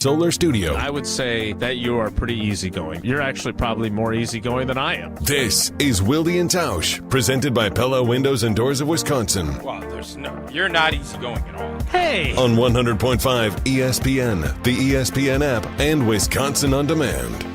Solar Studio. I would say that you are pretty easygoing. You're actually probably more easygoing than I am. This is Wilde and Tausch, presented by Pella Windows and Doors of Wisconsin. Well, you're not easygoing at all. Hey! On 100.5 ESPN, the ESPN app, and Wisconsin On Demand.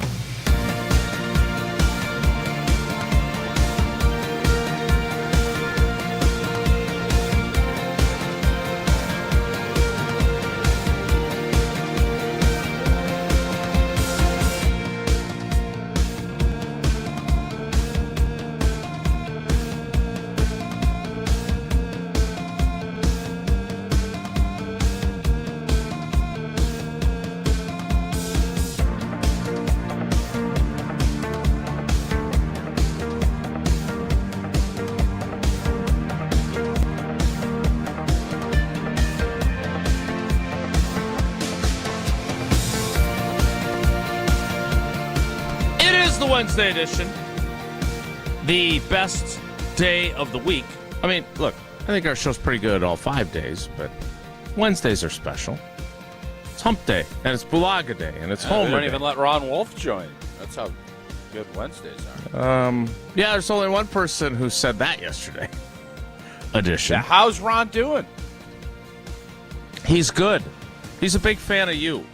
Wednesday edition, the best day of the week. I mean, look, I think our show's pretty good all 5 days, but Wednesdays are special. It's Hump Day, and it's Bulaga Day, and it's Homer Day. They don't even let Ron Wolf join. That's how good Wednesdays are. Yeah, there's only one person who said that yesterday. Edition. Yeah, how's Ron doing? He's good. He's a big fan of you.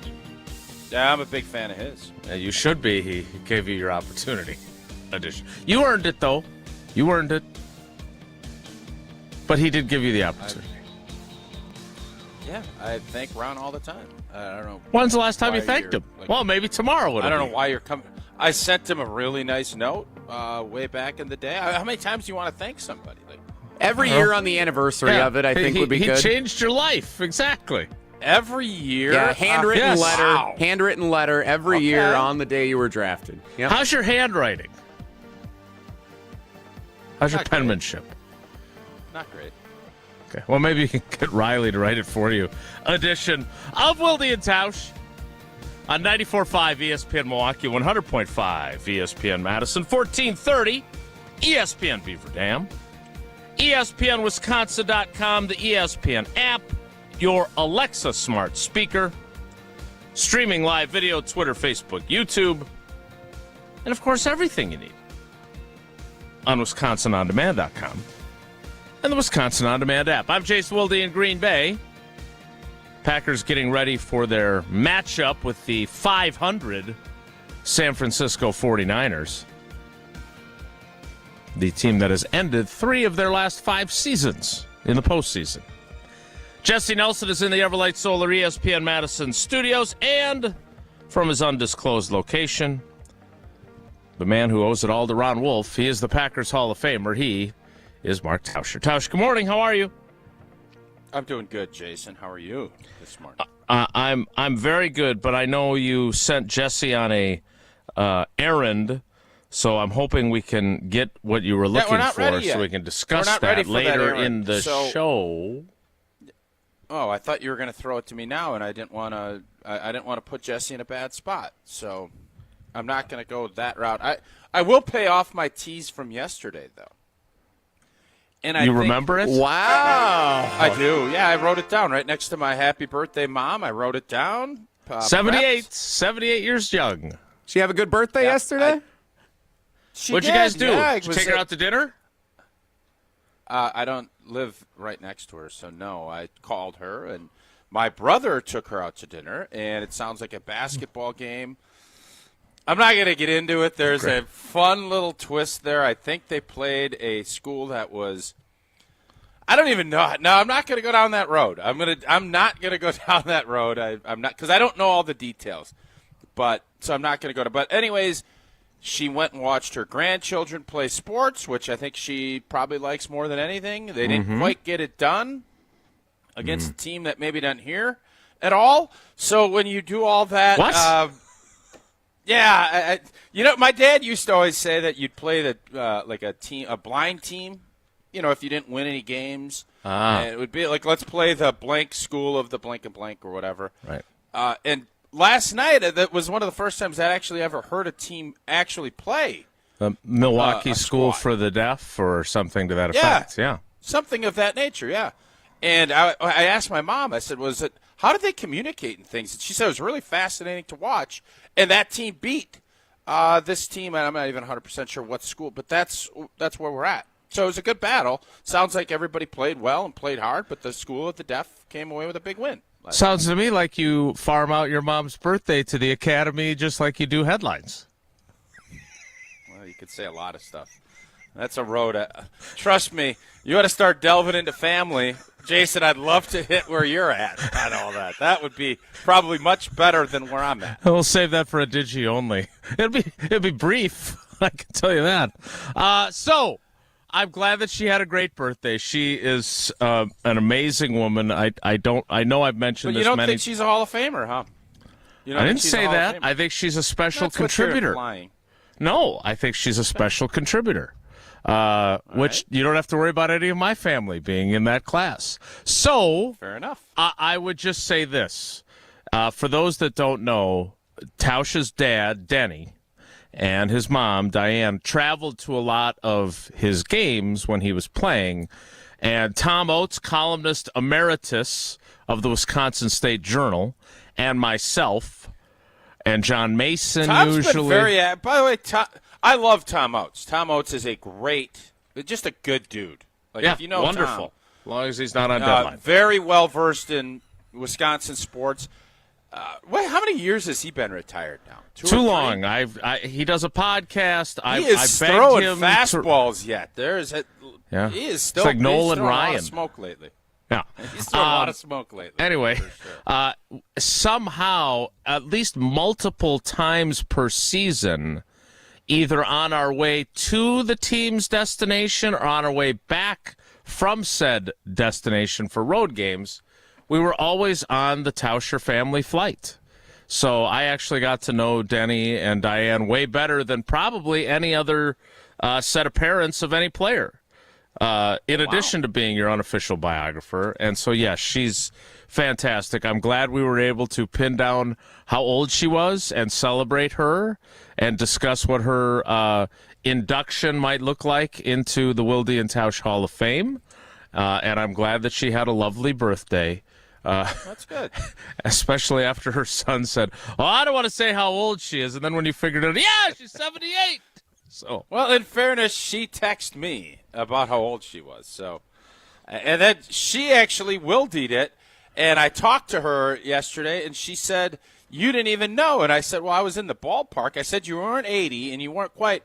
Yeah, I'm a big fan of his. Yeah, you should be. He gave you your opportunity. Edition. You earned it, though. You earned it. But he did give you the opportunity. I thank Ron all the time. I don't know. When's the last time you thanked him? Well, maybe tomorrow. I don't know why you're coming. I sent him a really nice note way back in the day. How many times do you want to thank somebody? Every year on the anniversary of it, I think would be good. He changed your life. Exactly. Every year? Yeah, handwritten letter. Wow. Handwritten letter every year on the day you were drafted. Yep. How's your handwriting? How's your penmanship? Not great. Okay, well, maybe you can get Riley to write it for you. Edition of Wilde and Tausch on 94.5 ESPN Milwaukee, 100.5 ESPN Madison, 1430 ESPN Beaver Dam, ESPNWisconsin.com, the ESPN app, your Alexa smart speaker, streaming live video, Twitter, Facebook, YouTube, and, of course, everything you need on WisconsinOnDemand.com and the Wisconsin On Demand app. I'm Jason Wilde in Green Bay. Packers getting ready for their matchup with the 500 San Francisco 49ers, the team that has ended 3 of their last 5 seasons in the postseason. Jesse Nelson is in the Everlight Solar ESPN Madison studios, and from his undisclosed location, the man who owes it all to Ron Wolf. He is the Packers Hall of Famer. He is Mark Tauscher. Tausch, good morning. How are you? I'm doing good, Jason. How are you this morning? I'm very good, but I know you sent Jesse on a errand, so I'm hoping we can get what you were looking for, so we can discuss that later in the show. Oh, I thought you were going to throw it to me now, and I didn't want to. I didn't want to put Jesse in a bad spot, so I'm not going to go that route. I will pay off my tease from yesterday, though. And you remember it? Wow, I do. Yeah, I wrote it down right next to my happy birthday, Mom. I wrote it down. 78 years young. Did she have a good birthday yesterday? What'd you guys do? Yeah, Did you take her out to dinner? I don't live right next to her, so no. I called her, and my brother took her out to dinner, and it sounds like a basketball game. I'm not going to get into it. There's a fun little twist there. I think they played a school that was – I don't even know. No, I'm not going to go down that road. I'm not going to go down that road. I'm not, because I don't know all the details. So I'm not going to go to – but anyways – she went and watched her grandchildren play sports, which I think she probably likes more than anything. They didn't quite get it done against a team that maybe doesn't hear at all. So when you do all that, my dad used to always say that you'd play a blind team. You know, if you didn't win any games, and it would be like, let's play the blank school of the blank and blank or whatever. Right. And last night, that was one of the first times I actually ever heard a team actually play. The Milwaukee School for the Deaf or something to that effect. Yeah. Something of that nature, yeah. And I asked my mom, I said, how did they communicate and things? And she said it was really fascinating to watch, and that team beat this team, and I'm not even 100% sure what school, but that's where we're at. So it was a good battle. Sounds like everybody played well and played hard, but the School of the Deaf came away with a big win. Sounds to me like you farm out your mom's birthday to the academy just like you do headlines. Well, you could say a lot of stuff. That's a road. Trust me, you ought to start delving into family. Jason, I'd love to hit where you're at on all that. That would be probably much better than where I'm at. We'll save that for a Digi only. It'll be brief. I can tell you that. So I'm glad that she had a great birthday. She is an amazing woman. I know I've mentioned but this. You don't think she's a Hall of Famer, huh? You don't I didn't say that. I think she's a special That's contributor. What you're implying. No, I think she's a special contributor. Which you don't have to worry about any of my family being in that class. So, fair enough. I would just say this. For those that don't know, Tausch's dad, Denny, and his mom, Diane, traveled to a lot of his games when he was playing. And Tom Oates, columnist emeritus of the Wisconsin State Journal, and myself, and John Mason Tom's usually. Been by the way, I love Tom Oates. Tom Oates is just a good dude. Like, yeah, if you know wonderful. Tom, As long as he's not on deadline. Very well versed in Wisconsin sports. How many years has he been retired now? Too long. He does a podcast. He is throwing fastballs yet. Yeah. He is still it's like Nolan throwing Ryan. A lot of smoke lately. Yeah, he's throwing a lot of smoke lately. Anyway, sure. Somehow, at least multiple times per season, either on our way to the team's destination or on our way back from said destination for road games, we were always on the Tauscher family flight. So I actually got to know Denny and Diane way better than probably any other set of parents of any player, in addition to being your unofficial biographer. And so, yes, she's fantastic. I'm glad we were able to pin down how old she was and celebrate her and discuss what her induction might look like into the Wilde and Tausch Hall of Fame. And I'm glad that she had a lovely birthday. That's good. Especially after her son said, "Oh, I don't want to say how old she is," and then when you figured it out, yeah, she's 78. So, well, in fairness, she texted me about how old she was. So, and then she actually Wilde'd it, and I talked to her yesterday, and she said, "You didn't even know." And I said, "Well, I was in the ballpark." I said, "You weren't 80, and you weren't quite."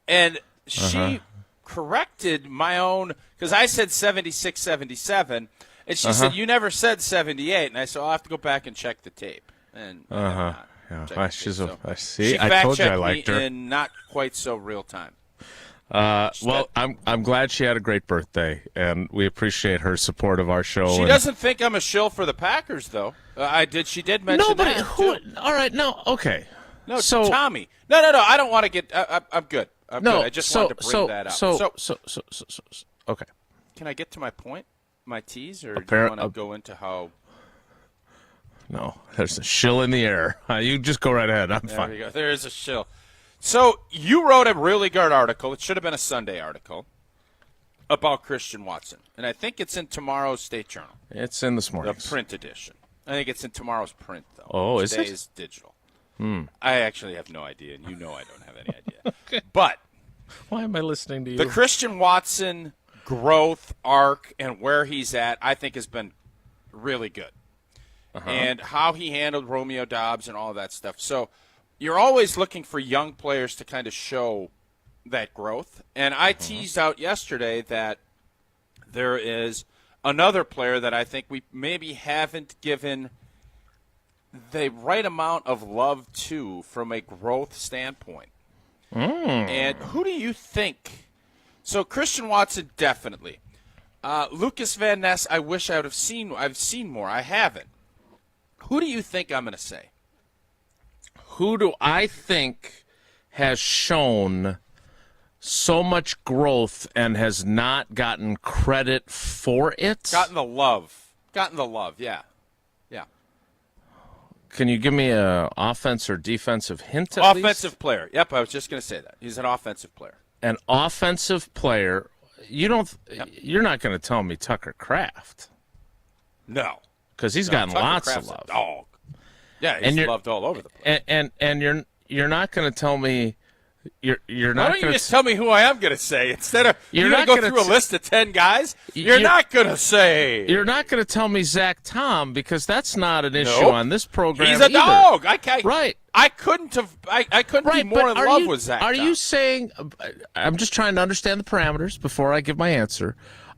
And she corrected my own, because I said 76, 77. And she said, "You never said 78." And I said, "I'll have to go back and check the tape." And yeah. I see. She I told you I liked her. in not quite so real time. Well, I'm glad she had a great birthday, and we appreciate her support of our show. She doesn't think I'm a shill for the Packers, though. She did mention that. All right, no, okay. No, so Tommy. No. I don't want to get. I'm good. I'm good. I just wanted to bring that up. So, okay. Can I get to my point? My tease, or do you want to go into how? No, there's a shill in the air. You just go right ahead. I'm fine. There you go. There is a shill. So you wrote a really good article. It should have been a Sunday article about Christian Watson, and I think it's in tomorrow's State Journal. It's in this morning. The print edition. I think it's in tomorrow's print, though. Oh, is it? Today's digital. I actually have no idea, and you know I don't have any idea. Okay. But why am I listening to you? The Christian Watson growth arc and where he's at, I think, has been really good. And how he handled Romeo Dobbs and all of that stuff. So you're always looking for young players to kind of show that growth. And I teased out yesterday that there is another player that I think we maybe haven't given the right amount of love to from a growth standpoint. And who do you think? So Christian Watson, definitely. Lucas Van Ness, I wish I would have seen. I've seen more. I haven't. Who do you think I'm going to say? Who do I think has shown so much growth and has not gotten credit for it? Gotten the love, yeah. Can you give me an offense or defensive hint at least? Offensive player. Yep, I was just going to say that. He's an offensive player. An offensive player. You're not going to tell me Tucker Kraft. No. because he's gotten Tucker lots Kraft's of love. A dog. Yeah, he's loved all over the place. And you're not going to tell me you're not. Why don't you just tell me who I am going to say instead of you're going to go through a list of 10 guys? You're not going to say. You're not going to tell me Zach Tom, because that's not an issue on this program. He's a either. dog. I can't. Right. I couldn't have. I couldn't be more in love with Zach. Are you saying? I'm just trying to understand the parameters before I give my answer.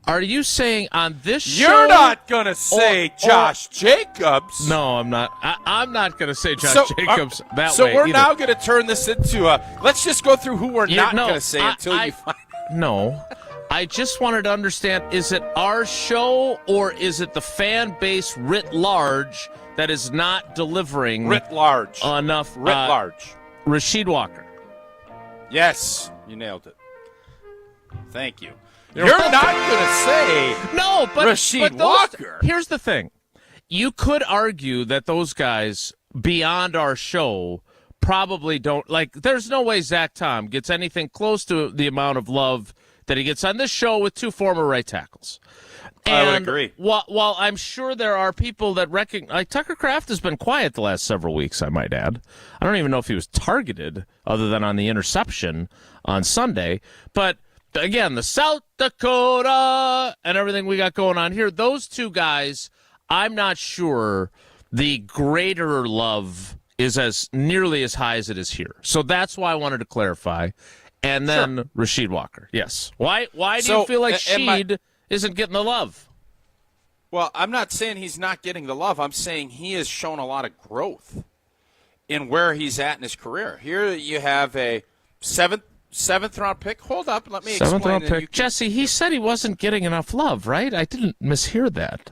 Are you saying on this show? You're not going to say Josh Jacobs. No, I'm not. I'm not going to say Josh Jacobs that way. So we're either. now going to turn this into a. Let's just go through who we're not going to say until you find. No. I just wanted to understand, is it our show or is it the fan base writ large that is not delivering writ large enough? Writ large. Rasheed Walker. Yes, you nailed it. Thank you. You're not going to say no, but Rasheed Walker. Here's the thing. You could argue that those guys beyond our show probably don't, like, there's no way Zach Tom gets anything close to the amount of love that he gets on this show with two former right tackles. I would agree. While I'm sure there are people that recognize, like Tucker Kraft has been quiet the last several weeks, I might add. I don't even know if he was targeted other than on the interception on Sunday. But again, the South Dakota and everything we got going on here, those two guys, I'm not sure the greater love is as nearly as high as it is here. So that's why I wanted to clarify. And then Rasheed Walker, yes. Why do you feel like Sheed isn't getting the love? Well, I'm not saying he's not getting the love. I'm saying he has shown a lot of growth in where he's at in his career. Here you have a seventh round pick. Hold up, let me explain. Seventh round pick. Jesse, he said he wasn't getting enough love, right? I didn't mishear that.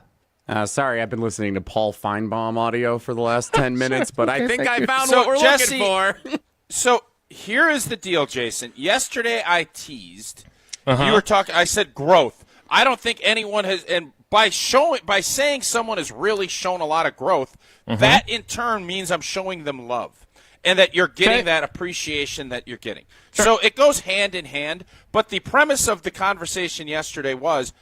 Sorry, I've been listening to Paul Feinbaum audio for the last 10 minutes, but I think I found so what we're Jesse, looking for. So here is the deal, Jason. Yesterday I teased. You were talking. I said growth. I don't think anyone has, and by saying someone has really shown a lot of growth, that in turn means I'm showing them love, and that you're getting that appreciation that you're getting. Sure. So it goes hand in hand. But the premise of the conversation yesterday was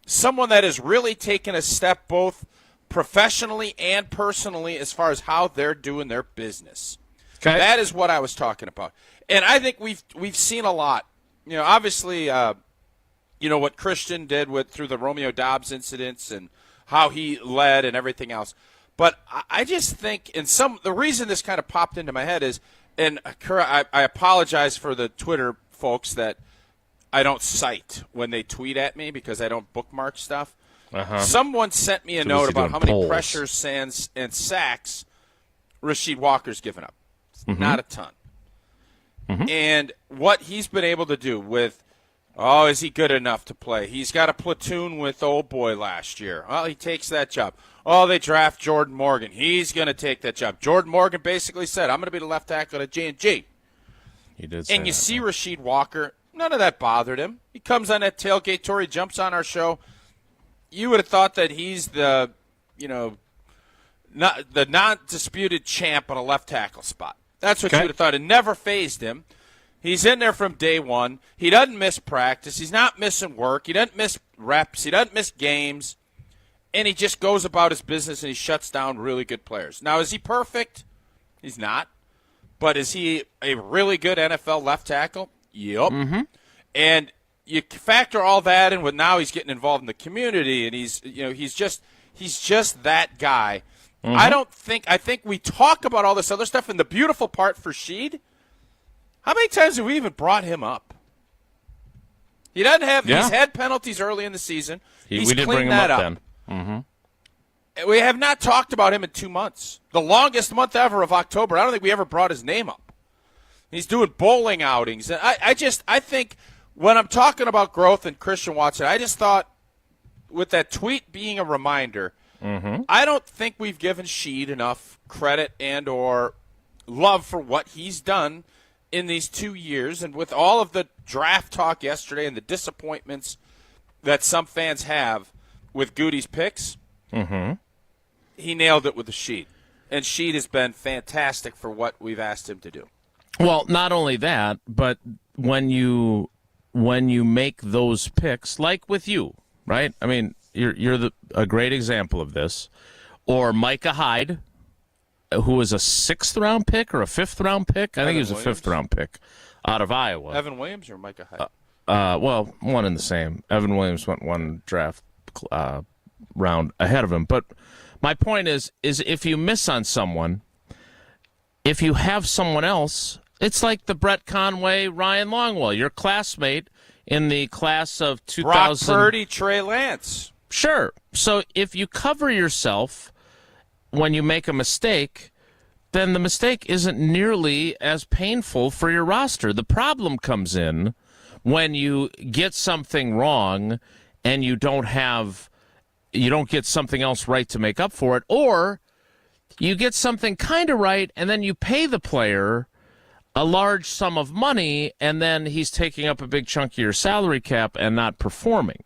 someone that has really taken a step both professionally and personally as far as how they're doing their business. Okay. That is what I was talking about. And I think we've seen a lot. You know, obviously, what Christian did through the Romeo Dobbs incidents and how he led and everything else. But I just think, the reason this kind of popped into my head is, and I apologize for the Twitter folks that I don't cite when they tweet at me because I don't bookmark stuff. Someone sent me a note about how many pressures, and sacks Rasheed Walker's given up. Not a ton. And what he's been able to do with, is he good enough to play? He's got a platoon with old boy last year. Well, he takes that job. Oh, they draft Jordan Morgan. He's going to take that job. Jordan Morgan basically said, I'm going to be the left tackle at J&G. He did say and you see Rasheed Walker, none of that bothered him. He comes on that tailgate tour. He jumps on our show. You would have thought that he's the non-disputed champ on a left tackle spot. That's what you would have thought. It never fazed him. He's in there from day one. He doesn't miss practice. He's not missing work. He doesn't miss reps. He doesn't miss games. And he just goes about his business and he shuts down really good players. Now, is he perfect? He's not. But is he a really good NFL left tackle? Yep. And you factor all that in with now he's getting involved in the community and he's just that guy. I think we talk about all this other stuff, and the beautiful part for Sheed, how many times have we even brought him up? He doesn't have. He's had penalties early in the season. We did bring him up then. We have not talked about him in 2 months. The longest month ever of October. I don't think we ever brought his name up. He's doing bowling outings, and I think when I'm talking about growth and Christian Watson, I just thought with that tweet being a reminder. I don't think we've given Sheed enough credit and or love for what he's done in these 2 years. And with all of the draft talk yesterday and the disappointments that some fans have with Goody's picks, he nailed it with the Sheed. And Sheed has been fantastic for what we've asked him to do. Well, not only that, but when you make those picks, like with you, right? I mean, you're a great example of this. or Micah Hyde, who was a 6th-round pick or a 5th-round pick. I think he was a 5th-round pick out of Iowa. Evan Williams or Micah Hyde? Well, one and the same. Evan Williams went one draft round ahead of him. But my point is if you miss on someone, if you have someone else, it's like the Brett Conway, Ryan Longwell, your classmate in the class of 2000. Brock Purdy, Trey Lance. Sure. So if you cover yourself when you make a mistake, then the mistake isn't nearly as painful for your roster. The problem comes in when you get something wrong and you don't get something else right to make up for it, or you get something kind of right and then you pay the player a large sum of money and then he's taking up a big chunk of your salary cap and not performing.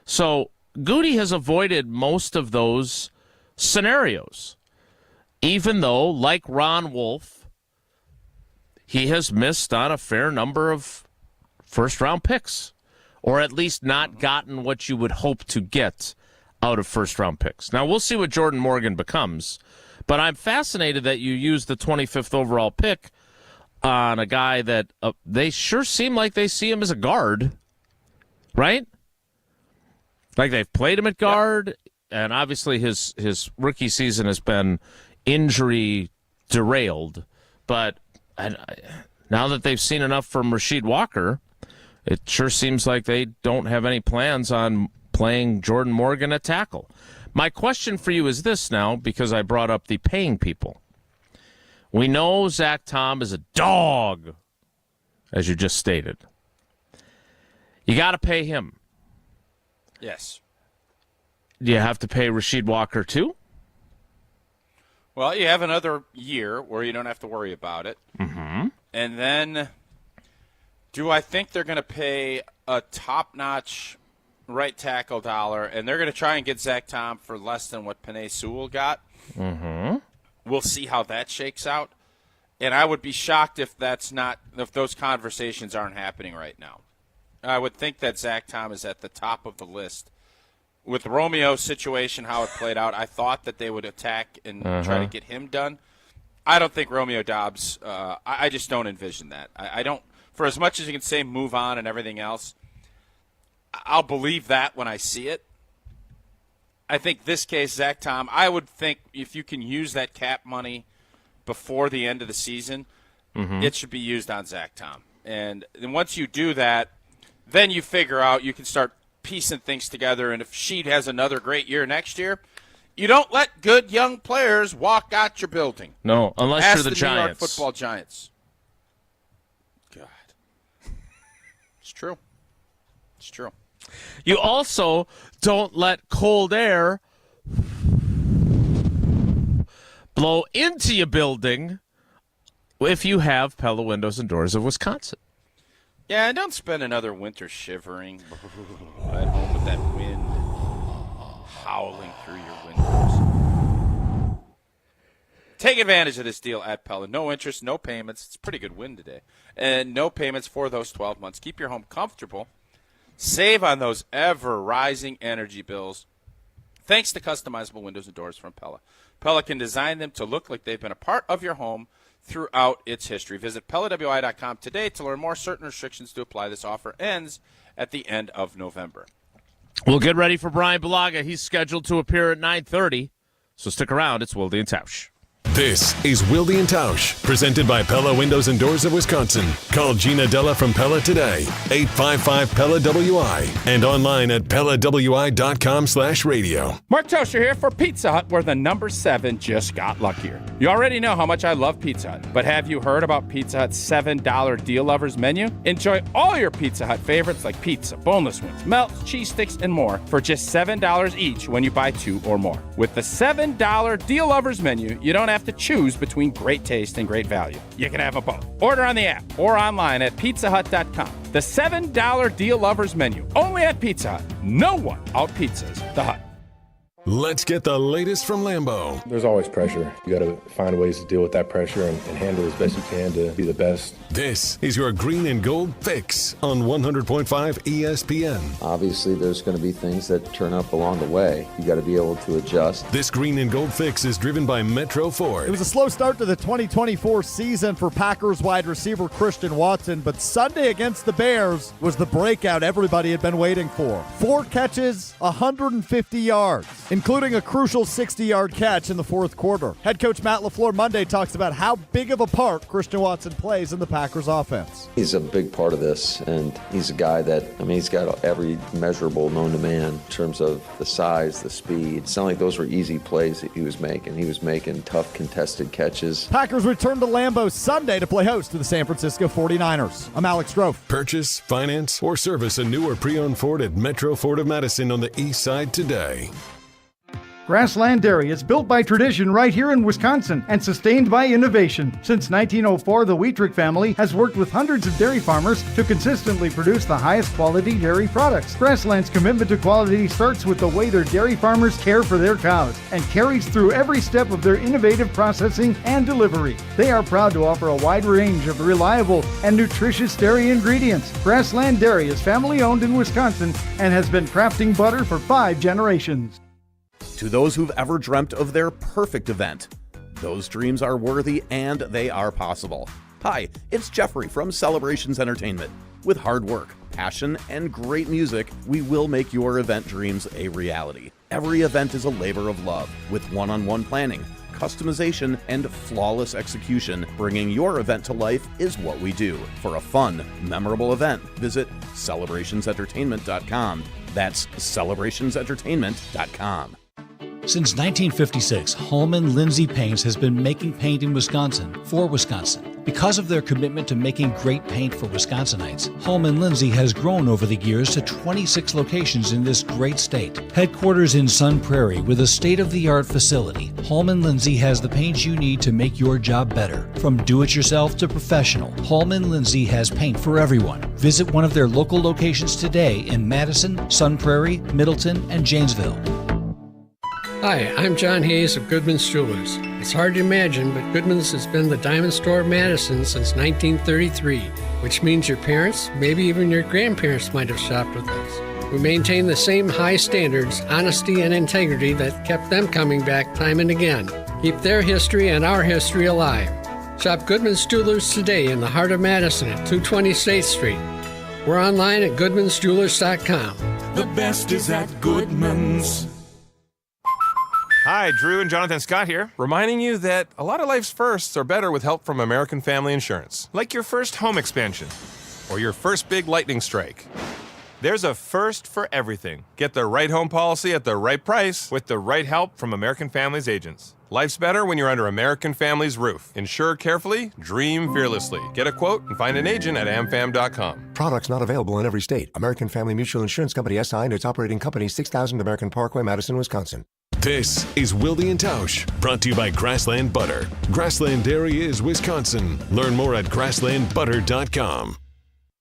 So Goody has avoided most of those scenarios, even though, like Ron Wolf, he has missed on a fair number of first-round picks, or at least not gotten what you would hope to get out of first-round picks. Now, we'll see what Jordan Morgan becomes, but I'm fascinated that you used the 25th overall pick on a guy that they sure seem like they see him as a guard, right? Like they've played him at guard, and obviously his rookie season has been injury derailed. But now that they've seen enough from Rasheed Walker, it sure seems like they don't have any plans on playing Jordan Morgan at tackle. My question for you is this now, because I brought up the paying people. We know Zach Tom is a dog, as you just stated. You got to pay him. Yes. Do you have to pay Rasheed Walker too? Well, you have another year where you don't have to worry about it. Mm-hmm. And then, do I think they're going to pay a top-notch right tackle dollar, and they're going to try and get Zach Tom for less than what Penei Sewell got? Mm-hmm. We'll see how that shakes out. And I would be shocked if those conversations aren't happening right now. I would think that Zach Tom is at the top of the list. With Romeo's situation, how it played out, I thought that they would attack and try to get him done. I don't think Romeo Doubs, I just don't envision that. I don't, for as much as you can say move on and everything else, I'll believe that when I see it. I think this case, Zach Tom, I would think if you can use that cap money before the end of the season, it should be used on Zach Tom. And once you do that, then you figure out you can start piecing things together. And if Sheed has another great year next year, you don't let good young players walk out your building. No, unless Ask you're the Giants. New York Football Giants. God. It's true. It's true. You also don't let cold air blow into your building if you have Pella Windows and Doors of Wisconsin. Yeah, and don't spend another winter shivering at home with that wind howling through your windows. Take advantage of this deal at Pella. No interest, no payments. It's a pretty good win today. And no payments for those 12 months. Keep your home comfortable. Save on those ever-rising energy bills. Thanks to customizable windows and doors from Pella. Pella can design them to look like they've been a part of your home throughout its history. Visit PellaWI.com today to learn more. Certain restrictions to apply. This offer ends at the end of November. We'll get ready for Bryan Bulaga. He's scheduled to appear at 9:30, so stick around. It's Wilde and Tausch. This is Wilde and Tausch, presented by Pella Windows and Doors of Wisconsin. Call Gina Della from Pella today, 855-PELLA-WI, and online at PellaWI.com/radio. Mark Tosher here for Pizza Hut, where the number 7 just got luckier. You already know how much I love Pizza Hut, but have you heard about Pizza Hut's $7 Deal Lovers menu? Enjoy all your Pizza Hut favorites like pizza, boneless wings, melts, cheese sticks, and more for just $7 each when you buy 2 or more. With the $7 Deal Lovers menu, you don't have to choose between great taste and great value. You can have them both. Order on the app or online at pizzahut.com. The $7 Deal Lovers menu, only at Pizza Hut. No one out-pizzas the Hut. Let's get the latest from Lambeau. There's always pressure. You got to find ways to deal with that pressure and handle as best you can to be the best. This is your green and gold fix on 100.5 ESPN. Obviously, there's going to be things that turn up along the way. You got to be able to adjust. This green and gold fix is driven by Metro Ford. It was a slow start to the 2024 season for Packers wide receiver Christian Watson, but Sunday against the Bears was the breakout everybody had been waiting for. 4 catches, 150 yards, including a crucial 60-yard catch in the fourth quarter. Head coach Matt LaFleur Monday talks about how big of a part Christian Watson plays in the Packers offense. He's a big part of this, and he's a guy that, he's got every measurable known to man in terms of the size, the speed. It's not like those were easy plays that he was making. He was making tough, contested catches. Packers return to Lambeau Sunday to play host to the San Francisco 49ers. I'm Alex Strofe. Purchase, finance, or service a new or pre-owned Ford at Metro Ford of Madison on the east side today. Grassland Dairy is built by tradition right here in Wisconsin and sustained by innovation. Since 1904, the Wheatrick family has worked with hundreds of dairy farmers to consistently produce the highest quality dairy products. Grassland's commitment to quality starts with the way their dairy farmers care for their cows and carries through every step of their innovative processing and delivery. They are proud to offer a wide range of reliable and nutritious dairy ingredients. Grassland Dairy is family owned in Wisconsin and has been crafting butter for 5 generations. To those who've ever dreamt of their perfect event, those dreams are worthy and they are possible. Hi, it's Jeffrey from Celebrations Entertainment. With hard work, passion, and great music, we will make your event dreams a reality. Every event is a labor of love, with one-on-one planning, customization, and flawless execution. Bringing your event to life is what we do. For a fun, memorable event, visit celebrationsentertainment.com. That's celebrationsentertainment.com. Since 1956, Holman Lindsay Paints has been making paint in Wisconsin for Wisconsin. Because of their commitment to making great paint for Wisconsinites, Holman Lindsay has grown over the years to 26 locations in this great state. Headquarters in Sun Prairie with a state-of-the-art facility, Holman Lindsay has the paint you need to make your job better. From do-it-yourself to professional, Holman Lindsay has paint for everyone. Visit one of their local locations today in Madison, Sun Prairie, Middleton, and Janesville. Hi, I'm John Hayes of Goodman's Jewelers. It's hard to imagine, but Goodman's has been the diamond store of Madison since 1933, which means your parents, maybe even your grandparents might have shopped with us. We maintain the same high standards, honesty, and integrity that kept them coming back time and again. Keep their history and our history alive. Shop Goodman's Jewelers today in the heart of Madison at 220 State Street. We're online at goodmansjewelers.com. The best is at Goodman's. Hi, Drew and Jonathan Scott here, reminding you that a lot of life's firsts are better with help from American Family Insurance. Like your first home expansion or your first big lightning strike. There's a first for everything. Get the right home policy at the right price with the right help from American Family's agents. Life's better when you're under American Family's roof. Insure carefully, dream fearlessly. Get a quote and find an agent at amfam.com. Products not available in every state. American Family Mutual Insurance Company SI and its operating company 6000 American Parkway, Madison, Wisconsin. This is Wilde and Tausch, brought to you by Grassland Butter. Grassland Dairy is Wisconsin. Learn more at grasslandbutter.com.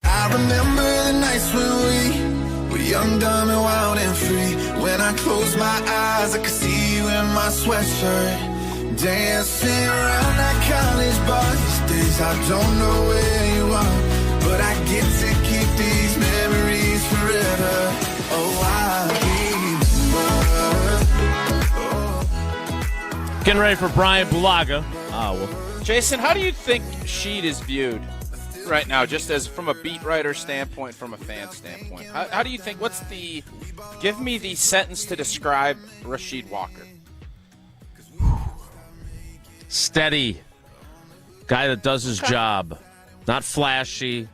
I remember the nights when we were young, dumb, and wild and free. When I closed my eyes, I could see you in my sweatshirt, dancing around that college bar. These days I don't know where you are, but I get to keep these memories forever. Oh, I'll be. Getting ready for Bryan Bulaga. Jason, how do you think Rasheed is viewed right now, just as from a beat writer standpoint, from a fan standpoint? How do you think, give me the sentence to describe Rasheed Walker. Steady. Guy that does his job. Not flashy.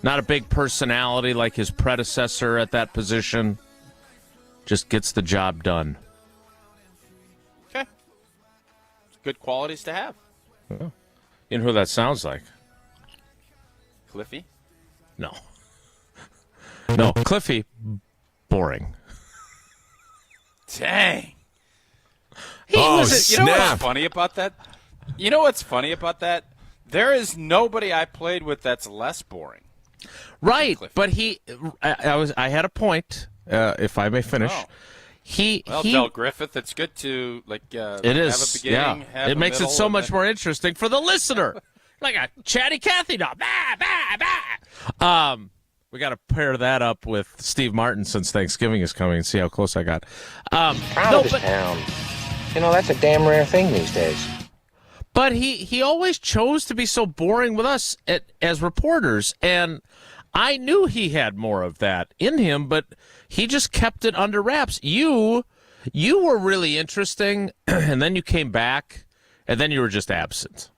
Not a big personality like his predecessor at that position. Just gets the job done. Okay. Good qualities to have. Oh. You know who that sounds like? Cliffy? No. No, Cliffy, boring. Dang. Snap. You know what's funny about that? You know what's funny about that? There is nobody I played with that's less boring. Right, but I had a point, if I may finish. Oh. Del Griffith, it's good to it is, have a beginning, have it a makes it middle, so and much more interesting for the listener. Like a chatty Cathy dog. We got to pair that up with Steve Martin since Thanksgiving is coming and see how close I got. Proud of this town. You know, that's a damn rare thing these days. But he always chose to be so boring with us as reporters, and I knew he had more of that in him, but he just kept it under wraps. You were really interesting, and then you came back, and then you were just absent.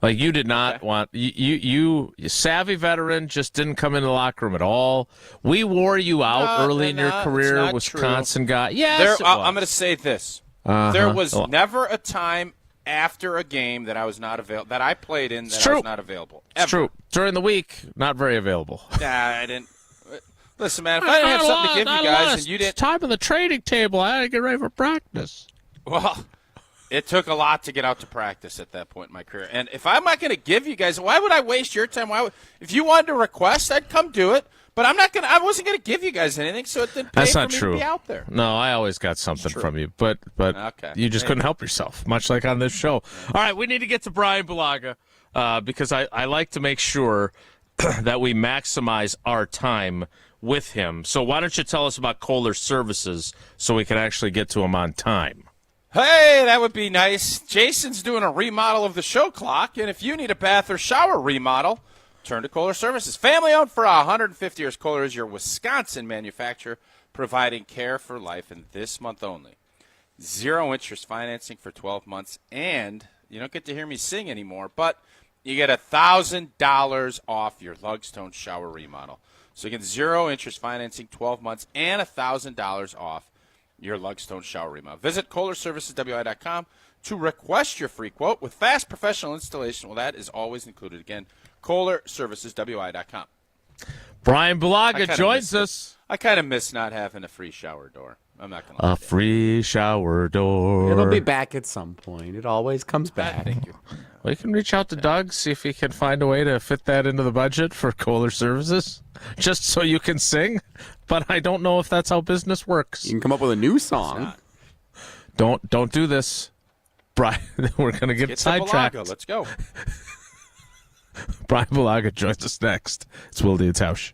Like, you did not want you savvy veteran, just didn't come in the locker room at all. We wore you out early in your career, Wisconsin guy. Yes, I'm going to say this. There was never a time after a game that I was not available, that I played in, that I was not available. Ever. It's true. During the week, not very available. Nah, I didn't. Listen, man, if I didn't have something to give you guys and you didn't. It's time of the trading table. I had to get ready for practice. Well, it took a lot to get out to practice at that point in my career. And if I'm not going to give you guys, why would I waste your time? If you wanted to request, I'd come do it. But I wasn't going to give you guys anything, so it didn't pay That's for not me true. to be out there. No, I always got something from you, but okay. You just couldn't help yourself, much like on this show. All right, we need to get to Bryan Bulaga because I like to make sure that we maximize our time with him. So why don't you tell us about Kohler Services so we can actually get to him on time? Hey, that would be nice. Jason's doing a remodel of the show clock, and if you need a bath or shower remodel, turn to Kohler Services. Family-owned for 150 years, Kohler is your Wisconsin manufacturer, providing care for life, and this month only. 0 interest financing for 12 months, and you don't get to hear me sing anymore, but you get $1,000 off your Lugstone shower remodel. So you get 0 interest financing, 12 months, and $1,000 off your Lugstone shower remodel. Visit KohlerServicesWI.com to request your free quote with fast professional installation. Well, that is always included. Again, KohlerServicesWI.com. Bryan Bulaga joins us. I kind of miss not having a free shower door. I'm not going to lie. A free shower door. It'll be back at some point. It always comes back. Thank you. Well, you can reach out to Doug, see if he can find a way to fit that into the budget for Kohler Services, just so you can sing. But I don't know if that's how business works. You can come up with a new song. Don't do this, Bryan. We're going to get sidetracked. Let's go. Bryan Bulaga joins us next. It's Wilde and Tausch.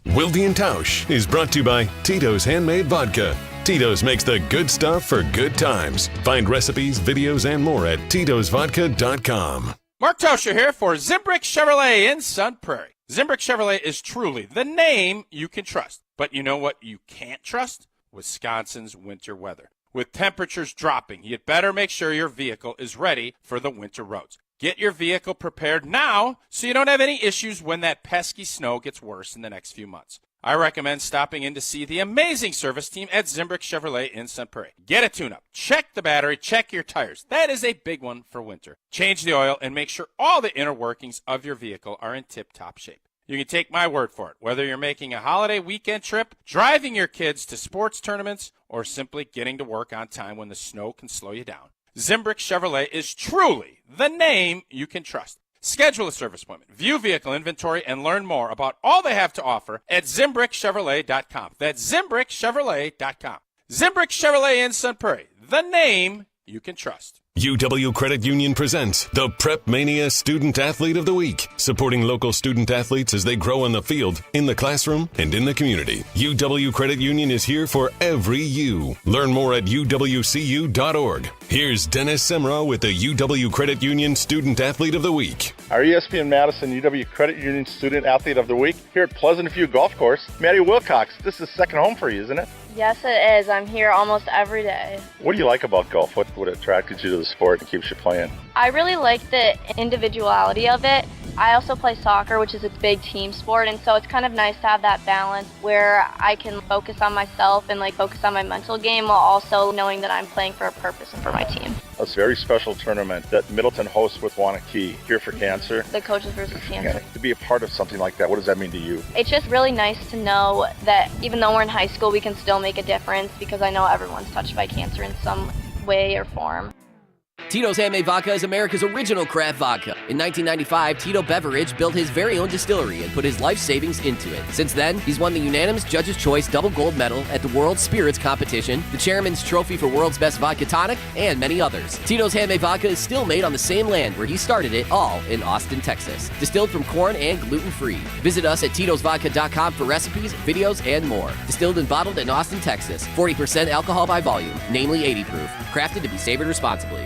Wilde and Tausch is brought to you by Tito's Handmade Vodka. Tito's makes the good stuff for good times. Find recipes, videos, and more at titosvodka.com. Mark Tauscher here for Zimbrick Chevrolet in Sun Prairie. Zimbrick Chevrolet is truly the name you can trust. But you know what you can't trust? Wisconsin's winter weather. With temperatures dropping, you'd better make sure your vehicle is ready for the winter roads. Get your vehicle prepared now so you don't have any issues when that pesky snow gets worse in the next few months. I recommend stopping in to see the amazing service team at Zimbrick Chevrolet in Sun Prairie. Get a tune-up, check the battery, check your tires. That is a big one for winter. Change the oil and make sure all the inner workings of your vehicle are in tip-top shape. You can take my word for it, whether you're making a holiday weekend trip, driving your kids to sports tournaments, or simply getting to work on time when the snow can slow you down. Zimbrick Chevrolet is truly the name you can trust. Schedule a service appointment, view vehicle inventory, and learn more about all they have to offer at ZimbrickChevrolet.com. That's ZimbrickChevrolet.com. Zimbrick Chevrolet in Sun Prairie, the name you can trust. UW Credit Union presents the Prep Mania Student Athlete of the Week, supporting local student athletes as they grow on the field, in the classroom, and in the community. UW Credit Union is here for every you. Learn more at uwcu.org. Here's Dennis Semrau with the UW Credit Union Student Athlete of the Week. Our ESPN Madison UW Credit Union Student Athlete of the Week here at Pleasant View Golf Course. Maddie Wilcox, this is second home for you, isn't it? Yes, it is. I'm here almost every day. What do you like about golf? What attracted you to the sport and keeps you playing? I really like the individuality of it. I also play soccer, which is a big team sport, and so it's kind of nice to have that balance where I can focus on myself and focus on my mental game while also knowing that I'm playing for a purpose and for my team. A very special tournament that Middleton hosts with Wanakee, Cure for Cancer. The Coaches versus Cancer. To be a part of something like that, what does that mean to you? It's just really nice to know that even though we're in high school, we can still make a difference because I know everyone's touched by cancer in some way or form. Tito's Handmade Vodka is America's original craft vodka. In 1995, Tito Beveridge built his very own distillery and put his life savings into it. Since then, he's won the unanimous Judge's Choice Double Gold Medal at the World Spirits Competition, the Chairman's Trophy for World's Best Vodka Tonic, and many others. Tito's Handmade Vodka is still made on the same land where he started it, all in Austin, Texas. Distilled from corn and gluten-free. Visit us at Tito'sVodka.com for recipes, videos, and more. Distilled and bottled in Austin, Texas. 40% alcohol by volume, namely 80 proof. Crafted to be savored responsibly.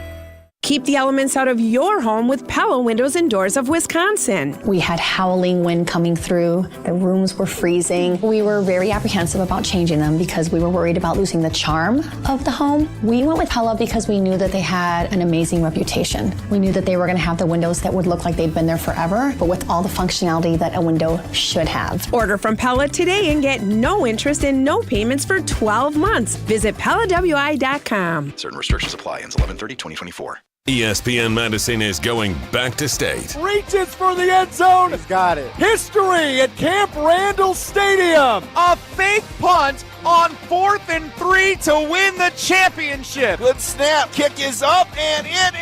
Keep the elements out of your home with Pella Windows and Doors of Wisconsin. We had howling wind coming through. The rooms were freezing. We were very apprehensive about changing them because we were worried about losing the charm of the home. We went with Pella because we knew that they had an amazing reputation. We knew that they were going to have the windows that would look like they'd been there forever, but with all the functionality that a window should have. Order from Pella today and get no interest and no payments for 12 months. Visit PellaWI.com. Certain restrictions apply. Ends 11/30/2024. ESPN Madison is going back to state. Reaches for the end zone. He's got it. History at Camp Randall Stadium. A fake punt on 4th and 3 to win the championship. Good snap. Kick is up, and it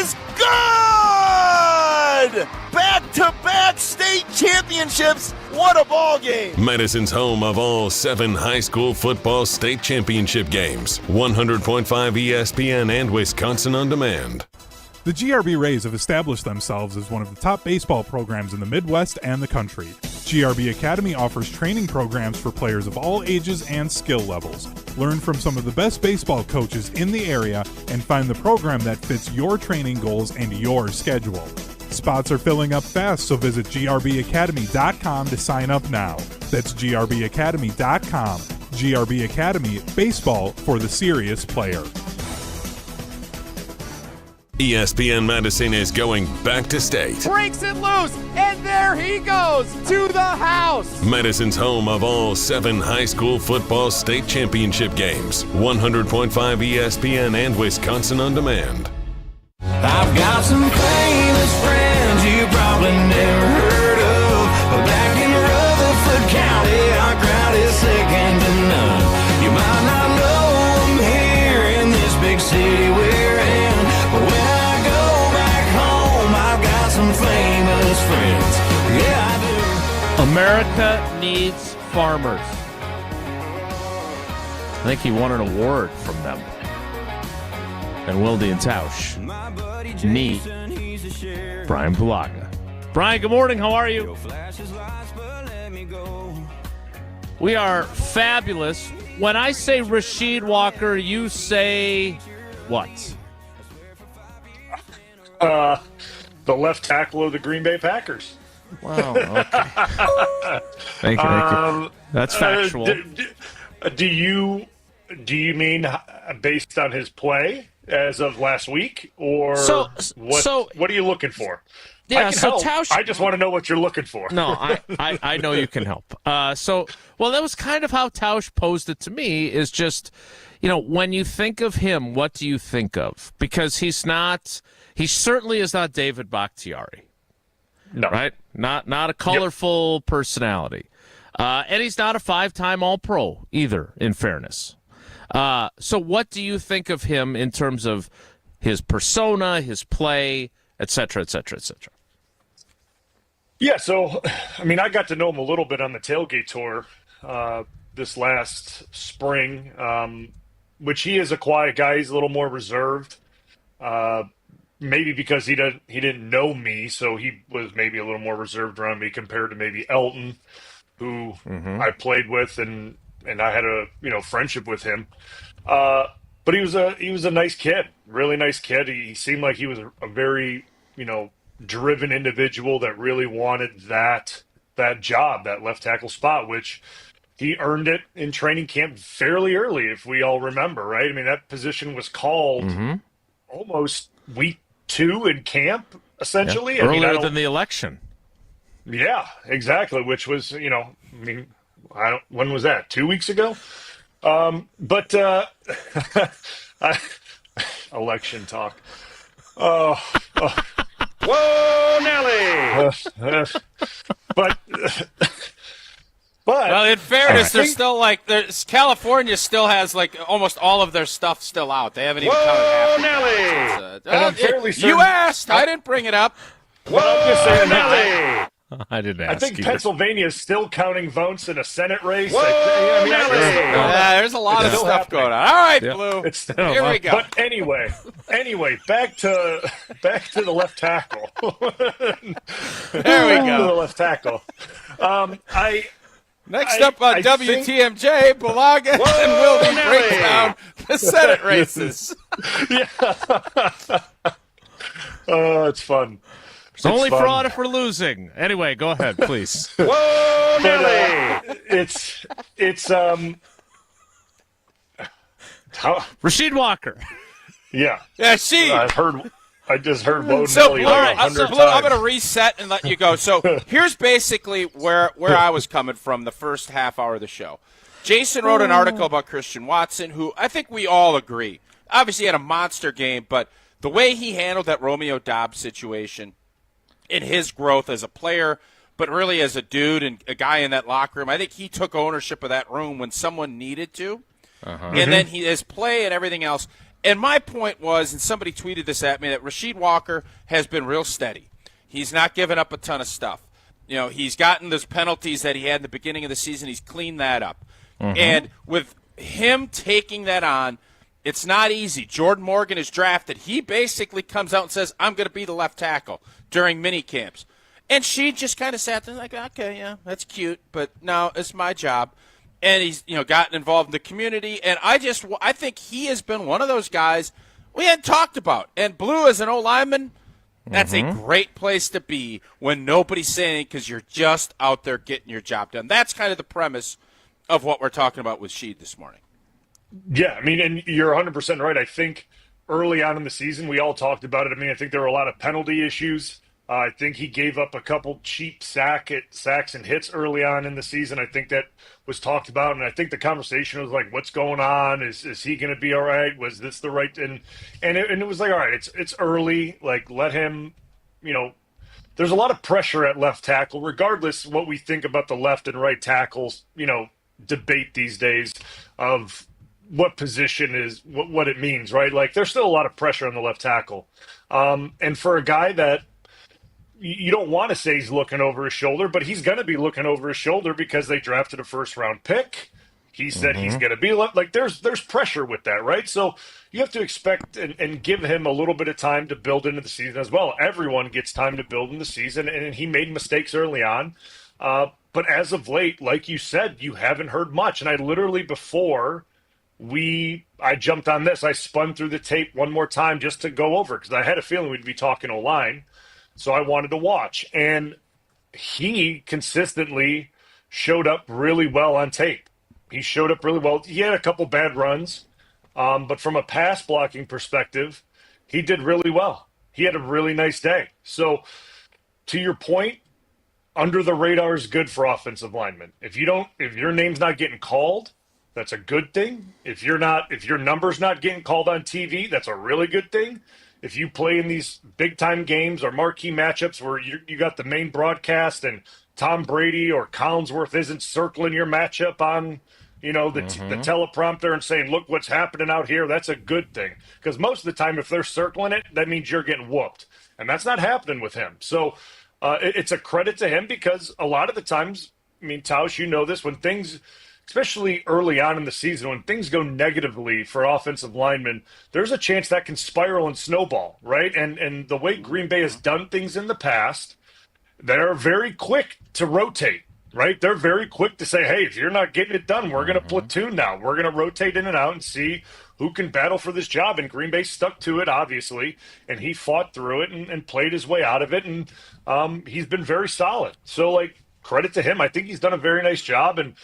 is good! Back-to-back state championships. What a ball game. Madison's home of all 7 high school football state championship games. 100.5 ESPN and Wisconsin On Demand. The GRB Rays have established themselves as one of the top baseball programs in the Midwest and the country. GRB Academy offers training programs for players of all ages and skill levels. Learn from some of the best baseball coaches in the area and find the program that fits your training goals and your schedule. Spots are filling up fast, so visit grbacademy.com to sign up now. That's grbacademy.com. GRB Academy, baseball for the serious player. ESPN Madison is going back to state. Breaks it loose, and there he goes to the house. Madison's home of all 7 high school football state championship games. 100.5 ESPN and Wisconsin On Demand. I've got some famous friends you probably never heard of, but back in Rutherford County, our crowd is second to none. You might not know them here in this big city we're in, but when I go back home, I've got some famous friends. Yeah, I do. America needs farmers. I think he won an award from them. And Wilde and Tausch need Bryan Bulaga. Bryan, good morning. How are you? We are fabulous. When I say Rasheed Walker, you say what? The left tackle of the Green Bay Packers. Wow. Okay. Thank you. That's factual. Do you mean based on his play as of last week, or what are you looking for? Yeah, I can help. I just want to know what you're looking for. No, I know you can help. That was kind of how Tausch posed it to me, is just, when you think of him, what do you think of? Because he certainly is not David Bakhtiari. No. Right? Not a colorful personality. And he's not a 5-time All-Pro either, in fairness. So what do you think of him in terms of his persona, his play, et cetera, et cetera, et cetera? Yeah, so, I got to know him a little bit on the tailgate tour this last spring, which he is a quiet guy. He's a little more reserved, maybe because he didn't know me, so he was maybe a little more reserved around me compared to maybe Elton, who I played with and I had a friendship with him. But he was a nice kid, really nice kid. He seemed like he was a very driven individual that really wanted that job, that left tackle spot, which he earned it in training camp fairly early, if we all remember, right? That position was called almost week 2 in camp, essentially. Yeah. Earlier than the election. Yeah, exactly. Which was, when was that? 2 weeks ago? Election talk. Whoa, Nelly! But well, in fairness, there's still California still has almost all of their stuff still out. They haven't even counted half. Nelly! I'm fairly certain. You asked. I didn't bring it up. Well, I'm just saying I didn't ask. I think either. Pennsylvania is still counting votes in a Senate race. There's a lot of stuff going on. All right, Blue. Here we go. But anyway, back to the left tackle. There we go. To the left tackle. Next up on WTMJ, Bulaga and Wilde break down the Senate races. Oh, it's fun. It's only fraud if we're losing. Anyway, go ahead, please. Whoa, Nelly! It's Rasheed Walker. Yeah. Yeah, she. I just heard Whoa, So, Nelly all like right, 100 so times. I'm going to reset and let you go. So here's basically where I was coming from the first half hour of the show. Jason wrote an article about Christian Watson, who I think we all agree. Obviously had a monster game, but the way he handled that Romeo Doubs situation in his growth as a player, but really as a dude and a guy in that locker room, I think he took ownership of that room when someone needed to. And then his play and everything else. And my point was, and somebody tweeted this at me, that Rasheed Walker has been real steady. He's not given up a ton of stuff. You know, he's gotten those penalties that he had in the beginning of the season. He's cleaned that up. And with him taking that on, it's not easy. Jordan Morgan is drafted. He basically comes out and says, I'm going to be the left tackle during mini camps. And she just kind of sat there like, okay, yeah, that's cute, but no, it's my job. And he's, gotten involved in the community. And I think he has been one of those guys we hadn't talked about. And Blue, as an old lineman, that's a great place to be when nobody's saying because you're just out there getting your job done. That's kind of the premise of what we're talking about with Sheed this morning. Yeah, I mean, and you're 100% right. I think early on in the season, we all talked about it. I mean, I think there were a lot of penalty issues. I think he gave up a couple cheap sacks and hits early on in the season. I think that was talked about, and I think the conversation was like, "What's going on? Is he going to be all right? Was this the right?" And it was like, "All right, it's early. Like, let him." There's a lot of pressure at left tackle, regardless what we think about the left and right tackles. Debate these days of what position is what it means, right? Like, there's still a lot of pressure on the left tackle, and for a guy that. You don't want to say he's looking over his shoulder, but he's going to be looking over his shoulder because they drafted a first-round pick. He said he's going to be like there's pressure with that, right? So you have to expect and give him a little bit of time to build into the season as well. Everyone gets time to build in the season, and he made mistakes early on. But as of late, like you said, you haven't heard much. And I literally before I jumped on this, I spun through the tape one more time just to go over because I had a feeling we'd be talking O-line. So I wanted to watch, and he consistently showed up really well on tape. He showed up really well. He had a couple bad runs, but from a pass blocking perspective, he did really well. He had a really nice day. So to your point, under the radar is good for offensive linemen. If your name's not getting called, that's a good thing. If your number's not getting called on TV, that's a really good thing. If you play in these big-time games or marquee matchups where you got the main broadcast and Tom Brady or Collinsworth isn't circling your matchup on, the teleprompter and saying, look what's happening out here, that's a good thing. Because most of the time, if they're circling it, that means you're getting whooped. And that's not happening with him. So it's a credit to him because a lot of the times, I mean, Tausch, you know this, when things – especially early on in the season, when things go negatively for offensive linemen, there's a chance that can spiral and snowball, right? And the way Green Bay has done things in the past, they're very quick to rotate, right? They're very quick to say, hey, if you're not getting it done, we're going to platoon now. We're going to rotate in and out and see who can battle for this job. And Green Bay stuck to it, obviously, and he fought through it and played his way out of it. And he's been very solid. So, credit to him. I think he's done a very nice job. And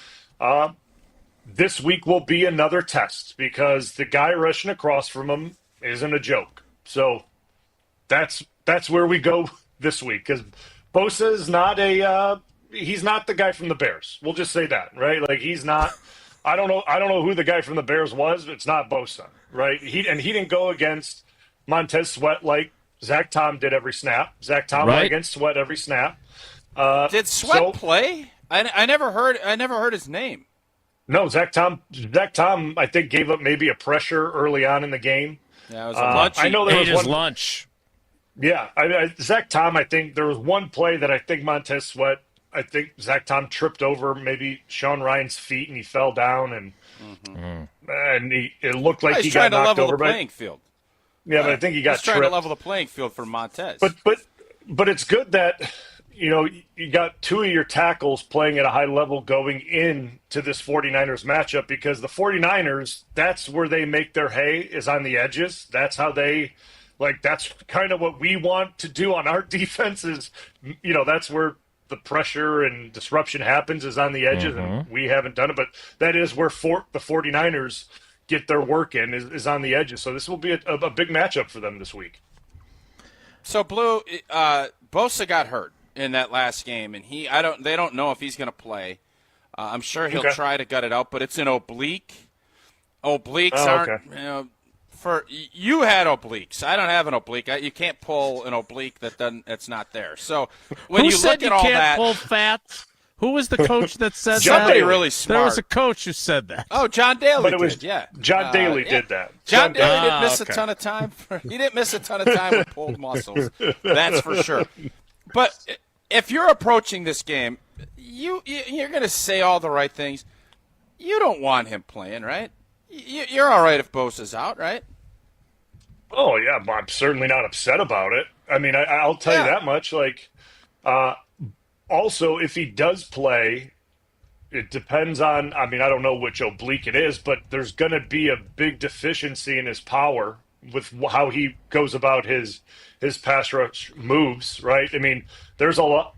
this week will be another test because the guy rushing across from him isn't a joke. So that's where we go this week because Bosa is not he's not the guy from the Bears. We'll just say that, right? Like he's not. I don't know who the guy from the Bears was. But it's not Bosa, right? He didn't go against Montez Sweat like Zach Tom did every snap. Zach Tom went against Sweat every snap. Did Sweat play? I never heard his name. No, Zach Tom, I think, gave up maybe a pressure early on in the game. Yeah, it was a lunch. I know there was his one lunch. Yeah, Zach Tom, I think there was one play that I think Montez Sweat, I think Zach Tom tripped over maybe Sean Ryan's feet and he fell down and it looked like he got knocked over. He's trying to level the playing field. Yeah, but I think he got trying tripped. to level the playing field for Montez. But it's good that you got two of your tackles playing at a high level going into this 49ers matchup, because the 49ers, that's where they make their hay, is on the edges. That's how they that's kind of what we want to do on our defenses. That's where the pressure and disruption happens, is on the edges, and we haven't done it. But that is where the 49ers get their work in, is on the edges. So this will be a big matchup for them this week. So, Blue, Bosa got hurt in that last game, and they don't know if he's going to play. I'm sure he'll try to gut it out, but it's an oblique. Obliques aren't, you had obliques. I don't have an oblique. You can't pull an oblique that's not there. So when Who you said look you at all can't that, pull fat? Who was the coach that said somebody that? really smart. There was a coach who said that. Oh, John Daly but it was, did, yeah. John Daly did that. John Daly didn't miss a ton of time. He didn't miss a ton of time with pulled muscles. That's for sure. But if you're approaching this game, you're going to say all the right things. You don't want him playing, right? You're all right if Bosa's out, right? Oh, yeah, I'm certainly not upset about it. I mean, I'll tell you that much. Also, if he does play, it depends on, I don't know which oblique it is, but there's going to be a big deficiency in his power with how he goes about his pass rush moves, right? I mean, there's a lot,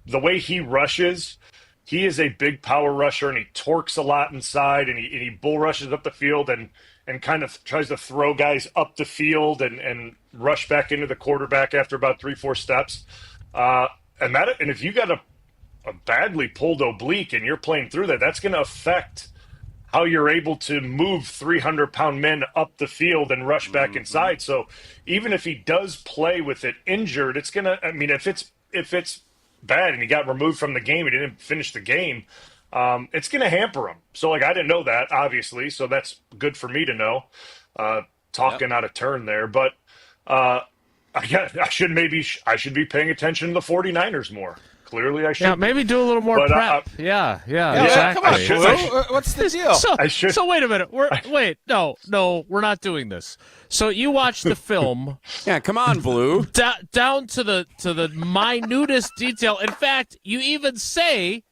the way he rushes, he is a big power rusher, and he torques a lot inside, and he bull rushes up the field and kind of tries to throw guys up the field and rush back into the quarterback after about 3-4 steps. And if you got a badly pulled oblique and you're playing through that, that's going to affect how you're able to move 300-pound men up the field and rush back inside. So even if he does play with it injured, it's going to, if it's bad and he got removed from the game, he didn't finish the game, it's going to hamper him. So, I didn't know that, obviously, so that's good for me to know. Talking out of turn there. But I should be paying attention to the 49ers more. Clearly, I should. Yeah, maybe do a little more prep. Yeah, exactly. Come on, what's the deal? So wait a minute. No, we're not doing this. So you watch the film. Yeah, come on, Blue. Down to the minutest detail. In fact, you even say,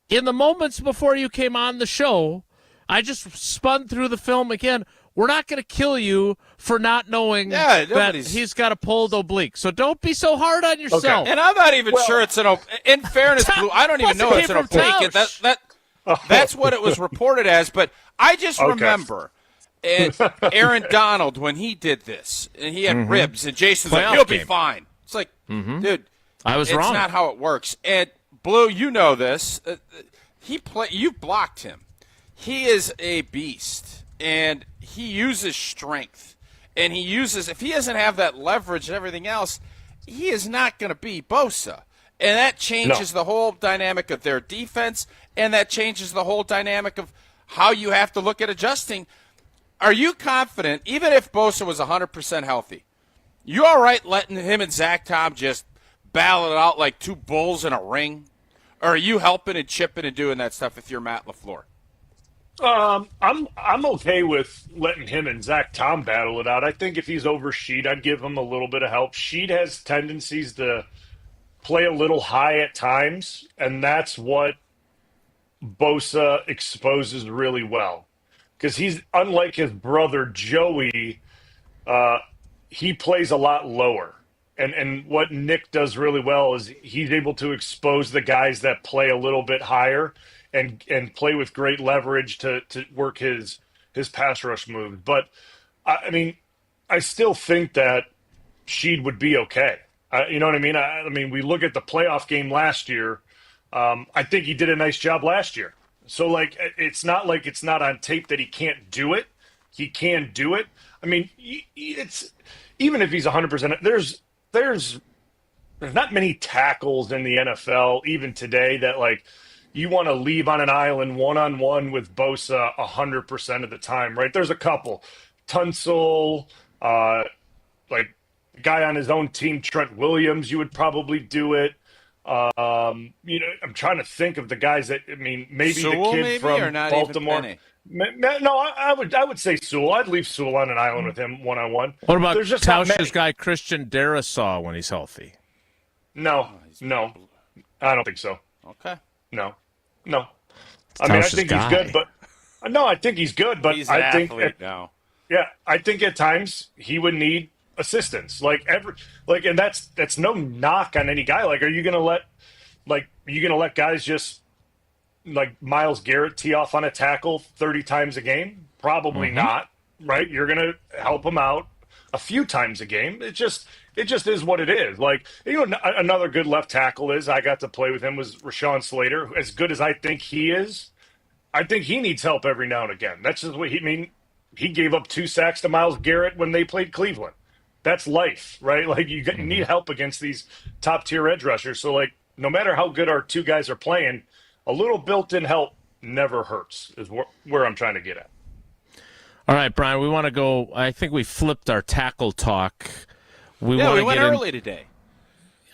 in the moments before you came on the show, I just spun through the film again. We're not going to kill you for not knowing that he's got a pulled oblique. So don't be so hard on yourself. Okay. And I'm not even sure it's an oblique. In fairness, Blue, I don't even know it's an oblique. That's what it was reported as. But I just remember Aaron Donald when he did this, and he had ribs, and Jason's like, he'll be fine. It's like, dude, I was wrong. It's not how it works. And Blue, you know this. You blocked him. He is a beast, and he uses strength. And if he doesn't have that leverage and everything else, he is not going to be Bosa. And that changes the whole dynamic of their defense, and that changes the whole dynamic of how you have to look at adjusting. Are you confident, even if Bosa was 100% healthy, you all right letting him and Zach Tom just battle it out like two bulls in a ring? Or are you helping and chipping and doing that stuff if you're Matt LaFleur? I'm okay with letting him and Zach Tom battle it out. I think if he's over Sheed, I'd give him a little bit of help. Sheed has tendencies to play a little high at times, and that's what Bosa exposes really well. Because he's, unlike his brother Joey, he plays a lot lower. And what Nick does really well is he's able to expose the guys that play a little bit higher and play with great leverage to work his pass rush move. But, I still think that Sheed would be okay. You know what I mean? I mean, we look at the playoff game last year. I think he did a nice job last year. So, it's not like it's not on tape that he can't do it. He can do it. I mean, it's even if he's 100%, there's not many tackles in the NFL, even today, that, you want to leave on an island one-on-one with Bosa 100% of the time, right? There's a couple. Tunsil, Like a guy on his own team, Trent Williams, you would probably do it. I'm trying to think of the guys that, maybe Sewell, the kid maybe, from or not Baltimore. even No, I would say Sewell. I'd leave Sewell on an island with him one-on-one. What about There's just not many. Tausch's guy, Christian Darrisaw, when he's healthy? No, I don't think so. Okay. No. It's I Tausch's think guy. he's good, but I think he's good, but He's an I think athlete now. Yeah, I think at times he would need assistance. And that's no knock on any guy. Like, are you gonna let guys just like Myles Garrett tee off on a tackle 30 times a game? Probably not, right? You're gonna help him out a few times a game. It just is what it is. Like, another good left tackle I got to play with him was Rashawn Slater. As good as I think he is, I think he needs help every now and again. That's just what he gave up 2 sacks to Myles Garrett when they played Cleveland. That's life, right? Like, you need help against these top-tier edge rushers. So, like, no matter how good our two guys are playing, a little built-in help never hurts is where I'm trying to get at. All right, Brian, we want to go. I think we flipped our tackle talk. We went early today.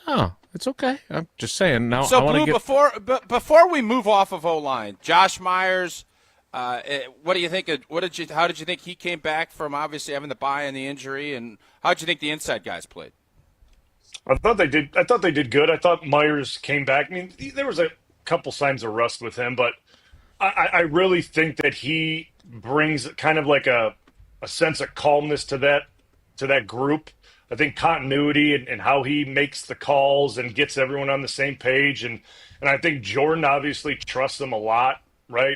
Oh, it's okay. I'm just saying. Now, So, I want Blue, to before we move off of O-line, Josh Myers, what do you think? How did you think he came back from obviously having the bye and the injury, and how did you think the inside guys played? I thought they did good. I thought Myers came back. There was a couple signs of rust with him, but I really think that he brings kind of like a sense of calmness to that group. I think continuity and how he makes the calls and gets everyone on the same page, and I think Jordan obviously trusts them a lot, right?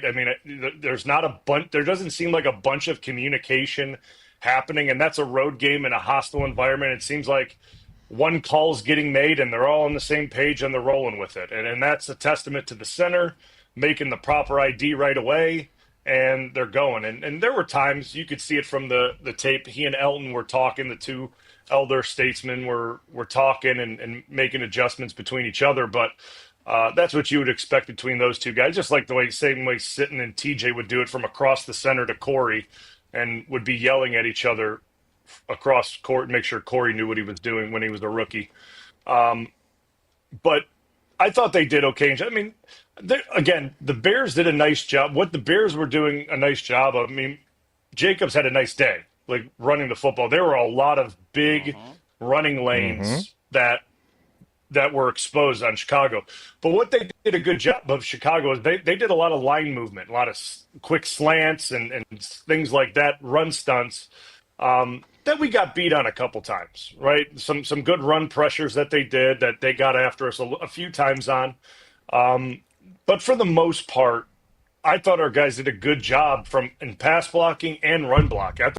There's not a bunch. There doesn't seem like a bunch of communication happening, and that's a road game in a hostile environment. It seems like one call's getting made, and they're all on the same page, and they're rolling with it, and that's a testament to the center making the proper ID right away, and they're going. And there were times you could see it from the tape. He and Elton were talking. The two elder statesmen were talking and making adjustments between each other. But that's what you would expect between those two guys, just like the same way Sitton and TJ would do it from across the center to Corey and would be yelling at each other across court, make sure Corey knew what he was doing when he was a rookie. But I thought they did okay. Again, the Bears did a nice job. What the Bears were doing a nice job of, Jacobs had a nice day, like running the football. There were a lot of big running lanes that were exposed on Chicago. But what they did a good job of, Chicago, is they did a lot of line movement, a lot of quick slants and things like that, run stunts. That we got beat on a couple times, right? Some good run pressures that they did that they got after us a few times on. But for the most part, I thought our guys did a good job in pass blocking and run blocking. I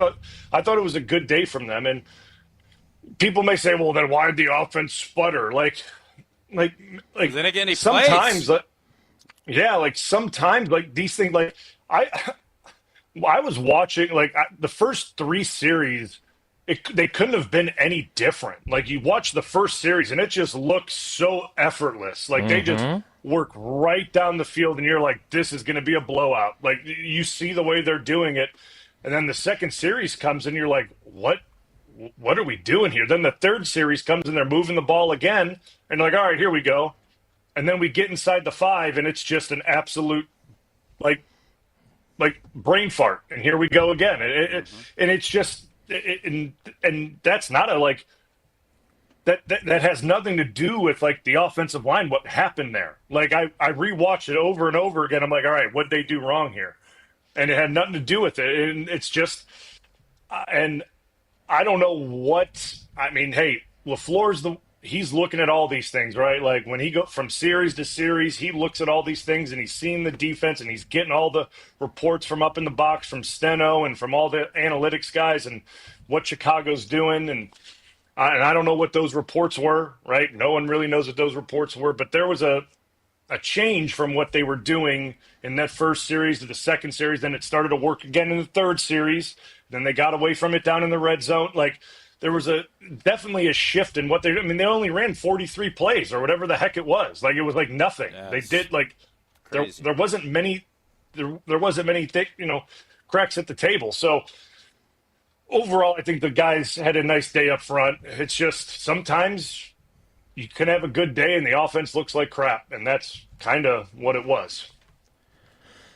thought it was a good day from them. And people may say, well, then why did the offense sputter? Like Didn't get any sometimes, plays. Sometimes these things, I was watching the first 3 series. They couldn't have been any different. Like, you watch the first series and it just looks so effortless. Like they just work right down the field and you're like, this is going to be a blowout. Like, you see the way they're doing it. And then the second series comes and you're like, what are we doing here? Then the third series comes and they're moving the ball again. And like, all right, here we go. And then we get inside the 5 and it's just an absolute, like brain fart. And here we go again. And it's just, and that's not that has nothing to do with the offensive line. What happened there? I rewatched it over and over again. I'm like, all right, what'd they do wrong here? And it had nothing to do with it. And it's just, and I don't know what. Hey, LaFleur's he's looking at all these things, right? Like, when he goes from series to series, he looks at all these things and he's seeing the defense and he's getting all the reports from up in the box from Steno and from all the analytics guys and what Chicago's doing. And I don't know what those reports were, right? No one really knows what those reports were, but there was a change from what they were doing in that first series to the second series. Then it started to work again in the third series. Then they got away from it down in the red zone. There was definitely a shift in what they only ran 43 plays or whatever the heck it was. It was nothing. Yes. They did there wasn't many cracks at the table. So overall, I think the guys had a nice day up front. It's just sometimes you can have a good day and the offense looks like crap, and that's kind of what it was.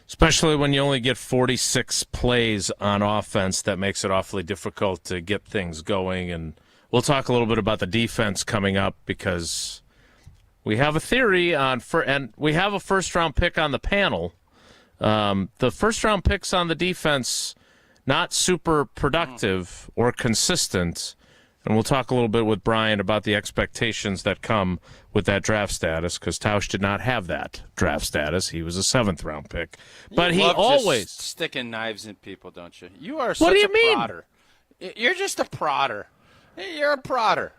Especially when you only get 46 plays on offense, that makes it awfully difficult to get things going. And we'll talk a little bit about the defense coming up because we have a theory and we have a first-round pick on the panel. The first-round picks on the defense, not super productive or consistent. And we'll talk a little bit with Bryan about the expectations that come with that draft status, because Tausch did not have that draft status. He was a 7th-round pick. But he always just sticking knives in people, don't you? You are what such do you a mean? prodder. You're just a prodder. You're a prodder.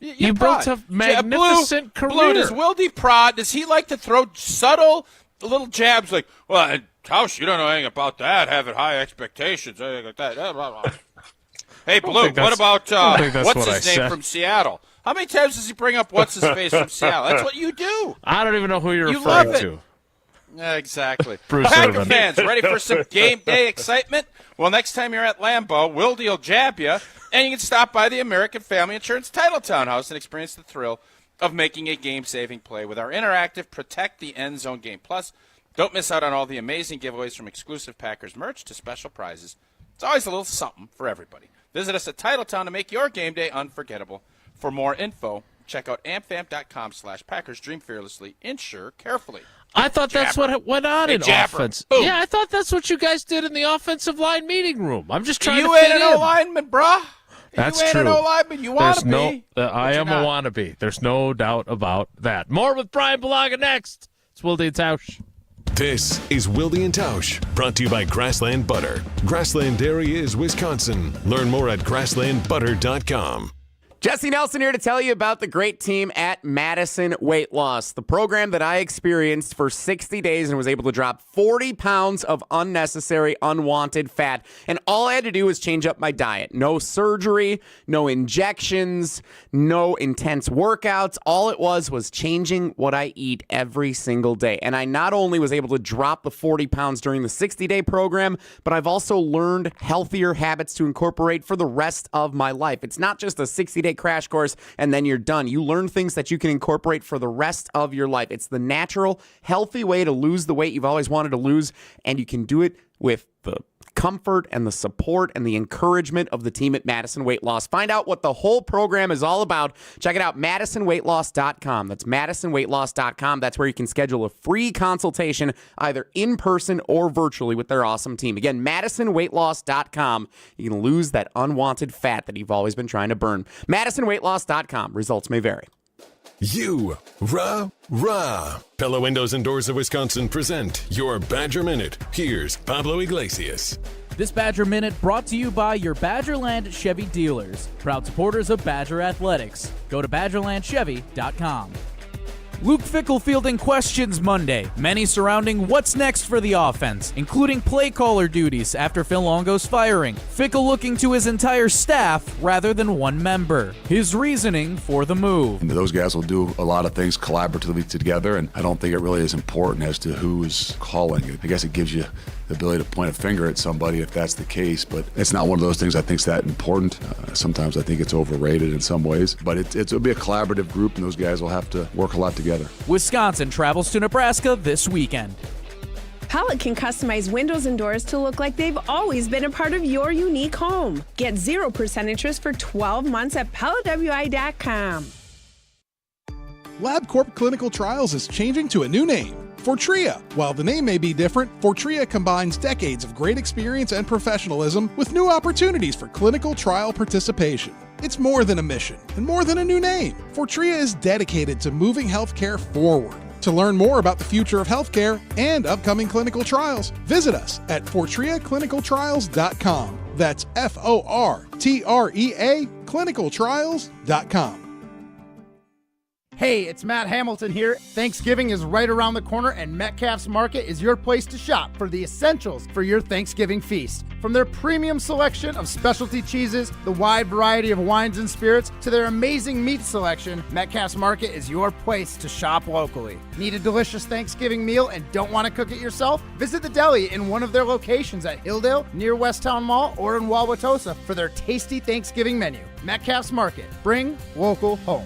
You built a magnificent career. Blue, does Wilde prod? Does he like to throw subtle little jabs like, well, Tausch, you don't know anything about that, having high expectations, anything like that. Hey, Blue, what about what's his name from Seattle? How many times does he bring up what's his face from Seattle? That's what you do. I don't even know who you're referring to. Yeah, exactly. Bruce Packer fans, ready for some game day excitement? Well, next time you're at Lambeau, Wilde will jab you, and you can stop by the American Family Insurance Title Townhouse and experience the thrill of making a game-saving play with our interactive Protect the End Zone game. Plus, don't miss out on all the amazing giveaways from exclusive Packers merch to special prizes. It's always a little something for everybody. Visit us at Titletown to make your game day unforgettable. For more info, check out amfam.com/Packers. Dream fearlessly, insure carefully. I thought that's what went on in offense. Boom. Yeah, I thought that's what you guys did in the offensive line meeting room. I'm just trying to You fit ain't an O-lineman, bruh. That's you ain't true. an O-lineman. You want to be. I am a wannabe. There's no doubt about that. More with Bryan Bulaga next. It's Wilde and Tausch. This is Wilde and Tausch, brought to you by Grassland Butter. Grassland Dairy is Wisconsin. Learn more at grasslandbutter.com. Jesse Nelson here to tell you about the great team at Madison Weight Loss, the program that I experienced for 60 days and was able to drop 40 pounds of unnecessary, unwanted fat. And all I had to do was change up my diet. No surgery, no injections, no intense workouts. All it was changing what I eat every single day. And I not only was able to drop the 40 pounds during the 60-day program, but I've also learned healthier habits to incorporate for the rest of my life. It's not just a 60-day crash course and then you're done. You learn things that you can incorporate for the rest of your life. It's the natural, healthy way to lose the weight you've always wanted to lose, and you can do it with the comfort and the support and the encouragement of the team at Madison Weight Loss. Find out what the whole program is all about. Check it out, MadisonWeightLoss.com. That's MadisonWeightLoss.com. That's where you can schedule a free consultation, either in person or virtually, with their awesome team. Again, MadisonWeightLoss.com. You can lose that unwanted fat that you've always been trying to burn. MadisonWeightLoss.com. Results may vary. Rah. Pella Windows and Doors of Wisconsin present your Badger Minute. Here's Pablo Iglesias. This Badger Minute brought to you by your Badgerland Chevy dealers, proud supporters of Badger Athletics. Go to BadgerlandChevy.com. Luke Fickell fielding questions Monday, many surrounding what's next for the offense, including play caller duties after Phil Longo's firing. Fickell looking to his entire staff rather than one member. His reasoning for the move. And those guys will do a lot of things collaboratively together, and I don't think it really is important as to who is calling it. I guess it gives you the ability to point a finger at somebody if that's the case, but it's not one of those things I think is that important. Sometimes I think it's overrated in some ways, but it'll be a collaborative group, and those guys will have to work a lot together. Wisconsin travels to Nebraska this weekend. Pella can customize windows and doors to look like they've always been a part of your unique home. Get 0% interest for 12 months at PellaWI.com. LabCorp Clinical Trials is changing to a new name, Fortrea. While the name may be different, Fortrea combines decades of great experience and professionalism with new opportunities for clinical trial participation. It's more than a mission and more than a new name. Fortrea is dedicated to moving healthcare forward. To learn more about the future of healthcare and upcoming clinical trials, visit us at FortreaClinicalTrials.com. That's FORTREA clinicaltrials.com. Hey, it's Matt Hamilton here. Thanksgiving is right around the corner, and Metcalf's Market is your place to shop for the essentials for your Thanksgiving feast. From their premium selection of specialty cheeses, the wide variety of wines and spirits, to their amazing meat selection, Metcalf's Market is your place to shop locally. Need a delicious Thanksgiving meal and don't want to cook it yourself? Visit the deli in one of their locations at Hilldale, near Westtown Mall, or in Wauwatosa for their tasty Thanksgiving menu. Metcalf's Market. Bring local home.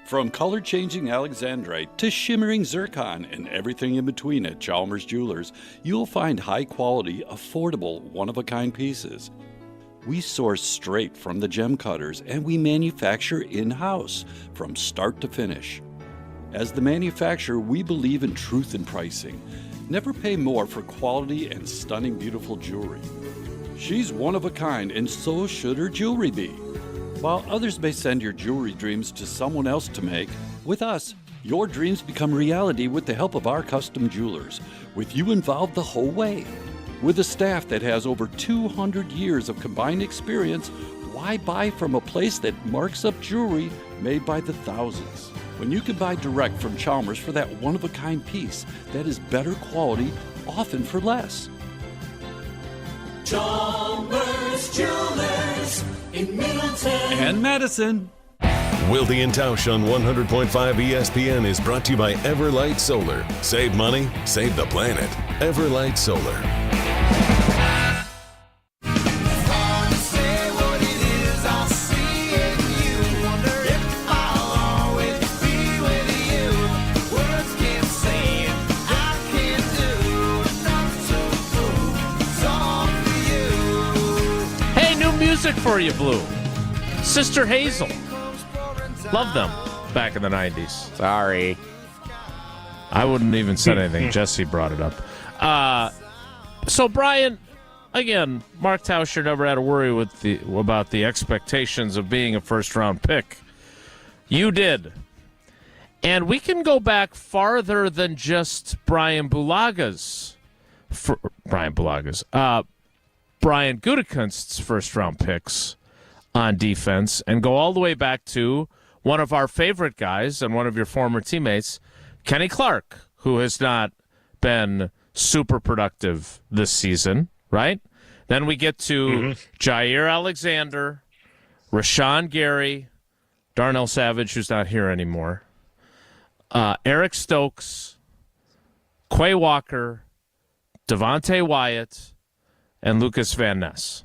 From color-changing alexandrite to shimmering zircon and everything in between at Chalmers Jewelers, you'll find high-quality, affordable, one-of-a-kind pieces. We source straight from the gem cutters, and we manufacture in-house from start to finish. As the manufacturer, we believe in truth in pricing. Never pay more for quality and stunning, beautiful jewelry. She's one of a kind, and so should her jewelry be. While others may send your jewelry dreams to someone else to make, with us, your dreams become reality with the help of our custom jewelers, with you involved the whole way. With a staff that has over 200 years of combined experience, why buy from a place that marks up jewelry made by the thousands? When you can buy direct from Chalmers for that one-of-a-kind piece that is better quality, often for less. Chalmers Jewelers in Middleton and Madison. Wilde and Tausch on 100.5 ESPN is brought to you by Everlight Solar. Save money, save the planet. Everlight Solar. Music for you, Blue. Sister Hazel. Love them back in the 90s. Sorry. I wouldn't even said anything. Jesse brought it up. So, Brian, again, Mark Tauscher never had to worry about the expectations of being a first-round pick. You did. And we can go back farther than just Bryan Gutekunst's first-round picks on defense and go all the way back to one of our favorite guys and one of your former teammates, Kenny Clark, who has not been super productive this season, right? Then we get to Jair Alexander, Rashawn Gary, Darnell Savage, who's not here anymore, Eric Stokes, Quay Walker, Devontae Wyatt, and Lucas Van Ness.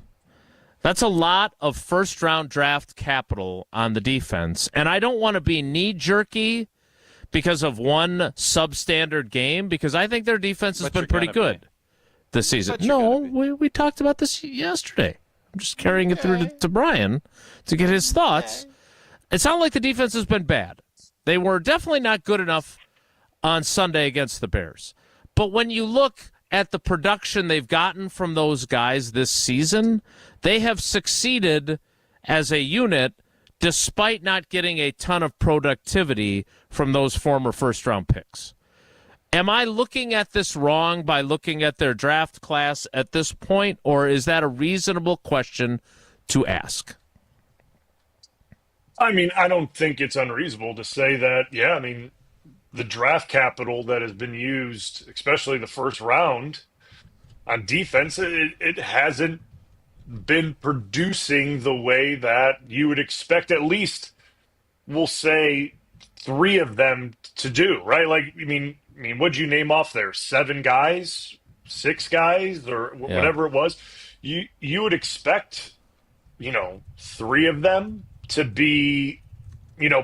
That's a lot of first-round draft capital on the defense, and I don't want to be knee-jerky because of one substandard game, because I think their defense has been pretty good this season. No, we talked about this yesterday. I'm just carrying it through to Brian to get his thoughts. It's not like the defense has been bad. They were definitely not good enough on Sunday against the Bears. But when you look at the production they've gotten from those guys this season, they have succeeded as a unit despite not getting a ton of productivity from those former first-round picks. Am I looking at this wrong by looking at their draft class at this point, or is that a reasonable question to ask? I mean, I don't think it's unreasonable to say that, the draft capital that has been used, especially the first round on defense, it hasn't been producing the way that you would expect at least, we'll say, three of them to do, right? Like, what'd you name off there? 7 guys, 6 guys, or whatever it was. You would expect, 3 of them to be,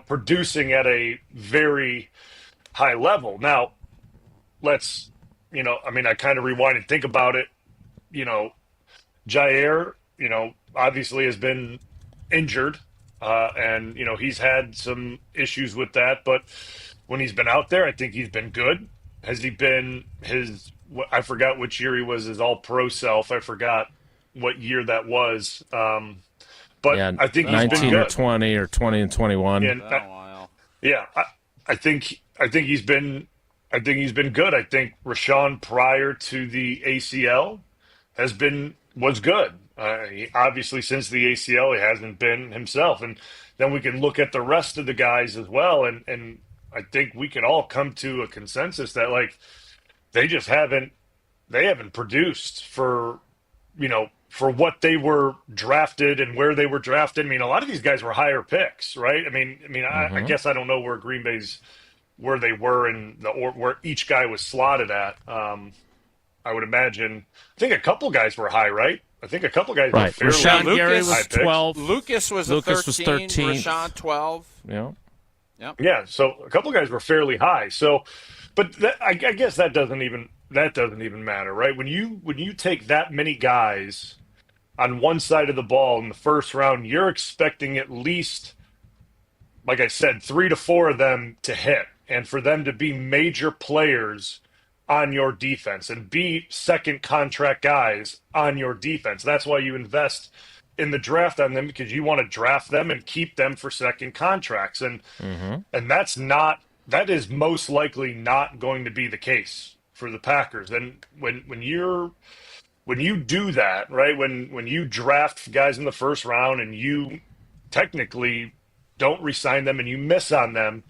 producing at a very high level. Now, let's, I kind of rewind and think about it. Jair, obviously has been injured, and, he's had some issues with that. But when he's been out there, I think he's been good. Has he been I forgot which year he was his all-pro self. I forgot what year that was. But yeah, I think he's been good. 19 or 20 or 20 and 21. Yeah, I think he's been good. I think Rashawn prior to the ACL was good. Obviously, since the ACL, he hasn't been himself. And then we can look at the rest of the guys as well. And I think we can all come to a consensus that, like, they haven't produced for what they were drafted and where they were drafted. I mean, a lot of these guys were higher picks, right? I guess I don't know where they were or where each guy was slotted at. I would imagine. I think a couple guys were high, right? I think a couple guys were fairly Rashawn high. Gary was picks. 12. Lucas was 13. Rashawn 12. Yeah. Yep. Yeah. So a couple guys were fairly high. So, but I guess that doesn't even matter, right? When you take that many guys on one side of the ball in the first round, you're expecting at least, like I said, 3 to 4 of them to hit, and for them to be major players on your defense and be second contract guys on your defense. That's why you invest in the draft on them, because you want to draft them and keep them for second contracts. And that is most likely not going to be the case for the Packers. And when you do that, right, when you draft guys in the first round and you technically don't re-sign them and you miss on them,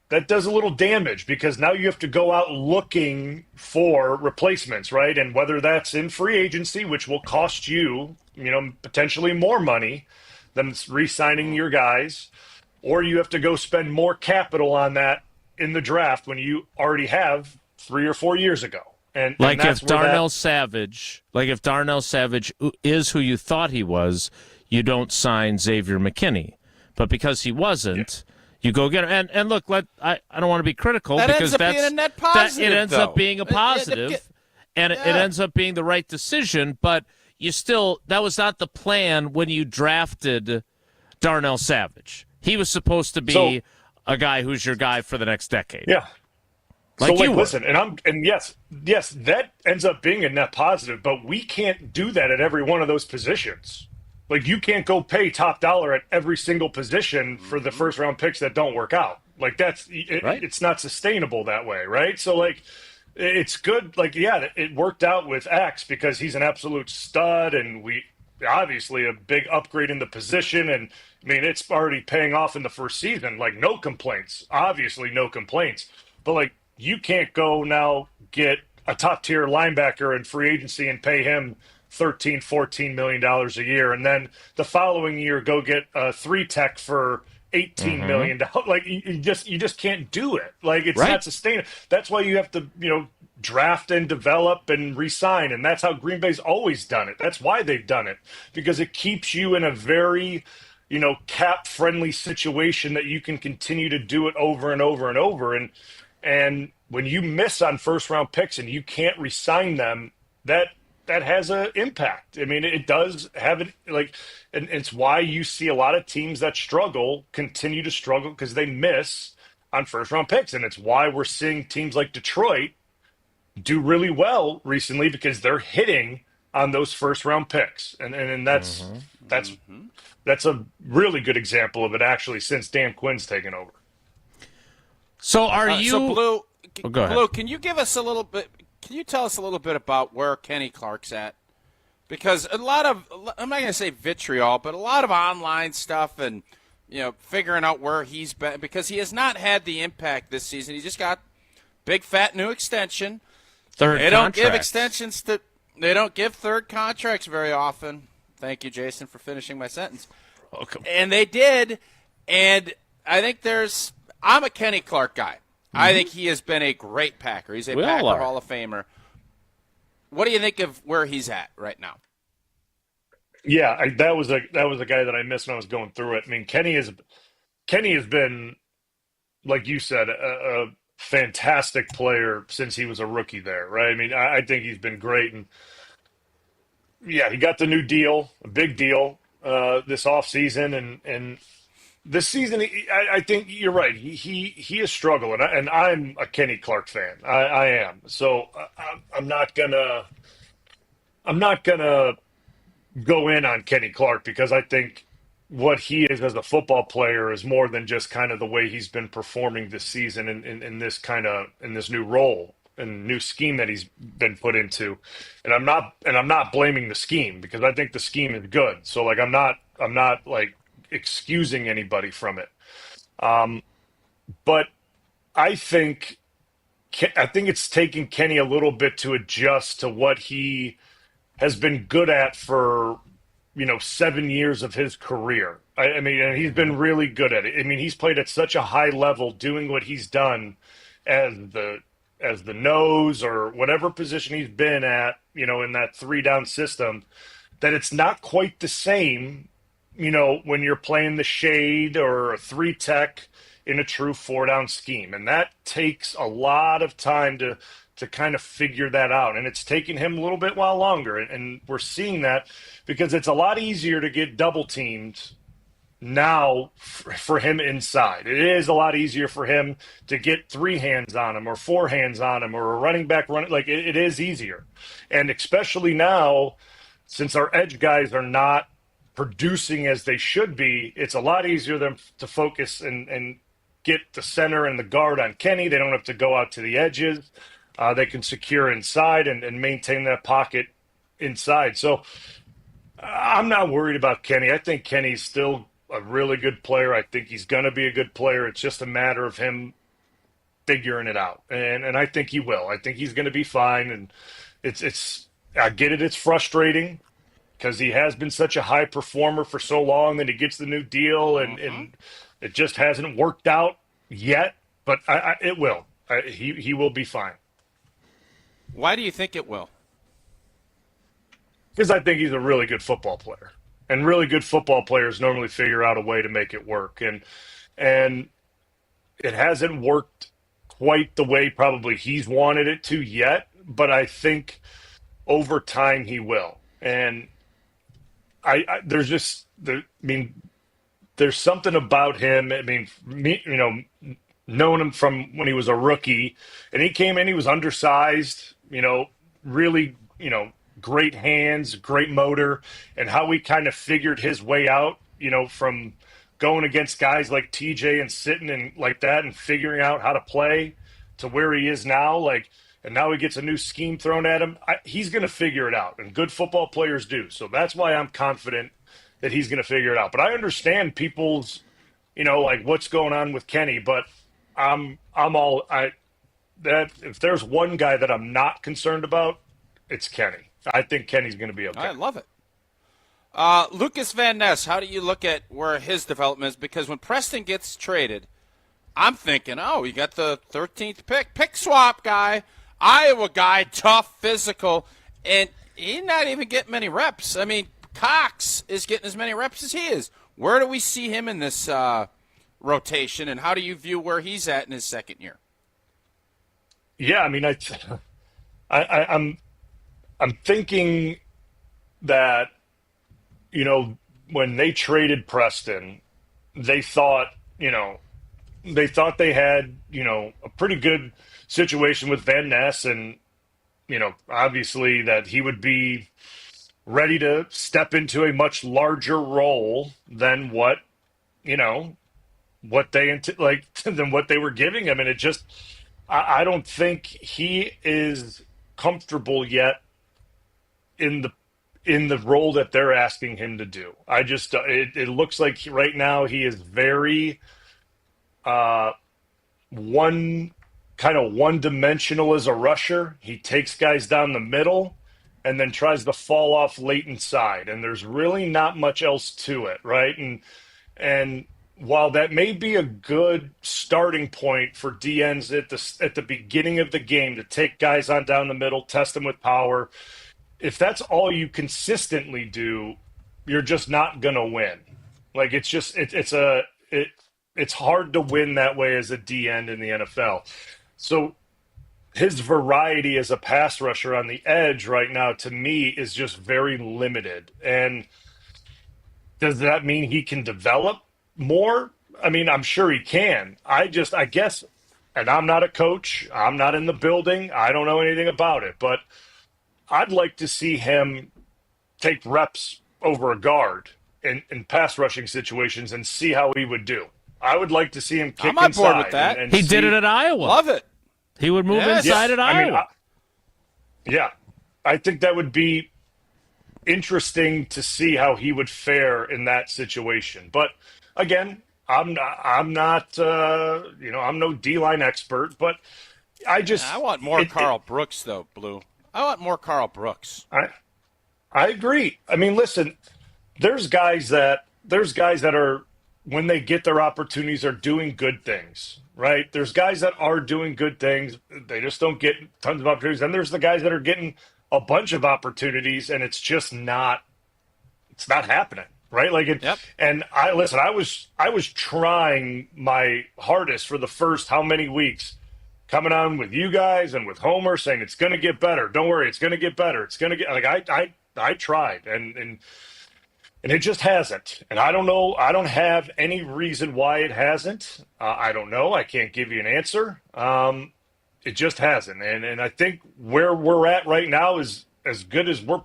that does a little damage, because now you have to go out looking for replacements, right? And whether that's in free agency, which will cost you, potentially more money than re-signing your guys, or you have to go spend more capital on that in the draft when you already have 3 or 4 years ago. And if Darnell Savage is who you thought he was, you don't sign Xavier McKinney. But because he wasn't, you go get him. And look, I don't want to be critical, because it ends up being a positive, and it ends up being the right decision. But that was not the plan when you drafted Darnell Savage. He was supposed to be a guy who's your guy for the next decade. Yeah. Listen, and yes, that ends up being a net positive, but we can't do that at every one of those positions. Like, you can't go pay top dollar at every single position for the first round picks that don't work out. Like, it's not sustainable that way, right? So, like, it's good. Like, yeah, it worked out with X because he's an absolute stud, and we obviously a big upgrade in the position. And I mean, it's already paying off in the first season. Like, no complaints. Obviously, no complaints. But, like, you can't go now get a top tier linebacker in free agency and pay him $13-14 million a year, and then the following year go get a 3-tech for $18 million. Like, you just can't do it. Like, it's not sustainable. That's why you have to draft and develop and re-sign, and that's how Green Bay's always done it. That's why they've done it, because it keeps you in a very cap friendly situation that you can continue to do it over and over and over. And when you miss on first round picks and you can't re-sign them, that has an impact. I mean, it does have it, and it's why you see a lot of teams that continue to struggle, because they miss on first round picks. And it's why we're seeing teams like Detroit do really well recently, because they're hitting on those first round picks. And that's a really good example of it, actually, since Dan Quinn's taken over. So Blue, go ahead. Blue, can you give us a little bit? Can you tell us a little bit about where Kenny Clark's at? Because a lot of, I'm not going to say vitriol, but a lot of online stuff and, figuring out where he's been, because he has not had the impact this season. He just got big, fat new extension. They don't give extensions they don't give third contracts very often. Thank you, Jason, for finishing my sentence. Welcome. And they did. And I think I'm a Kenny Clark guy. I think he has been a great Packer. He's a Packer Hall of Famer. What do you think of where he's at right now? Yeah, that was a guy that I missed when I was going through it. I mean, Kenny has been, like you said, a fantastic player since he was a rookie there, right? I mean, I think he's been great. And, yeah, he got the new deal, a big deal, this offseason. And this season, I think you're right. He is struggling, and I'm a Kenny Clark fan. I am. So I'm not gonna go in on Kenny Clark, because I think what he is as a football player is more than just kind of the way he's been performing this season in this new role. new scheme that he's been put into. And I'm not blaming the scheme, because I think the scheme is good. So like I'm not like excusing anybody from it. But I think it's taking Kenny a little bit to adjust to what he has been good at for 7 years of his career. I mean, and he's been really good at it. I mean, he's played at such a high level doing what he's done as the nose or whatever position he's been at, in that 3-down system, that it's not quite the same, when you're playing the shade or a 3-tech in a true 4-down scheme. And that takes a lot of time to kind of figure that out. And it's taken him a little bit while longer. And we're seeing that because it's a lot easier to get double teamed now for him inside. It is a lot easier for him to get 3 hands on him or 4 hands on him or a running back running. Like it is easier. And especially now, since our edge guys are not producing as they should be, it's a lot easier than to focus and get the center and the guard on Kenny. They don't have to go out to the edges. They can secure inside and maintain that pocket inside. So I'm not worried about Kenny. I think Kenny's still a really good player. I think he's going to be a good player. It's just a matter of him figuring it out. And I think he will. I think he's going to be fine. And I get it. It's frustrating because he has been such a high performer for so long, and he gets the new deal and it just hasn't worked out yet, but it will. He will be fine. Why do you think it will? Because I think he's a really good football player. And really good football players normally figure out a way to make it work. And it hasn't worked quite the way probably he's wanted it to yet, but I think over time he will. And there's something about him. I mean, knowing him from when he was a rookie, and he came in, he was undersized, really, great hands, great motor, and how he kind of figured his way out, from going against guys like TJ and sitting and like that and figuring out how to play to where he is now. And now he gets a new scheme thrown at him. He's going to figure it out, and good football players do. So that's why I'm confident that he's going to figure it out. But I understand people's, what's going on with Kenny, but if there's one guy that I'm not concerned about, it's Kenny. I think Kenny's going to be okay. I love it. Lucas Van Ness, how do you look at where his development is? Because when Preston gets traded, I'm thinking, you got the 13th pick swap guy, Iowa guy, tough, physical, and he's not even getting many reps. I mean, Cox is getting as many reps as he is. Where do we see him in this rotation, and how do you view where he's at in his second year? Yeah, I mean, I'm thinking that, when they traded Preston, they thought they had, a pretty good situation with Van Ness, and, obviously that he would be ready to step into a much larger role than what they were giving him. And it just, I don't think he is comfortable yet in the role that they're asking him to do. It looks like right now he is very one-dimensional as a rusher. He takes guys down the middle and then tries to fall off late inside, and there's really not much else to it, right? And while that may be a good starting point for DNs at the beginning of the game to take guys on down the middle, test them with power, if that's all you consistently do, you're just not going to win. Like, it's just it's hard to win that way as a D end in the NFL. So his variety as a pass rusher on the edge right now, to me, is just very limited. And does that mean he can develop more? I mean, I'm sure he can. I guess, and I'm not a coach, I'm not in the building, I don't know anything about it, but I'd like to see him take reps over a guard in pass rushing situations and see how he would do. I would like to see him kick I'm on inside. board with that. And he did it at Iowa. Love it. He would move inside at Iowa. I think that would be interesting to see how he would fare in that situation. But again, I'm not I'm no D-line expert, but I want more Carl Brooks though, Blue. I want more Carl Brooks. I agree. I mean, listen, there's guys that are, when they get their opportunities, are doing good things, right? There's guys that are doing good things. They just don't get tons of opportunities. And there's the guys that are getting a bunch of opportunities, and it's just not happening, right? And I was trying my hardest for the first how many weeks, coming on with you guys and with Homer, saying it's going to get better. Don't worry, it's going to get better. It's going to get I tried, and it just hasn't. And I don't know. I don't have any reason why it hasn't. I don't know. I can't give you an answer. It just hasn't. And I think where we're at right now is as good as we're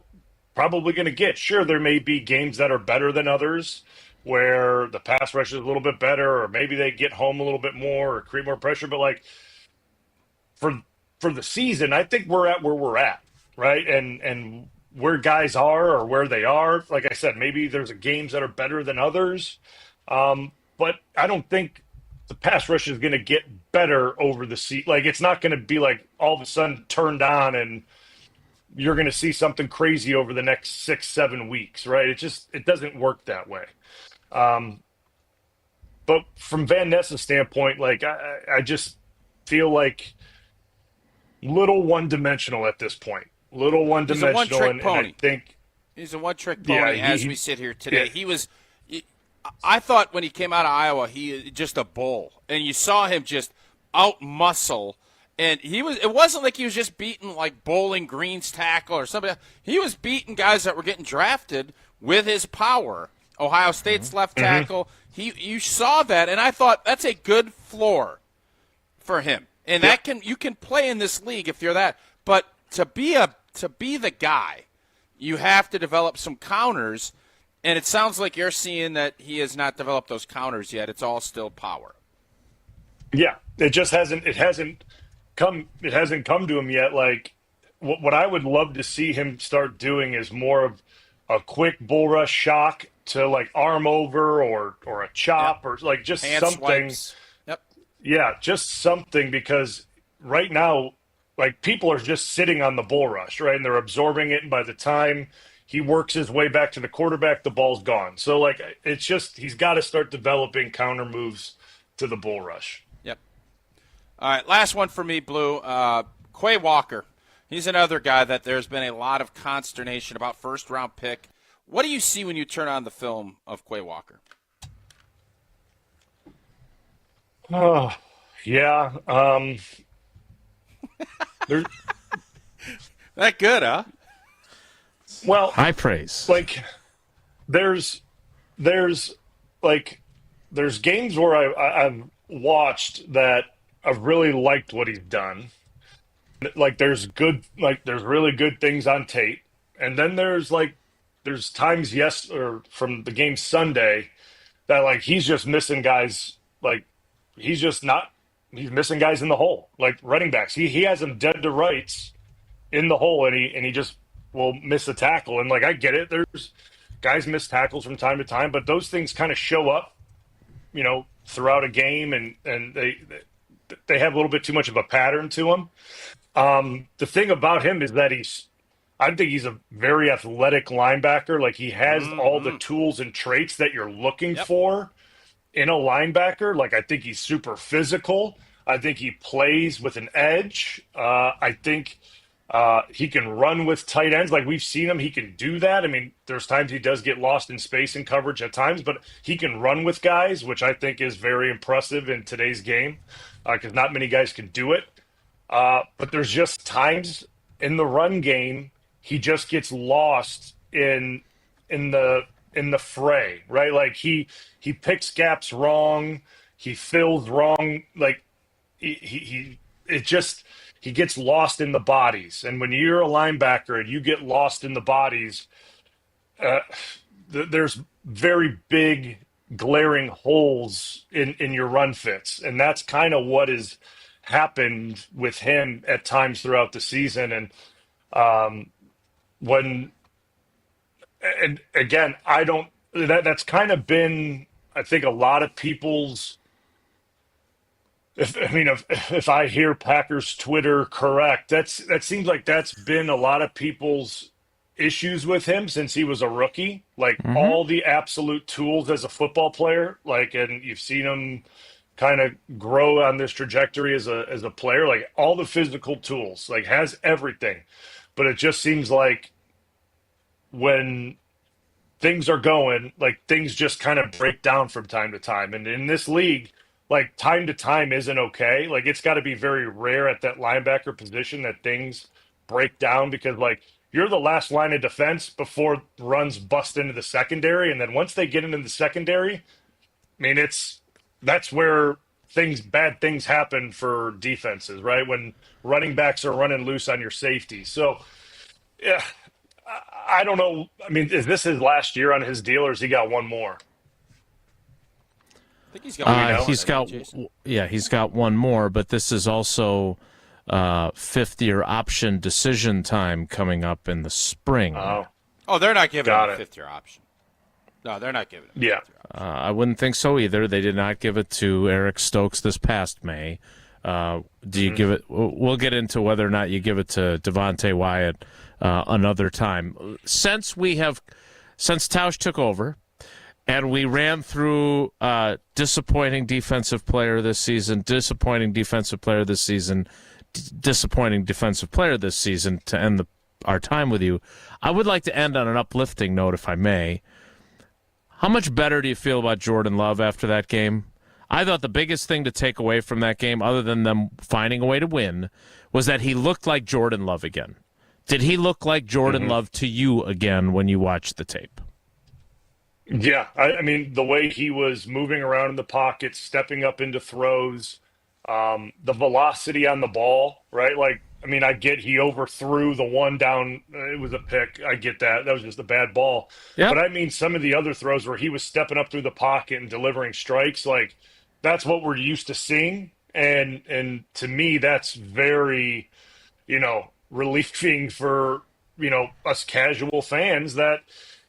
probably going to get. Sure, there may be games that are better than others, where the pass rush is a little bit better, or maybe they get home a little bit more or create more pressure. But for the season, I think we're at where we're at, right? And where guys are or where they are. Like I said, maybe there's games that are better than others. But I don't think the pass rush is going to get better over the season. It's not going to be all of a sudden turned on and you're going to see something crazy over the next 6-7 weeks, right? It doesn't work that way. But from Van Ness's standpoint, I just feel like little one-dimensional at this point. Little one-dimensional. He's a one-trick pony. I think he's a one-trick pony as we sit here today. Yeah. I thought when he came out of Iowa, he just a bull. And you saw him just out-muscle. And it wasn't like he was just beating Bowling Green's tackle or somebody else. He was beating guys that were getting drafted with his power. Ohio State's left tackle. You saw that, and I thought that's a good floor for him. And you can play in this league if you're that. But to be the guy, you have to develop some counters, and it sounds like you're seeing that he has not developed those counters yet. It's all still power. Yeah, it just hasn't come to him yet. What I would love to see him start doing is more of a quick bull rush shock to arm over or a chop or just hand something. Swipes. Yep. Yeah, just something, because right now, people are just sitting on the bull rush, right? And they're absorbing it. And by the time he works his way back to the quarterback, the ball's gone. So, it's just, he's got to start developing counter moves to the bull rush. Yep. All right, last one for me, Blue. Quay Walker. He's another guy that there's been a lot of consternation about, first-round pick. What do you see when you turn on the film of Quay Walker? Oh, yeah. That good, huh? Well, high praise. There's games where I've watched that I've really liked what he's done. There's really good things on tape, and then there's times from the game Sunday that he's just missing guys. He's missing guys in the hole, running backs. He has them dead to rights in the hole, and he just will miss a tackle. And I get it. There's guys miss tackles from time to time, but those things kind of show up, throughout a game, and they have a little bit too much of a pattern to them. The thing about him is that I think he's a very athletic linebacker. He has all the tools and traits that you're looking for in a linebacker. I think he's super physical. I think he plays with an edge. I think he can run with tight ends. We've seen him. He can do that. I mean, there's times he does get lost in space and coverage at times, but he can run with guys, which I think is very impressive in today's game, because not many guys can do it. But there's just times in the run game he just gets lost in the fray, right? He picks gaps wrong, he fills wrong, he gets lost in the bodies. And when you're a linebacker and you get lost in the bodies, there's very big glaring holes in your run fits, and that's kind of what is happened with him at times throughout the season. And again, that's kind of been, I think, a lot of people's, if I hear Packers Twitter correct, that seems like that's been a lot of people's issues with him since he was a rookie. Like all the absolute tools as a football player, and you've seen him kind of grow on this trajectory as a player, like all the physical tools, like has everything. But it just seems like when things are going, like things just kind of break down from time to time. And in this league, like time to time isn't okay. Like it's got to be very rare at that linebacker position that things break down, because like you're the last line of defense before runs bust into the secondary. And then once they get into the secondary, I mean, that's where bad things happen for defenses, right? When running backs are running loose on your safety. So yeah, I don't know. I mean, is this his last year on his deal, or has he got one more? I think he's got one more, but this is also fifth-year option decision time coming up in the spring. Oh, they're not giving him a fifth-year option. No, they're not giving him. I wouldn't think so either. They did not give it to Eric Stokes this past May. Do you give it? We'll get into whether or not you give it to Devontae Wyatt another time. Since Tausch took over, and we ran through disappointing defensive player this season, disappointing defensive player this season to end our time with you, I would like to end on an uplifting note, if I may. How much better do you feel about Jordan Love after that game? I thought the biggest thing to take away from that game, other than them finding a way to win, was that he looked like Jordan Love again. Did he look like Jordan Love to you again when you watched the tape? Yeah, I mean, the way he was moving around in the pocket, stepping up into throws, the velocity on the ball, right? Like, I mean, I get he overthrew the one down. It was a pick. I get that. That was just a bad ball. Yep. But I mean, some of the other throws where he was stepping up through the pocket and delivering strikes, like that's what we're used to seeing. And to me, that's very, relieving for, us casual fans that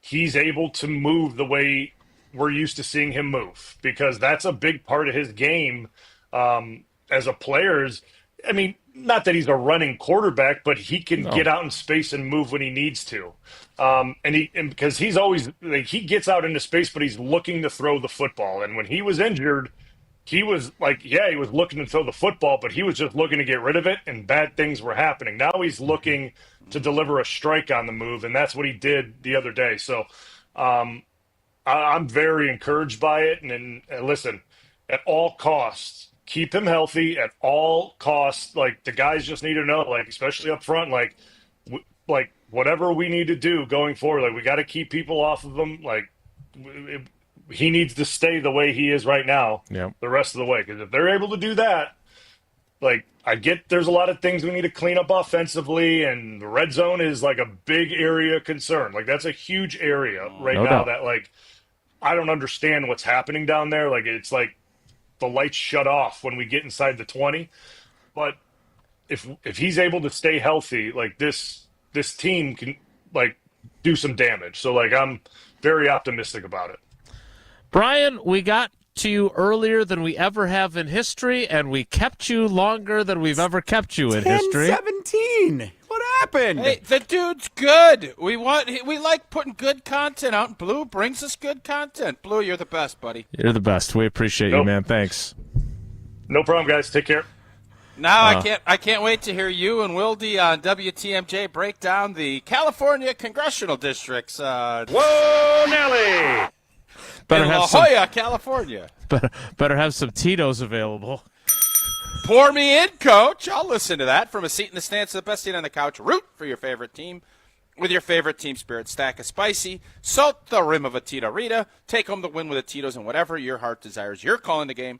he's able to move the way we're used to seeing him move, because that's a big part of his game as a player. Not that he's a running quarterback, but he can get out in space and move when he needs to. Because he's always he gets out into space, but he's looking to throw the football. And when he was injured, he was he was looking to throw the football, but he was just looking to get rid of it, and bad things were happening. Now he's looking to deliver a strike on the move, and that's what he did the other day. So I'm very encouraged by it. And listen, at all costs, keep him healthy at all costs. Like, the guys just need to know, especially up front, whatever we need to do going forward, we got to keep people off of him. He needs to stay the way he is right now the rest of the way. Because if they're able to do that, I get there's a lot of things we need to clean up offensively, and the red zone is a big area of concern. That's a huge area now that I don't understand what's happening down there. It's the lights shut off when we get inside the 20. But if he's able to stay healthy, this team can do some damage. So I'm very optimistic about it. Bryan, we got to you earlier than we ever have in history, and we kept you longer than we've ever kept you in history. 10-17. What happened? Hey, the dude's good. We like putting good content out, and Blue brings us good content. Blue, you're the best, buddy. You're the best. We appreciate you, man. Thanks. No problem, guys. Take care. Now I can't wait to hear you and Wilde on WTMJ break down the California congressional districts. Whoa, Nelly! In La Jolla, California. Better have some Tito's available. Pour me in, coach. I'll listen to that. From a seat in the stands to the best seat on the couch, root for your favorite team with your favorite team spirit. Stack of spicy, salt the rim of a Tito Rita. Take home the win with a Tito's, and whatever your heart desires. You're calling the game.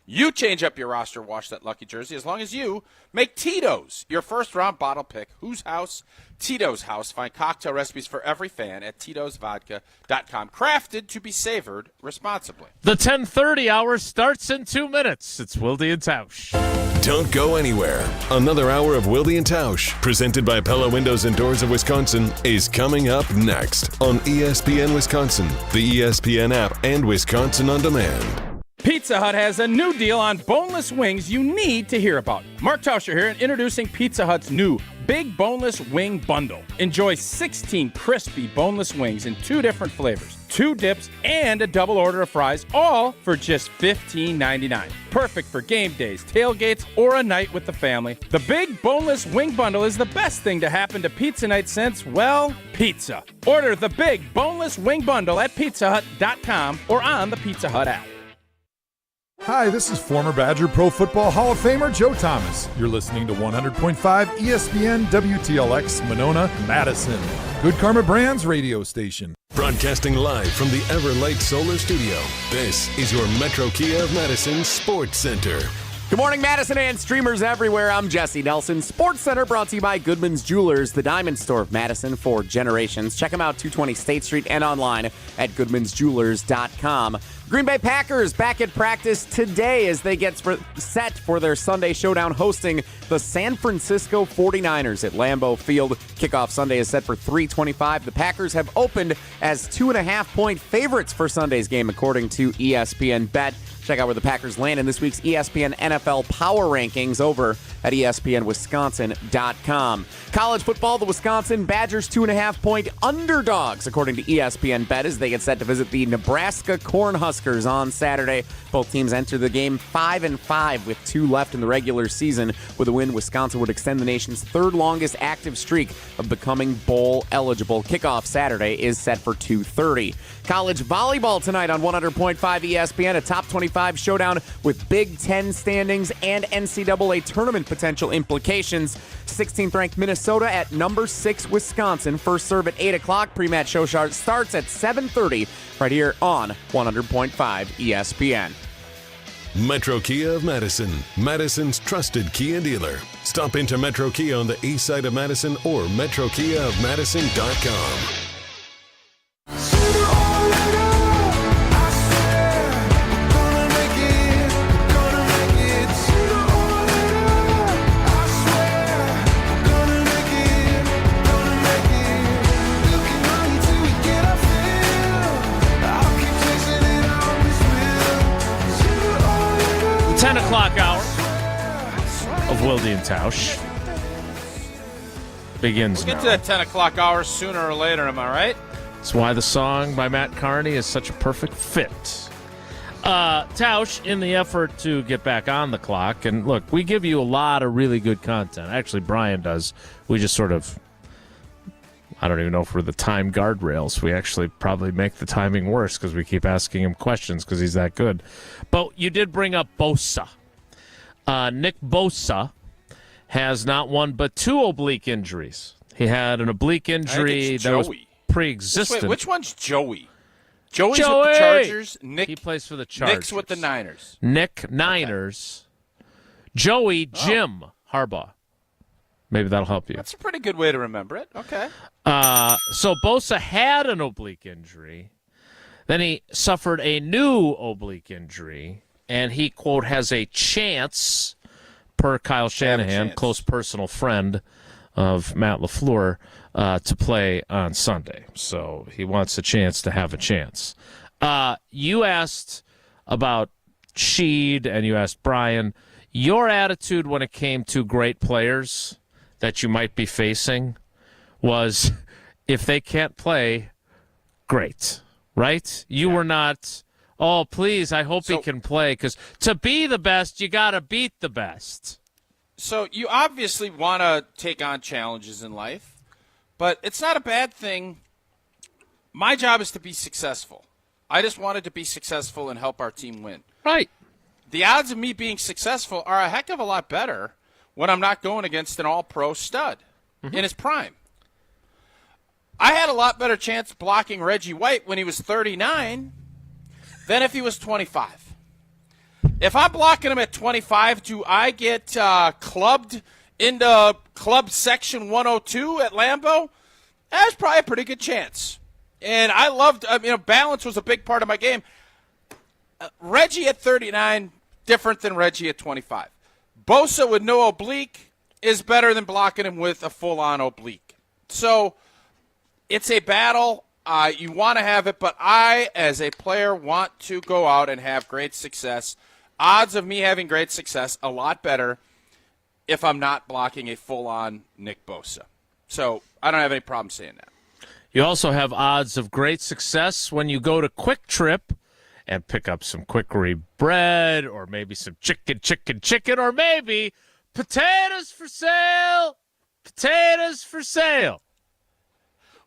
You change up your roster, wash that lucky jersey, as long as you make Tito's your first-round bottle pick. Whose house? Tito's house. Find cocktail recipes for every fan at Tito'sVodka.com. Crafted to be savored responsibly. The 10:30 hour starts in 2 minutes. It's Wilde and Tausch. Don't go anywhere. Another hour of Wilde and Tausch, presented by Pella Windows and Doors of Wisconsin, is coming up next on ESPN Wisconsin, the ESPN app, and Wisconsin On Demand. Pizza Hut has a new deal on boneless wings you need to hear about. Mark Tauscher here, and introducing Pizza Hut's new Big Boneless Wing Bundle. Enjoy 16 crispy boneless wings in 2 different flavors, 2 dips, and a double order of fries, all for just $15.99. Perfect for game days, tailgates, or a night with the family. The Big Boneless Wing Bundle is the best thing to happen to pizza night since, well, pizza. Order the Big Boneless Wing Bundle at pizzahut.com or on the Pizza Hut app. Hi, this is former Badger Pro Football Hall of Famer Joe Thomas. You're listening to 100.5 ESPN WTLX Monona, Madison. Good Karma Brands radio station. Broadcasting live from the Everlight Solar Studio, this is your Metro Kia of Madison Sports Center. Good morning, Madison and streamers everywhere. I'm Jesse Nelson. Sports Center brought to you by Goodman's Jewelers, the diamond store of Madison for generations. Check them out, 220 State Street, and online at goodmansjewelers.com. Green Bay Packers back at practice today as they get set for their Sunday showdown hosting the San Francisco 49ers at Lambeau Field. Kickoff Sunday is set for 3:25. The Packers have opened as 2.5-point favorites for Sunday's game, according to ESPN Bet. Check out where the Packers land in this week's ESPN NFL Power Rankings over at ESPNWisconsin.com. College football, the Wisconsin Badgers 2.5-point underdogs, according to ESPN Bet, as they get set to visit the Nebraska Cornhuskers on Saturday. Both teams enter the game 5-5 with 2 left in the regular season. With a win, Wisconsin would extend the nation's 3rd longest active streak of becoming bowl eligible. Kickoff Saturday is set for 2:30. College volleyball tonight on 100.5 ESPN, a top 25 showdown with Big Ten standings and NCAA tournament potential implications. 16th ranked Minnesota at number 6 Wisconsin. First serve at 8 o'clock. Pre-match show starts at 7:30 right here on 100.5 ESPN. Metro Kia of Madison, Madison's trusted Kia dealer. Stop into Metro Kia on the east side of Madison or metrokiaofmadison.com. The 10 o'clock hour of Wilde and Tausch begins We'll now. get to that 10 o'clock hour sooner or later, am I right? That's why the song by Matt Carney is such a perfect fit. Tausch, in the effort to get back on the clock, and look, we give you a lot of really good content. Actually, Brian does. We just sort of, I don't even know if we're the time guardrails. We actually probably make the timing worse because we keep asking him questions because he's that good. But you did bring up Bosa. Nick Bosa has not one but 2 oblique injuries. He had an oblique injury that was pre-existent. Wait, which one's Joey? Joey's with the Chargers. Nick, he plays for the Chargers. Nick's with the Niners. Nick Niners. Okay. Joey Jim Harbaugh. Maybe that'll help you. That's a pretty good way to remember it. Okay. So Bosa had an oblique injury. Then he suffered a new oblique injury. And he, quote, has a chance, per Kyle Shanahan, close personal friend of Matt LaFleur, to play on Sunday. So he wants a chance to have a chance. You asked about Sheed and you asked Brian. Your attitude when it came to great players that you might be facing was, if they can't play, great, right? You were not, oh, please, I hope he can play, because to be the best, you got to beat the best. So you obviously want to take on challenges in life, but it's not a bad thing. My job is to be successful. I just wanted to be successful and help our team win. Right. The odds of me being successful are a heck of a lot better when I'm not going against an all-pro stud in his prime. I had a lot better chance blocking Reggie White when he was 39 than if he was 25. If I'm blocking him at 25, do I get clubbed into club section 102 at Lambeau? That's probably a pretty good chance. And I loved, balance was a big part of my game. Reggie at 39, different than Reggie at 25. Bosa with no oblique is better than blocking him with a full-on oblique. So it's a battle. You want to have it, but I, as a player, want to go out and have great success. Odds of me having great success a lot better if I'm not blocking a full-on Nick Bosa. So I don't have any problem saying that. You also have odds of great success when you go to Quick Trip and pick up some Quickery bread or maybe some chicken, or maybe potatoes for sale. Potatoes for sale.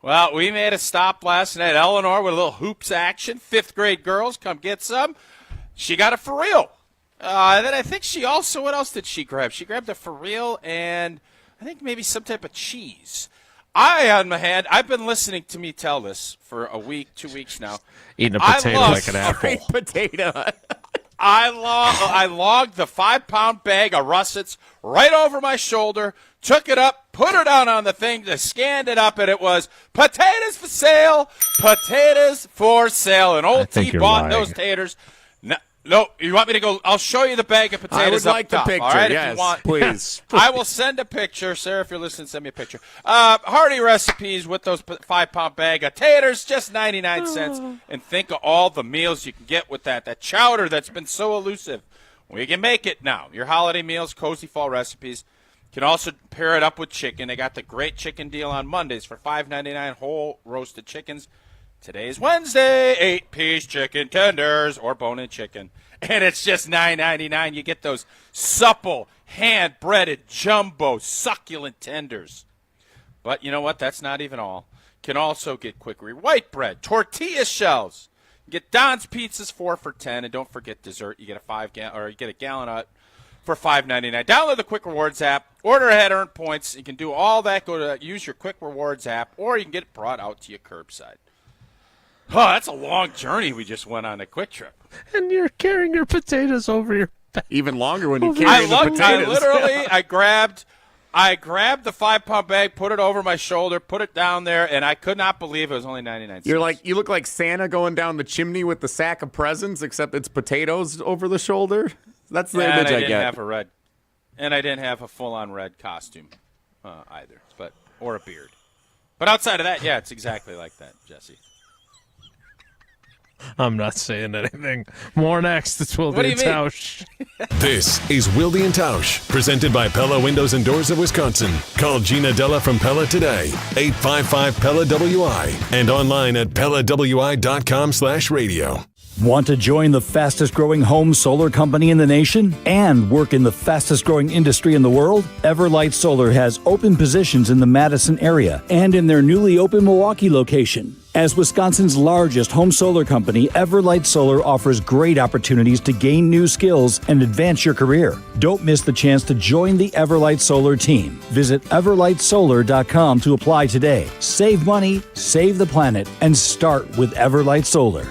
Well, we made a stop last night. Eleanor with a little hoops action. 5th grade girls, come get some. She got it for real. And then I think she also, what else did she grab? She grabbed a for real and I think maybe some type of cheese. On my hand, I've been listening to me tell this for a week, 2 weeks now. Eating a potato like an apple. Potato. I logged the 5-pound bag of russets right over my shoulder, took it up, put it down on the thing, scanned it up, and it was potatoes for sale, potatoes for sale. And old T bought those taters. No, you want me to go? I'll show you the bag of potatoes. I would like the picture, all right, yes, if you want. please. I will send a picture. Sarah, if you're listening, send me a picture. Hearty recipes with those 5-pound bag of taters, just 99 cents. And think of all the meals you can get with that. That chowder that's been so elusive. We can make it now. Your holiday meals, cozy fall recipes. You can also pair it up with chicken. They got the great chicken deal on Mondays for $5.99 whole roasted chickens. Today's Wednesday, 8-piece chicken tenders or bone-in chicken. And it's just $9.99. You get those supple, hand-breaded, jumbo, succulent tenders. But you know what? That's not even all. Can also get Quickery white bread, tortilla shells. You get Don's Pizzas 4 for $10. And don't forget dessert. You get a gallon out for $5.99. Download the Quick Rewards app. Order ahead, earn points. You can do all that. Use your Quick Rewards app, or you can get it brought out to your curbside. Oh, that's a long journey we just went on a Quick Trip. And you're carrying your potatoes over your back. Even longer when you carry the potatoes. I grabbed the 5-pound bag, put it over my shoulder, put it down there, and I could not believe it was only 99 cents. You look like Santa going down the chimney with the sack of presents, except it's potatoes over the shoulder. That's the image I get. And I didn't have a full-on red costume either, or a beard. But outside of that, yeah, it's exactly like that, Jesse. I'm not saying anything. More next. It's Wilde and Tausch. This is Wilde and Tausch, presented by Pella Windows and Doors of Wisconsin. Call Gina Della from Pella today, 855-PELLA-WI, and online at PellaWI.com/radio. Want to join the fastest growing home solar company in the nation and work in the fastest growing industry in the world? Everlight Solar has open positions in the Madison area and in their newly open Milwaukee location. As Wisconsin's largest home solar company, Everlight Solar offers great opportunities to gain new skills and advance your career. Don't miss the chance to join the Everlight Solar team. Visit everlightsolar.com to apply today. Save money, save the planet, and start with Everlight Solar.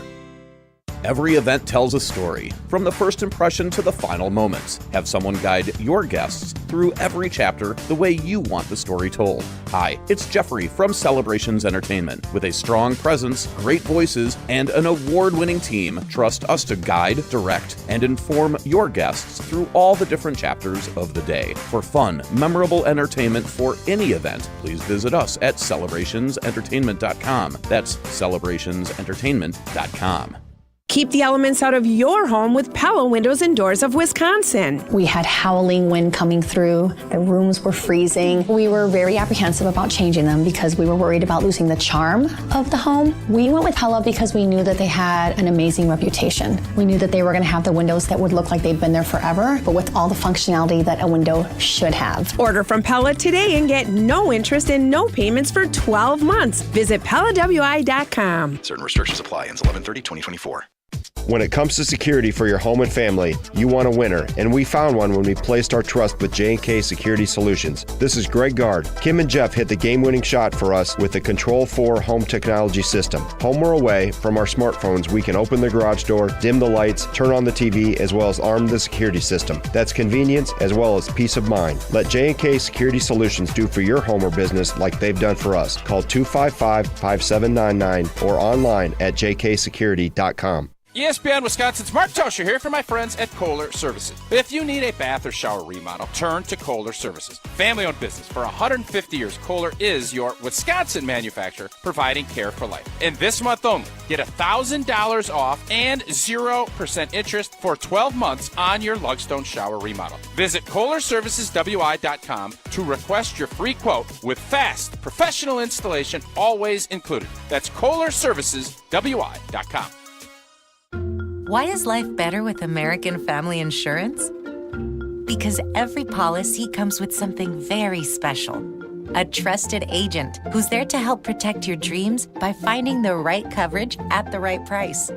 Every event tells a story, from the first impression to the final moments. Have someone guide your guests through every chapter the way you want the story told. Hi, it's Jeffrey from Celebrations Entertainment. With a strong presence, great voices, and an award-winning team, trust us to guide, direct, and inform your guests through all the different chapters of the day. For fun, memorable entertainment for any event, please visit us at celebrationsentertainment.com. That's celebrationsentertainment.com. Keep the elements out of your home with Pella Windows and Doors of Wisconsin. We had howling wind coming through. The rooms were freezing. We were very apprehensive about changing them because we were worried about losing the charm of the home. We went with Pella because we knew that they had an amazing reputation. We knew that they were going to have the windows that would look like they'd been there forever, but with all the functionality that a window should have. Order from Pella today and get no interest and no payments for 12 months. Visit PellaWI.com. Certain restrictions apply. Ends 11/30/2024. When it comes to security for your home and family, you want a winner, and we found one when we placed our trust with J&K Security Solutions. This is Greg Gard. Kim and Jeff hit the game-winning shot for us with the Control 4 home technology system. Home or away, from our smartphones, we can open the garage door, dim the lights, turn on the TV, as well as arm the security system. That's convenience as well as peace of mind. Let J&K Security Solutions do for your home or business like they've done for us. Call 255-5799 or online at jksecurity.com. ESPN Wisconsin's Mark Tauscher here for my friends at Kohler Services. If you need a bath or shower remodel, turn to Kohler Services. Family-owned business for 150 years, Kohler is your Wisconsin manufacturer providing care for life. And this month only, get $1,000 off and 0% interest for 12 months on your Lugstone shower remodel. Visit KohlerServicesWI.com to request your free quote with fast, professional installation always included. That's KohlerServicesWI.com. Why is life better with American Family Insurance? Because every policy comes with something very special. A trusted agent who's there to help protect your dreams by finding the right coverage at the right price.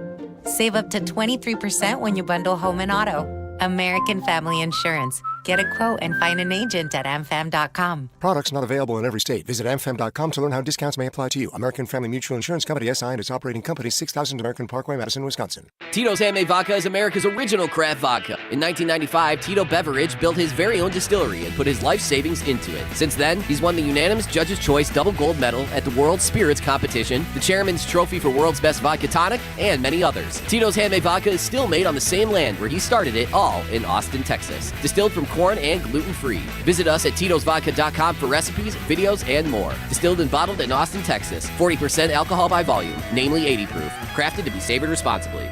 Save up to 23% when you bundle home and auto. American Family Insurance. Get a quote and find an agent at amfam.com. Products not available in every state. Visit amfam.com to learn how discounts may apply to you. American Family Mutual Insurance Company, SI, and its operating company, 6000 American Parkway, Madison, Wisconsin. Tito's Handmade Vodka is America's original craft vodka. In 1995, Tito Beveridge built his very own distillery and put his life savings into it. Since then, he's won the unanimous Judge's Choice Double Gold Medal at the World Spirits Competition, the Chairman's Trophy for World's Best Vodka Tonic, and many others. Tito's Handmade Vodka is still made on the same land where he started it, all in Austin, Texas. Distilled from corn and gluten-free. Visit us at Tito'sVodka.com for recipes, videos, and more. Distilled and bottled in Austin, Texas. 40% alcohol by volume, namely 80 proof. Crafted to be savored responsibly.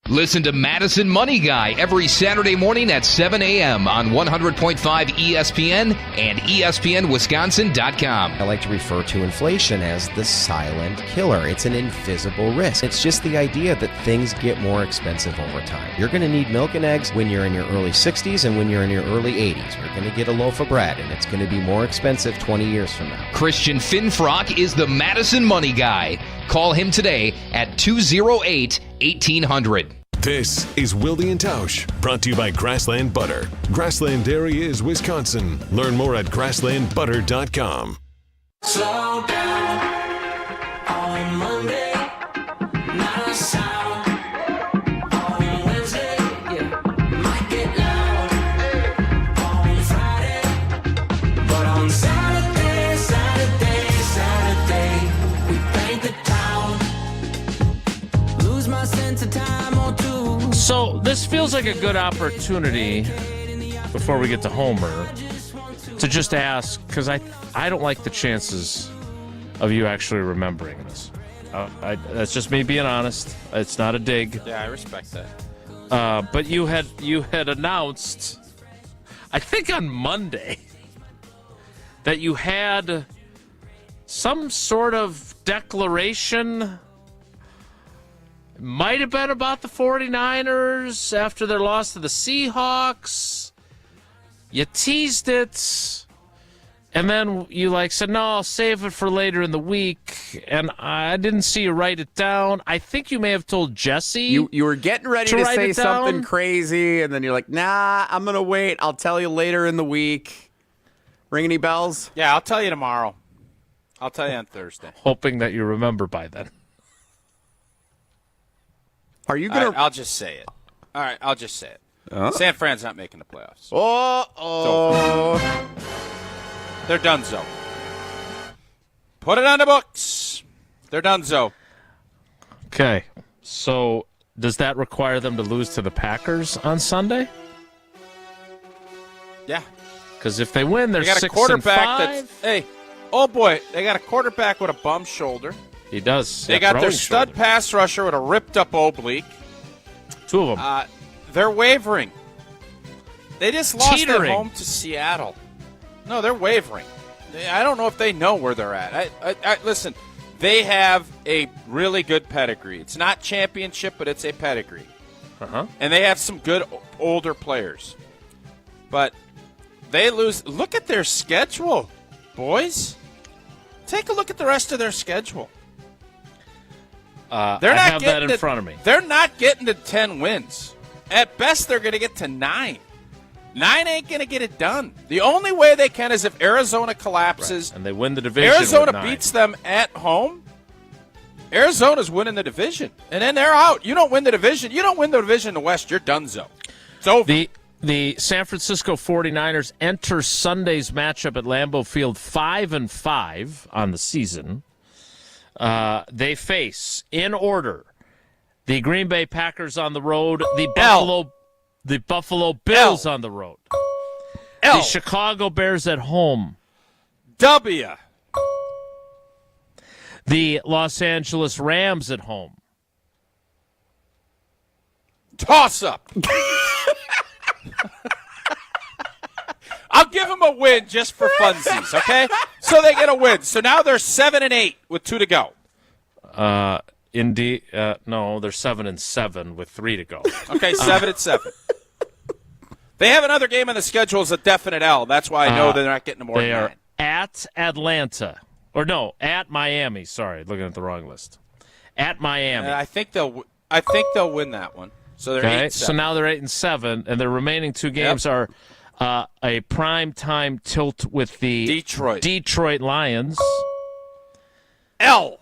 Listen to Madison Money Guy every Saturday morning at 7 a.m. on 100.5 ESPN and ESPNWisconsin.com. I like to refer to inflation as the silent killer. It's an invisible risk. It's just the idea that things get more expensive over time. You're going to need milk and eggs when you're in your early 60s and when you're in your early 80s. You're going to get a loaf of bread, and it's going to be more expensive 20 years from now. Christian Finfrock is the Madison Money Guy. Call him today at 208-1800. This is Wilde and Tausch, brought to you by Grassland Butter. Grassland Dairy is Wisconsin. Learn more at grasslandbutter.com. Slow down on Monday, not a sound. On Wednesday, might get loud. On Friday, but on Saturday, we paint the town. Lose my sense of time or two. So this feels like a good opportunity before we get to Homer to just ask, because I don't like the chances of you actually remembering this. That's just me being honest. It's not a dig. Yeah, I respect that. But you had announced, I think on Monday, that you had some sort of declaration. It might have been about the 49ers after their loss to the Seahawks. You teased it. And then you said, no, I'll save it for later in the week. And I didn't see you write it down. I think you may have told Jesse. You were getting ready to say something crazy, and then you're like, nah, I'm going to wait. I'll tell you later in the week. Ring any bells? Yeah, I'll tell you tomorrow. I'll tell you on Thursday. Hoping that you remember by then. Are you going to... I'll just say it. All right, I'll just say it. San Fran's not making the playoffs. They're donezo. Put it on the books. They're donezo. Okay. So does that require them to lose to the Packers on Sunday? Yeah. Because if they win, they're 6-5. They got a quarterback that's... Hey, oh boy, they got a quarterback with a bum shoulder. He does. They got their stud pass rusher with a ripped-up oblique. Two of them. They're wavering. They just lost at home to Seattle. No, they're wavering. I don't know if they know where they're at. Listen, they have a really good pedigree. It's not championship, but it's a pedigree. Uh-huh. And they have some good older players. But they lose. Look at their schedule, boys. Take a look at the rest of their schedule. I have that in front of me. They're not getting to 10 wins. At best, they're going to get to 9. 9 ain't going to get it done. The only way they can is if Arizona collapses. Right. And they win the division. Arizona beats them at home. Arizona's winning the division. And then they're out. You don't win the division. You don't win the division in the West. You're donezo. It's over. The San Francisco 49ers enter Sunday's matchup at Lambeau Field 5-5 on the season. They face, in order, The Green Bay Packers on the road. The Buffalo Bills on the road. The Chicago Bears at home. W. The Los Angeles Rams at home. Toss up. I'll give them a win just for funsies, okay? So they get a win. So now they're 7-8 with 2 to go. Indeed, no, they're 7-7 with 3 to go. Okay, 7-7. They have another game on the schedule as a definite L. That's why I know they're not getting more than 9. They are at Atlanta. Or no, at Miami. Sorry, looking at the wrong list. At Miami. I think they'll win that one. So they're 8-7. So now they're 8-7, and their remaining 2 games are a prime time tilt with the Detroit Lions. L.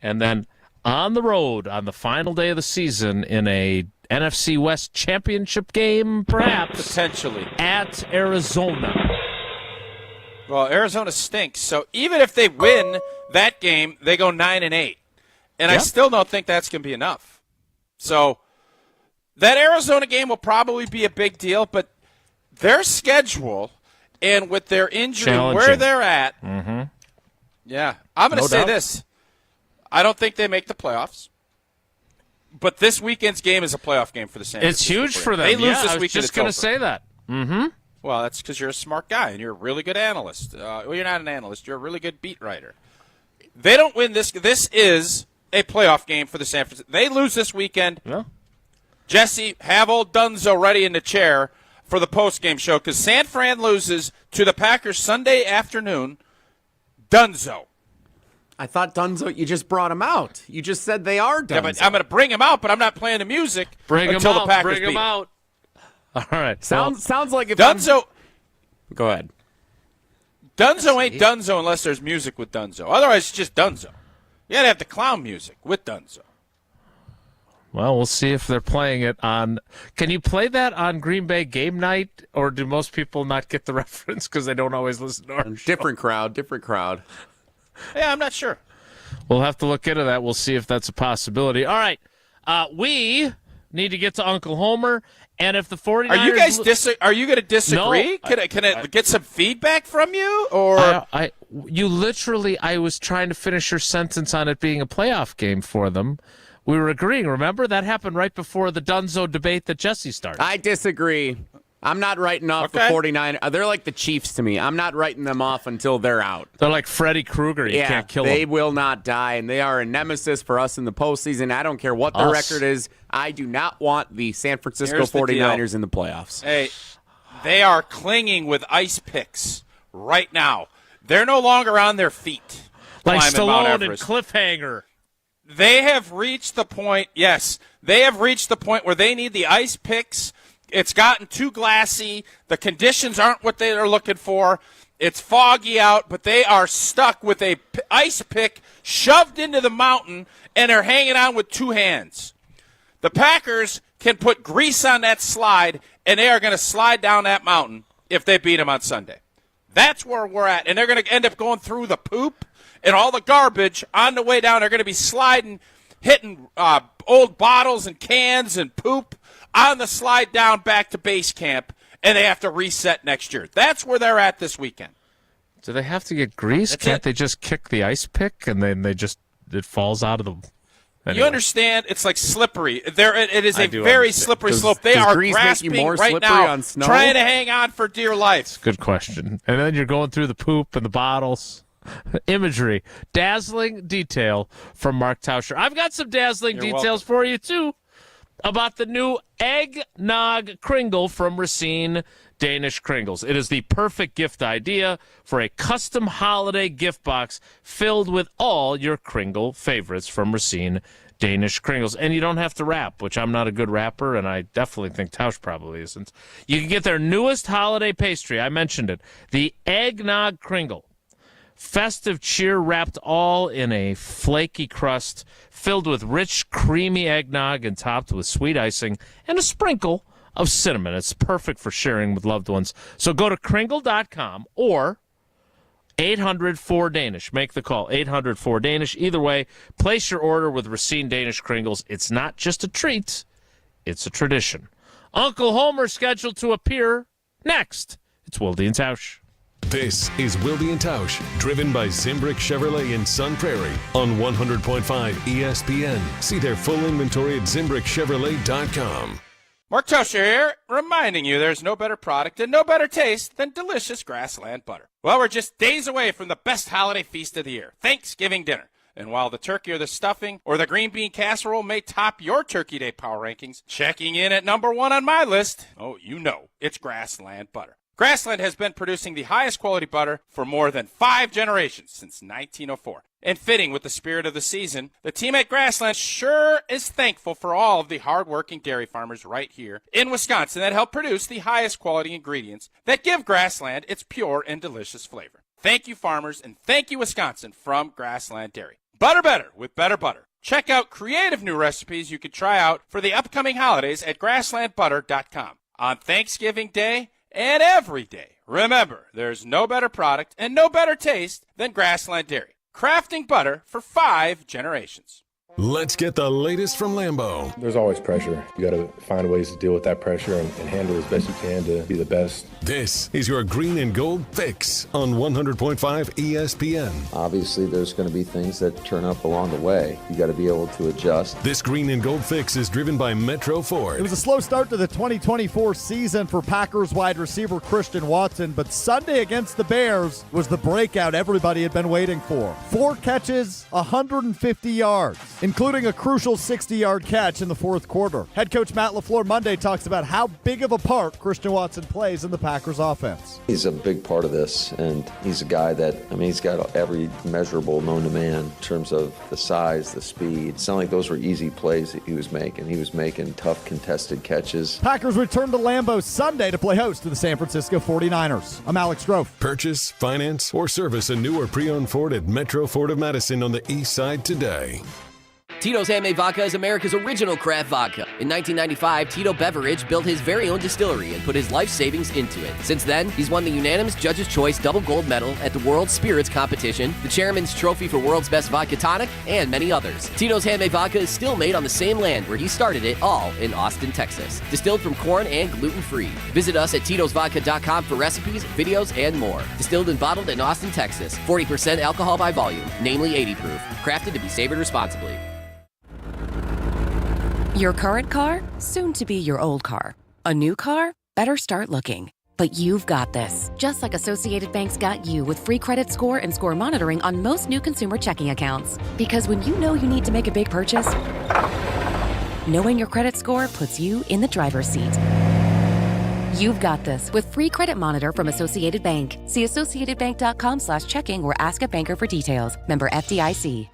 And then on the road on the final day of the season in a NFC West championship game, perhaps. Potentially. At Arizona. Well, Arizona stinks. So even if they win that game, they go 9-8. And I still don't think that's going to be enough. So that Arizona game will probably be a big deal, but their schedule and with their injury, where they're at, I'm going to say this. I don't think they make the playoffs, but this weekend's game is a playoff game for the San Francisco. It's huge for them. They lose this I was weekend. just going to say that. Mm-hmm. Well, that's because you're a smart guy and you're a really good analyst. Well, you're not an analyst. You're a really good beat writer. They don't win this. This is a playoff game for the San Francisco. They lose this weekend. Yeah. Jesse, have old Dunzo ready in the chair for the postgame show because San Fran loses to the Packers Sunday afternoon. Dunzo. I thought Dunzo, you just brought him out. You just said they are Dunzo. Yeah, but I'm going to bring him out, but I'm not playing the music until the Packers Bring him out. All right. Sounds like if Dunzo. Go ahead. Dunzo ain't Dunzo unless there's music with Dunzo. Otherwise, it's just Dunzo. You got to have the clown music with Dunzo. Well, we'll see if they're playing it on. Can you play that on Green Bay game night, or do most people not get the reference because they don't always listen to our show? Different crowd. Yeah, I'm not sure. We'll have to look into that. We'll see if that's a possibility. All right. We need to get to Uncle Homer, and if the 49ers... Are you guys are you going to disagree? No, can I get some feedback from you? Or you literally, I was trying to finish your sentence on it being a playoff game for them. We were agreeing, remember? That happened right before the Dunzo debate that Jesse started. I disagree. I'm not writing off the 49ers. They're like the Chiefs to me. I'm not writing them off until they're out. They're like Freddy Krueger. You can't kill them. They will not die, and they are a nemesis for us in the postseason. I don't care what their record is. I do not want the San Francisco 49ers in the playoffs. Hey, they are clinging with ice picks right now. They're no longer on their feet. Like Stallone and Cliffhanger. They have reached the point, they have reached the point where they need the ice picks. It's gotten too glassy. The conditions aren't what they are looking for. It's foggy out, but they are stuck with a ice pick shoved into the mountain, and they're hanging on with 2 hands. The Packers can put grease on that slide, and they are going to slide down that mountain if they beat them on Sunday. That's where we're at, and they're going to end up going through the poop and all the garbage on the way down. They're going to be sliding, hitting old bottles and cans and poop on the slide down back to base camp, and they have to reset next year. That's where they're at this weekend. Do they have to get grease? Can't they just kick the ice pick and then it falls out of the... Anyway. You understand? It's like slippery. It is a very slippery slope. They are grasping right now, trying to hang on for dear life. Good question. And then you're going through the poop and the bottles. Imagery. Dazzling detail from Mark Tauscher. I've got some dazzling details for you, too, about the new Eggnog Kringle from Racine Danish Kringles. It is the perfect gift idea for a custom holiday gift box filled with all your Kringle favorites from Racine Danish Kringles. And you don't have to wrap, which I'm not a good wrapper, and I definitely think Tausch probably isn't. You can get their newest holiday pastry. I mentioned it. The Eggnog Kringle. Festive cheer wrapped all in a flaky crust filled with rich, creamy eggnog and topped with sweet icing and a sprinkle of cinnamon. It's perfect for sharing with loved ones. So go to Kringle.com or 800-4DANISH. Make the call, 800-4DANISH. Either way, place your order with Racine Danish Kringles. It's not just a treat, it's a tradition. Uncle Homer scheduled to appear next. It's Wilde and Tausch. This is Wilde and Tausch, driven by Zimbrick Chevrolet in Sun Prairie on 100.5 ESPN. See their full inventory at ZimbrickChevrolet.com. Mark Tauscher here, reminding you there's no better product and no better taste than delicious Grassland butter. Well, we're just days away from the best holiday feast of the year, Thanksgiving dinner. And while the turkey or the stuffing or the green bean casserole may top your Turkey Day Power Rankings, checking in at number 1 on my list, oh, you know, it's Grassland butter. Grassland has been producing the highest quality butter for more than 5 generations since 1904. And fitting with the spirit of the season, the team at Grassland sure is thankful for all of the hard-working dairy farmers right here in Wisconsin that help produce the highest quality ingredients that give Grassland its pure and delicious flavor. Thank you, farmers, and thank you, Wisconsin, from Grassland Dairy. Butter better with better butter. Check out creative new recipes you could try out for the upcoming holidays at grasslandbutter.com. On Thanksgiving Day and every day, remember, there's no better product and no better taste than Grassland Dairy. Crafting butter for 5 generations. Let's get the latest from Lambeau. There's always pressure. You got to find ways to deal with that pressure and handle as best you can to be the best. This is your green and gold fix on 100.5 ESPN. Obviously, there's going to be things that turn up along the way. You got to be able to adjust. This green and gold fix is driven by Metro Ford. It was a slow start to the 2024 season for Packers wide receiver Christian Watson, but Sunday against the Bears was the breakout everybody had been waiting for. 4 catches, 150 yards, including a crucial 60-yard catch in the fourth quarter. Head coach Matt LaFleur Monday talks about how big of a part Christian Watson plays in the Packers offense. He's a big part of this, and he's a guy that, he's got every measurable known to man in terms of the size, the speed. It's not like those were easy plays that he was making. He was making tough, contested catches. Packers return to Lambeau Sunday to play host to the San Francisco 49ers. I'm Alex Strofe. Purchase, finance, or service a new or pre-owned Ford at Metro Ford of Madison on the east side today. Tito's Handmade Vodka is America's original craft vodka. In 1995, Tito Beveridge built his very own distillery and put his life savings into it. Since then, he's won the unanimous Judge's Choice double gold medal at the World Spirits Competition, the Chairman's Trophy for World's Best Vodka Tonic, and many others. Tito's Handmade Vodka is still made on the same land where he started it, all in Austin, Texas. Distilled from corn and gluten-free. Visit us at titosvodka.com for recipes, videos, and more. Distilled and bottled in Austin, Texas. 40% alcohol by volume, namely 80 proof. Crafted to be savored responsibly. Your current car, soon to be your old car. A new car? Better start looking. But you've got this. Just like Associated Bank's got you with free credit score and score monitoring on most new consumer checking accounts. Because when you know you need to make a big purchase, knowing your credit score puts you in the driver's seat. You've got this with free credit monitor from Associated Bank. See associatedbank.com/checking or ask a banker for details. Member FDIC.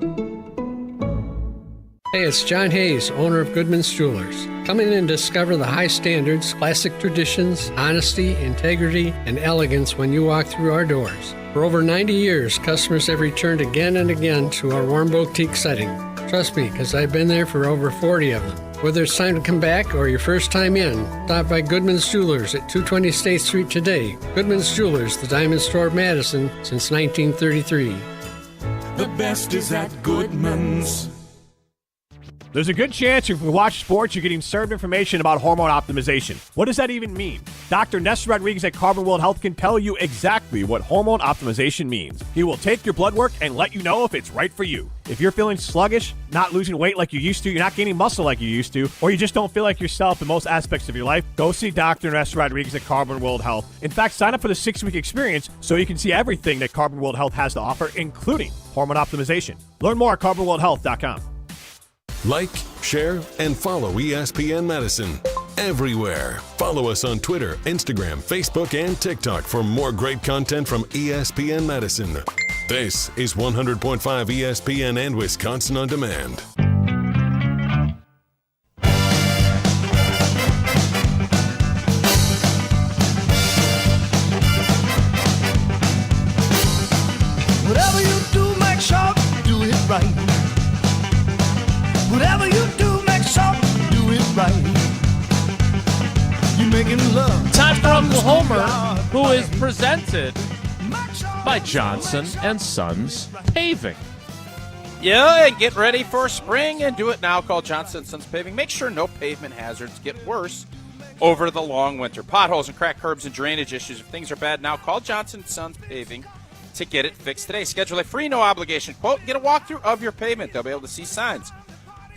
Hey, it's John Hayes, owner of Goodman's Jewelers. Come in and discover the high standards, classic traditions, honesty, integrity, and elegance when you walk through our doors. For over 90 years, customers have returned again and again to our warm boutique setting. Trust me, because I've been there for over 40 of them. Whether it's time to come back or your first time in, stop by Goodman's Jewelers at 220 State Street today. Goodman's Jewelers, the diamond store of Madison since 1933. The best is at Goodman's. There's a good chance if you watch sports, you're getting served information about hormone optimization. What does that even mean? Dr. Nestor Rodriguez at Carbon World Health can tell you exactly what hormone optimization means. He will take your blood work and let you know if it's right for you. If you're feeling sluggish, not losing weight like you used to, you're not gaining muscle like you used to, or you just don't feel like yourself in most aspects of your life, go see Dr. Nestor Rodriguez at Carbon World Health. In fact, sign up for the 6-week experience so you can see everything that Carbon World Health has to offer, including hormone optimization. Learn more at carbonworldhealth.com. Like, share, and follow ESPN Madison everywhere. Follow us on Twitter, Instagram, Facebook, and TikTok for more great content from ESPN Madison. This is 100.5 ESPN and Wisconsin On Demand. Whatever you do, make sure you do it right. Whatever you do, make sure you do it right. You're making love. Time for Uncle Homer, who is presented by Johnson & Sons Paving. Yeah, and get ready for spring and do it now. Call Johnson & Sons Paving. Make sure no pavement hazards get worse over the long winter. Potholes and cracked curbs and drainage issues. If things are bad now, call Johnson & Sons Paving to get it fixed today. Schedule a free, no-obligation quote and get a walkthrough of your pavement. They'll be able to see signs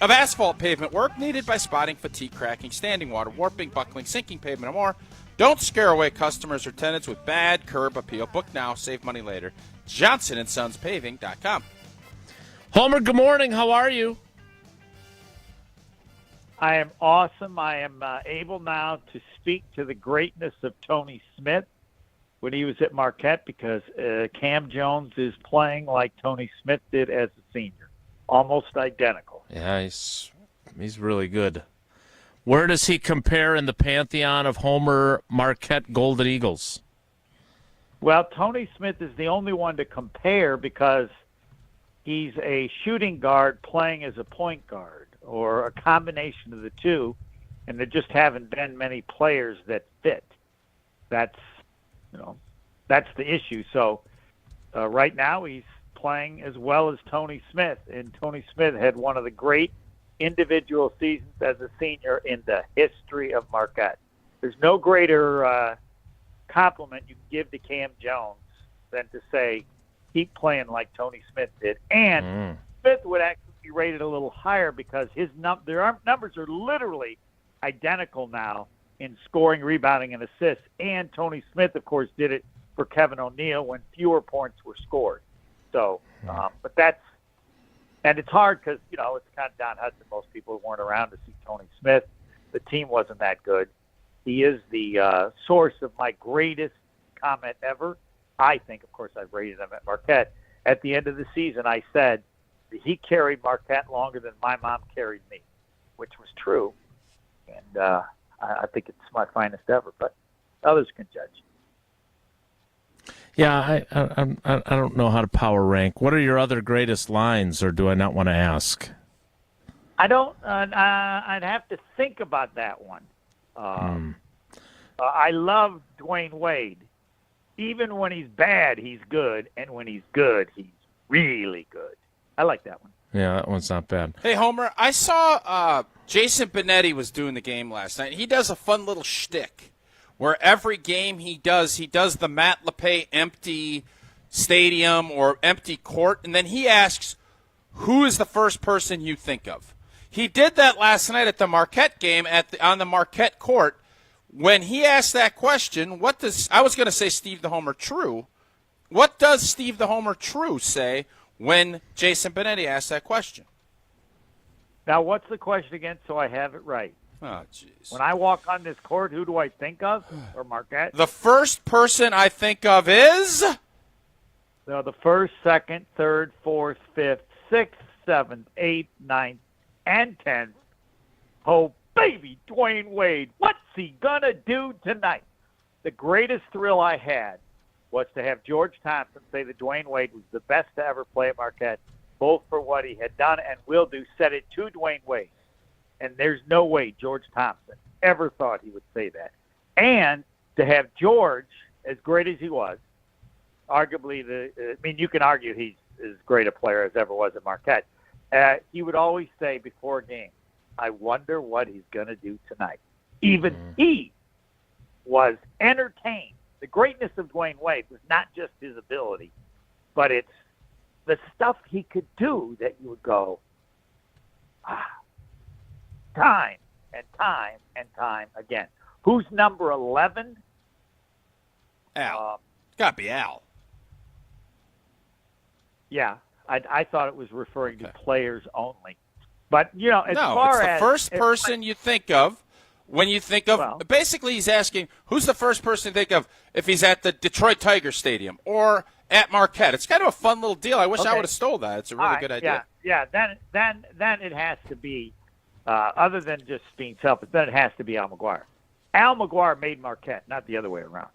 of asphalt pavement work needed by spotting fatigue, cracking, standing water, warping, buckling, sinking pavement, and more. Don't scare away customers or tenants with bad curb appeal. Book now, save money later. JohnsonandSonsPaving.com. Homer, good morning. How are you? I am awesome. I am able now to speak to the greatness of Tony Smith when he was at Marquette, because Cam Jones is playing like Tony Smith did as a senior, almost identical. Yeah, he's really good. Where does he compare in the pantheon of Homer Marquette Golden Eagles? Well, Tony Smith is the only one to compare because he's a shooting guard playing as a point guard, or a combination of the two, and there just haven't been many players that fit. That's the issue. So right now he's playing as well as Tony Smith, and Tony Smith had one of the great individual seasons as a senior in the history of Marquette. There's no greater compliment you can give to Cam Jones than to say, keep playing like Tony Smith did. And Smith would actually be rated a little higher because his their numbers are literally identical now in scoring, rebounding, and assists. And Tony Smith, of course, did it for Kevin O'Neal when fewer points were scored. So, but that's, and it's hard because, it's kind of Don Hudson. Most people weren't around to see Tony Smith. The team wasn't that good. He is the source of my greatest comment ever. I think, of course, I've rated him at Marquette. At the end of the season, I said that he carried Marquette longer than my mom carried me, which was true. And I think it's my finest ever, but others can judge. Yeah, I don't know how to power rank. What are your other greatest lines, or do I not want to ask? I don't. I'd have to think about that one. I love Dwayne Wade. Even when he's bad, he's good, and when he's good, he's really good. I like that one. Yeah, that one's not bad. Hey, Homer, I saw Jason Benetti was doing the game last night. He does a fun little shtick where every game he does the Matt LePay empty stadium or empty court, and then he asks, who is the first person you think of? He did that last night at the Marquette game on the Marquette court. When he asked that question, I was going to say Steve the Homer True. What does Steve the Homer True say when Jason Benetti asked that question? Now, what's the question again so I have it right? Oh, jeez. When I walk on this court, who do I think of? Or Marquette? The first person I think of is? No, the first, second, third, fourth, fifth, sixth, seventh, eighth, ninth, and 10th. Oh, baby, Dwayne Wade. What's he going to do tonight? The greatest thrill I had was to have George Thompson say that Dwayne Wade was the best to ever play at Marquette, both for what he had done and will do, said it to Dwayne Wade. And there's no way George Thompson ever thought he would say that. And to have George, as great as he was, arguably you can argue he's as great a player as ever was at Marquette. He would always say before a game, I wonder what he's going to do tonight. Even he was entertained. The greatness of Dwayne Wade was not just his ability, but it's the stuff he could do that you would go, time and time and time again. Who's number 11? Al. Got to be Al. Yeah, I thought it was referring to players only. But, as far it's as... the first person you think of when you think of... basically, he's asking, who's the first person you think of if he's at the Detroit Tiger Stadium or at Marquette? It's kind of a fun little deal. I wish I would have stole that. It's a really good idea. Yeah, then it has to be, other than just being selfish, then it has to be Al McGuire. Al McGuire made Marquette, not the other way around.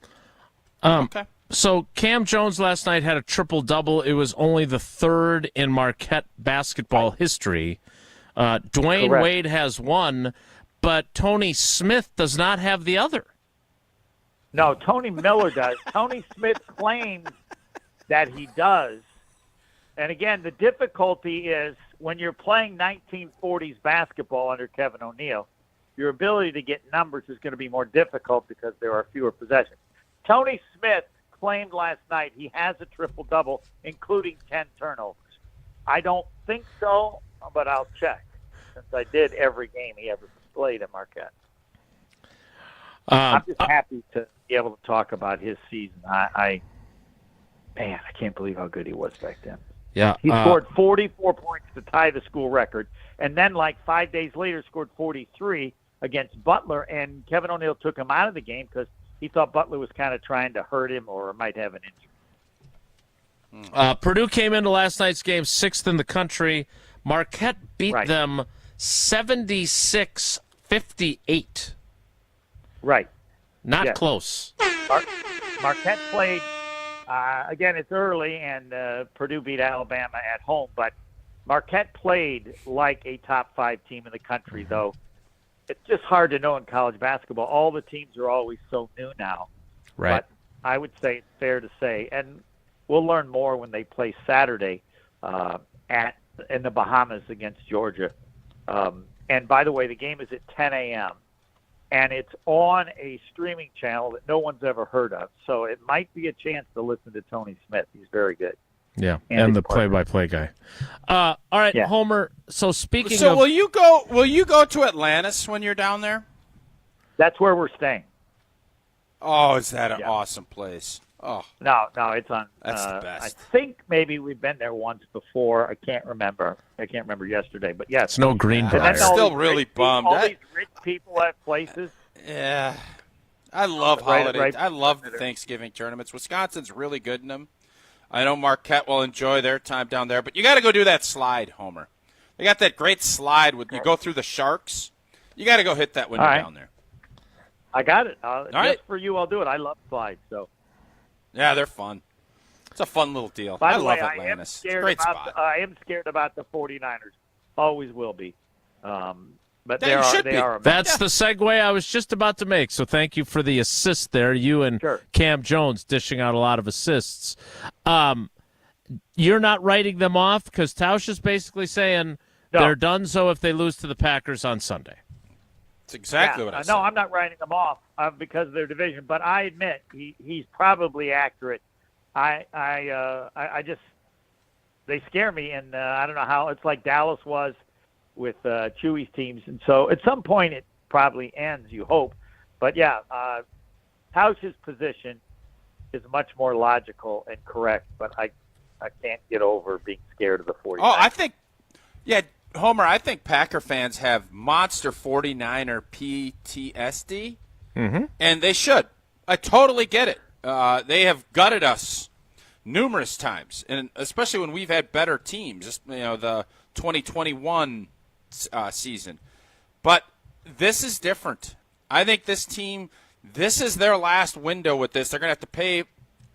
Okay. So Cam Jones last night had a triple-double. It was only the third in Marquette basketball history. Dwayne Correct. Wade has one, but Tony Smith does not have the other. No, Tony Miller does. Tony Smith claims that he does. And again, the difficulty is when you're playing 1940s basketball under Kevin O'Neal, your ability to get numbers is going to be more difficult because there are fewer possessions. Tony Smith claimed last night he has a triple-double, including 10 turnovers. I don't think so, but I'll check, since I did every game he ever played at Marquette. I'm just happy to be able to talk about his season. I can't believe how good he was back then. Yeah, he scored 44 points to tie the school record, and then like 5 days later scored 43 against Butler, and Kevin O'Neal took him out of the game because he thought Butler was kind of trying to hurt him or might have an injury. Purdue came into last night's game 6th in the country. Marquette beat them 76-58. Right. Not close. Marquette played, again, it's early, and Purdue beat Alabama at home, but Marquette played like a top 5 team in the country, though. It's just hard to know in college basketball. All the teams are always so new now. Right. But I would say it's fair to say, and we'll learn more when they play Saturday in the Bahamas against Georgia. And by the way, the game is at 10 a.m., and it's on a streaming channel that no one's ever heard of. So it might be a chance to listen to Tony Smith. He's very good. Yeah, and the play-by-play guy. All right, Yeah. Homer. So speaking So of, will you go to Atlantis when you're down there? That's where we're staying. Oh, is that an awesome place? Oh, No, it's on. That's the best. I think maybe we've been there once before. I can't remember yesterday, but yes. it's no Greenbrier. I'm still really bummed. All these rich people have places. Yeah, I love Right- holidays. right- I love the Thanksgiving tournaments. Wisconsin's really good in them. I know Marquette will enjoy their time down there, but you got to go do that slide, Homer. They got that great slide with you go through the sharks. You got to go hit that when you're down there. I got it. right. Just for you, I'll do it. I love slides. So. Yeah, they're fun. It's a fun little deal. By I the love way, Atlantis. It's a great spot. I am scared about the 49ers. Always will be. But Yeah, you should they be. are. That's the segue I was just about to make. So thank you for the assist there. You and Cam Jones dishing out a lot of assists. You're not writing them off because Tausch is basically saying they're done so if they lose to the Packers on Sunday. That's exactly what I said. No, I'm not writing them off because of their division. But I admit he's probably accurate. I just they scare me, and I don't know how. It's like Dallas was with Chewy's teams, and so at some point it probably ends. You hope, but yeah, Tausch's position is much more logical and correct. But I can't get over being scared of the 49ers. Oh, I think, Homer, I think Packer fans have monster 49er PTSD, and they should. I totally get it. They have gutted us numerous times, and especially when we've had better teams, the 2021 season. But this is different. I think this team, this is their last window with this. They're going to have to pay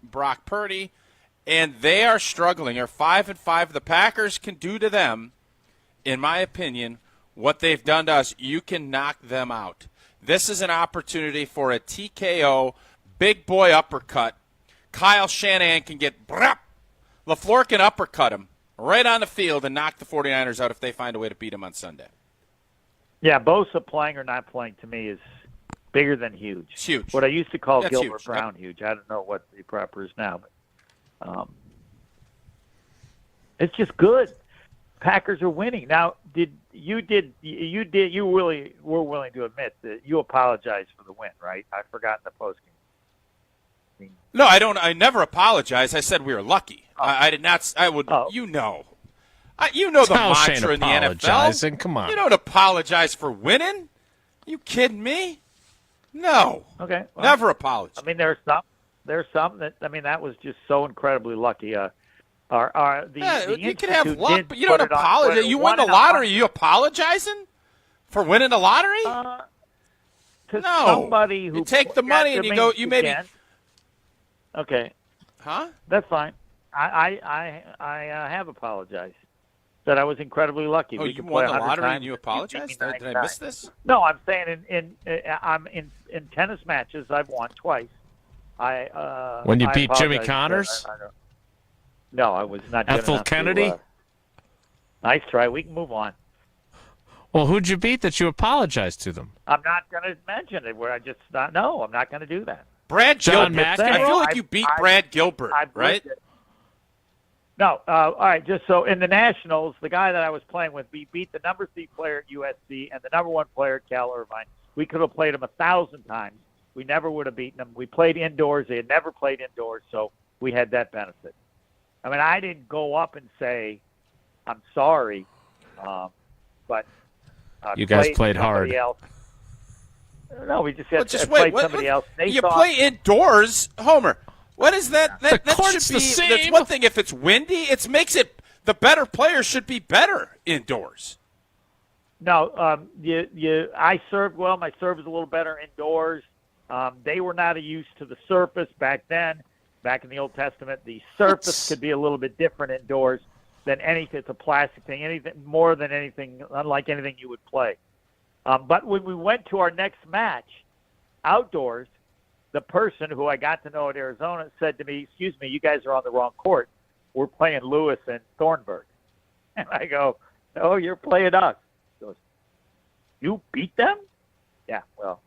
Brock Purdy, and they are struggling. They're 5-5. The Packers can do to them, in my opinion, what they've done to us. You can knock them out. This is an opportunity for a TKO, big boy uppercut. Kyle Shanahan can get LaFleur can uppercut him right on the field and knock the 49ers out if they find a way to beat him on Sunday. Yeah, Bosa playing or not playing to me is bigger than huge. It's huge. What I used to call That's Gilbert huge. Brown huge. I don't know what the proper is now, but it's just good. Packers are winning. Now, you really were willing to admit that you apologized for the win, right? I forgot in the postgame. No, I don't. I never apologize. I said we were lucky. I did not. I would. You know the Tausch mantra in ain't the apologizing. NFL. Come on. You don't apologize for winning. You kidding me? No. Okay. Well, never apologize. I mean, there's some that. I mean, that was just so incredibly lucky. You can have luck, but you don't apologize. apologize. You won the lottery. You apologizing for winning the lottery? To No. somebody who You take the money and you go. You maybe. Okay. Huh? That's fine. I have apologized. Said I was incredibly lucky. Oh, We you could won play the 100 lottery times. and you apologized? Did I miss this? No, I'm saying I'm in tennis matches I've won twice. When you I beat Jimmy apologize. Connors? No, I was not good Ethel enough Kennedy? Nice try. We can move on. Well, who'd you beat that you apologized to them? I'm not going to mention it. Where I just no, I'm not going to do that. Brad John Gilbert. McEnroe? I feel like you beat Brad Gilbert, right? No. All right. Just so in the Nationals, the guy that I was playing with, we beat the number 3 player at USC and the number 1 player at Cal Irvine. We could have played them 1,000 times. We never would have beaten them. We played indoors. They had never played indoors, so we had that benefit. I mean, I didn't go up and say, I'm sorry, but you guys played hard. Else. No, we just had just played wait, somebody else. You play indoors, Homer. What is that? The court's should be. the same. That's one thing. If it's windy, it makes it the better players should be better indoors. No, I served well. My serve is a little better indoors. They were not used to the surface back then. Back in the Old Testament, the surface could be a little bit different indoors than anything. It's a plastic thing, anything more than anything, unlike anything you would play. But when we went to our next match outdoors, the person who I got to know at Arizona said to me, "Excuse me, you guys are on the wrong court. We're playing Lewis and Thornburg." And I go, "No, you're playing us." He goes, "You beat them?" Yeah, well,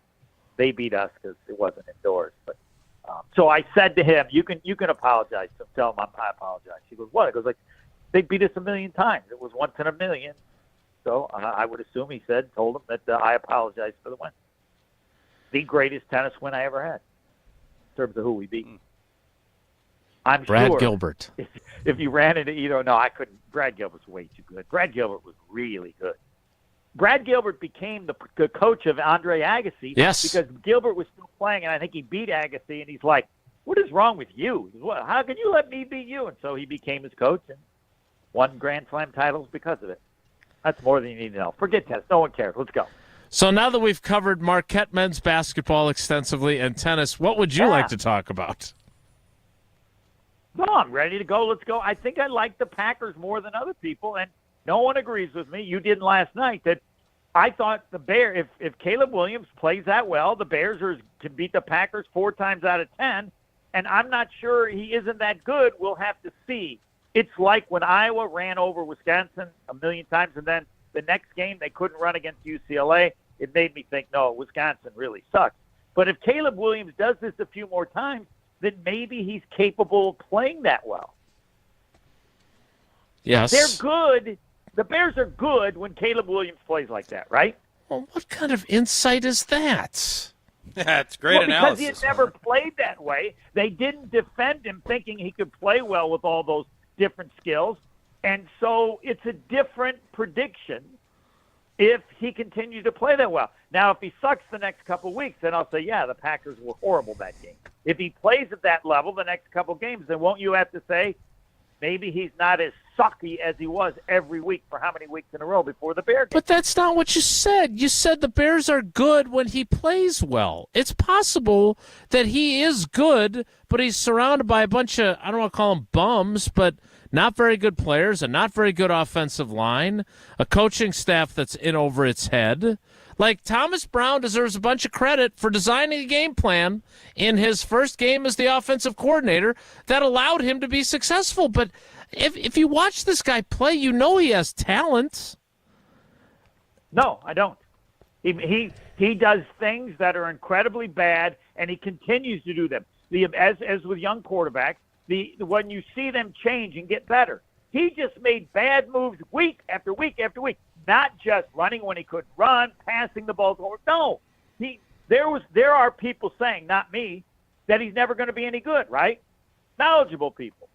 they beat us because it wasn't indoors. But so I said to him, "You can apologize to him. Tell him I apologize." He goes, "What?" It goes like, "They beat us 1,000,000 times. It was once in a million." So I would assume he told him that I apologized for the win. The greatest tennis win I ever had in terms of who we beat. I'm Brad sure Gilbert. If you ran into no, I couldn't. Brad Gilbert's way too good. Brad Gilbert was really good. Brad Gilbert became the coach of Andre Agassi because Gilbert was still playing, and I think he beat Agassi, and he's like, "What is wrong with you? How can you let me beat you?" And so he became his coach and won Grand Slam titles because of it. That's more than you need to know. Forget tennis. No one cares. Let's go. So now that we've covered Marquette men's basketball extensively and tennis, what would you like to talk about? No, I'm ready to go. Let's go. I think I like the Packers more than other people, and no one agrees with me. You didn't last night. That I thought the Bears, if Caleb Williams plays that well, the Bears can beat the Packers 4 times out of 10, and I'm not sure he isn't that good. We'll have to see. It's like when Iowa ran over Wisconsin 1,000,000 times, and then the next game they couldn't run against UCLA. It made me think, no, Wisconsin really sucks. But if Caleb Williams does this a few more times, then maybe he's capable of playing that well. Yes. They're good. The Bears are good when Caleb Williams plays like that, right? Well, what kind of insight is that? That's great analysis. Because he had never played that way. They didn't defend him thinking he could play well with all those different skills. And so it's a different prediction if he continues to play that well. Now, if he sucks the next couple weeks, then I'll say, yeah, the Packers were horrible that game. If he plays at that level the next couple games, then won't you have to say maybe he's not as sucky as he was every week for how many weeks in a row before the Bears game? But that's not what you said. You said the Bears are good when he plays well. It's possible that he is good, but he's surrounded by a bunch of, I don't want to call them bums, but not very good players, a not very good offensive line, a coaching staff that's in over its head. Like, Thomas Brown deserves a bunch of credit for designing a game plan in his first game as the offensive coordinator that allowed him to be successful. But if you watch this guy play, you know he has talent. No, I don't. He does things that are incredibly bad, and he continues to do them. As with young quarterbacks, when you see them change and get better, he just made bad moves week after week after week. Not just running when he couldn't run, passing the ball forward. No, there are people saying, not me, that he's never going to be any good. Right? Knowledgeable people.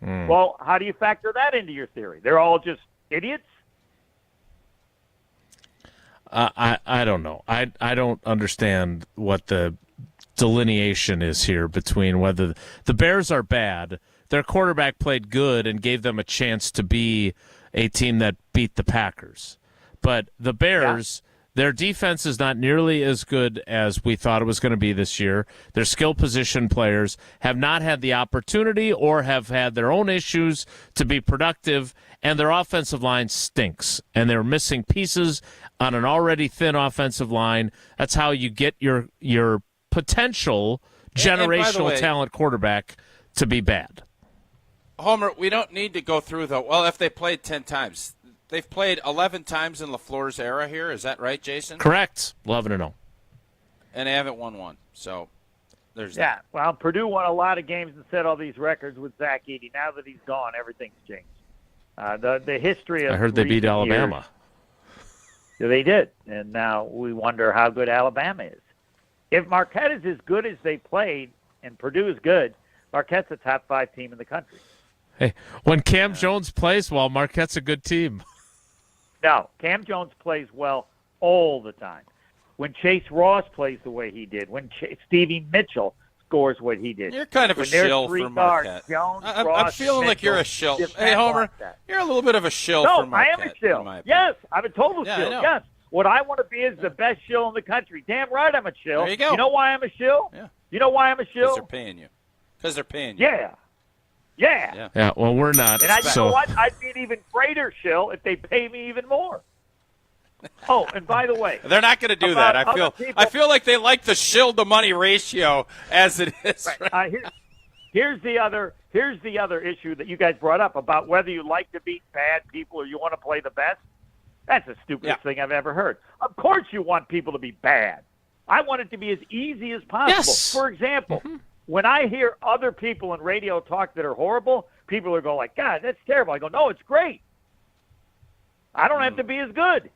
Well, how do you factor that into your theory? They're all just idiots. I don't know. I don't understand what the delineation is here between whether the Bears are bad, their quarterback played good and gave them a chance to be a team that beat the Packers. But the Bears, their defense is not nearly as good as we thought it was going to be this year. Their skill position players have not had the opportunity or have had their own issues to be productive, and their offensive line stinks. And they're missing pieces on an already thin offensive line. That's how you get your potential generational talent quarterback to be bad. Homer, we don't need to go through well, if they played 10 times. They've played 11 times in LaFleur's era here. Is that right, Jason? Correct. 11-0. And they haven't won one. So there's Yeah, that. well, Purdue won a lot of games and set all these records with Zach Edey. Now that he's gone, everything's changed. The history of I heard they beat Alabama. Years, they did, and now we wonder how good Alabama is. If Marquette is as good as they played, and Purdue is good, Marquette's a top 5 team in the country. Hey, when Cam Jones plays well, Marquette's a good team. No, Cam Jones plays well all the time. When Chase Ross plays the way he did, when Stevie Mitchell scores what he did. You're kind of a shill for Marquette. Jones, I'm Ross, feeling Mitchell, like you're a shill. Hey, Homer, you're a little bit of a shill for Marquette. I am a shill. Yes, I'm a total shill. Yes. What I want to be is the best shill in the country. Damn right I'm a shill. There you go. You know why I'm a shill? Yeah. You know why I'm a shill? Because they're paying you. Because they're paying you. Yeah. Yeah, well, we're not. And you know what? I'd be an even greater shill if they pay me even more. Oh, and by the way, they're not going to do that. I feel like they like the shill to money ratio as it is. Right. Here's the other issue that you guys brought up about whether you like to beat bad people or you want to play the best. That's the stupidest thing I've ever heard. Of course you want people to be bad. I want it to be as easy as possible. Yes. For example, when I hear other people in radio talk that are horrible, people are going like, God, that's terrible. I go, no, it's great. I don't have to be as good.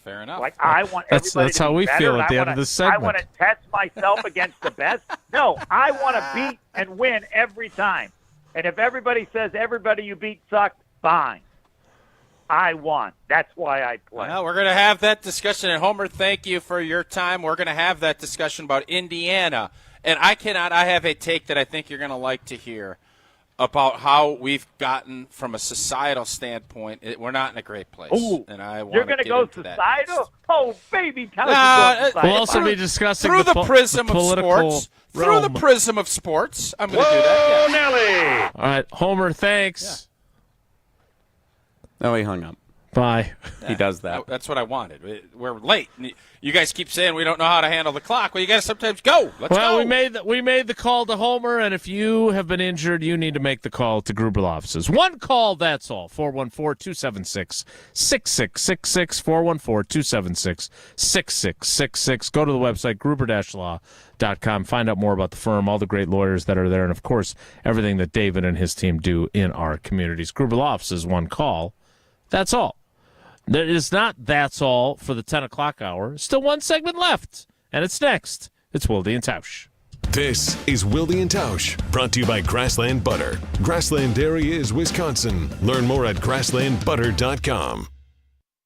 Fair enough. Like I want everybody that's to how be we better, feel at the end of the segment. I want to test myself against the best. No, I want to beat and win every time. And if everybody says everybody you beat sucked, fine. I won. That's why I play. Well, we're going to have that discussion. And Homer, thank you for your time. We're going to have that discussion about Indiana. And I have a take that I think you're going to like to hear about how we've gotten from a societal standpoint. We're not in a great place. Ooh, and I want you're going to go societal? Oh, baby. We'll also be discussing through the prism of sports. Realm. Through the prism of sports. I'm going to do that. Yeah. Nelly. All right, Homer, thanks. No, he hung up. Bye. He does that. That's what I wanted. We're late. You guys keep saying we don't know how to handle the clock. Well, you got to sometimes go. Let's go. We made the call to Homer, and if you have been injured, you need to make the call to Gruber Law Offices. One call, that's all. 414-276-6666. 414-276-6666. Go to the website, gruber-law.com. Find out more about the firm, all the great lawyers that are there, and, of course, everything that David and his team do in our communities. Gruber Law Offices, one call. That's all. There is not that's all for the 10 o'clock hour. Still one segment left, and it's next. It's Wilde and Tausch. This is Wilde and Tausch, brought to you by Grassland Butter. Grassland Dairy is Wisconsin. Learn more at grasslandbutter.com.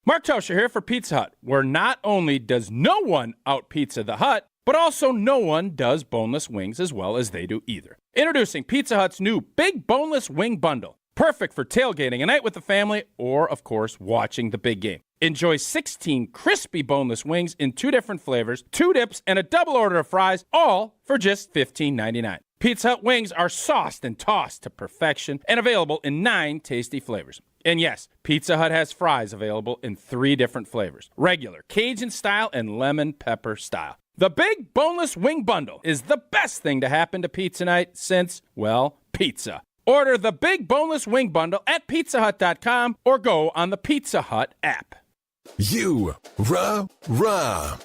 Mark Tauscher here for Pizza Hut, where not only does no one out-pizza the Hut, but also no one does boneless wings as well as they do either. Introducing Pizza Hut's new Big Boneless Wing Bundle. Perfect for tailgating a night with the family or, of course, watching the big game. Enjoy 16 crispy boneless wings in 2 different flavors, 2 dips, and a double order of fries, all for just $15.99. Pizza Hut wings are sauced and tossed to perfection and available in 9 tasty flavors. And yes, Pizza Hut has fries available in 3 different flavors: regular, Cajun style, and lemon pepper style. The Big Boneless Wing Bundle is the best thing to happen to pizza night since, well, pizza. Order the Big Boneless Wing Bundle at pizzahut.com or go on the Pizza Hut app.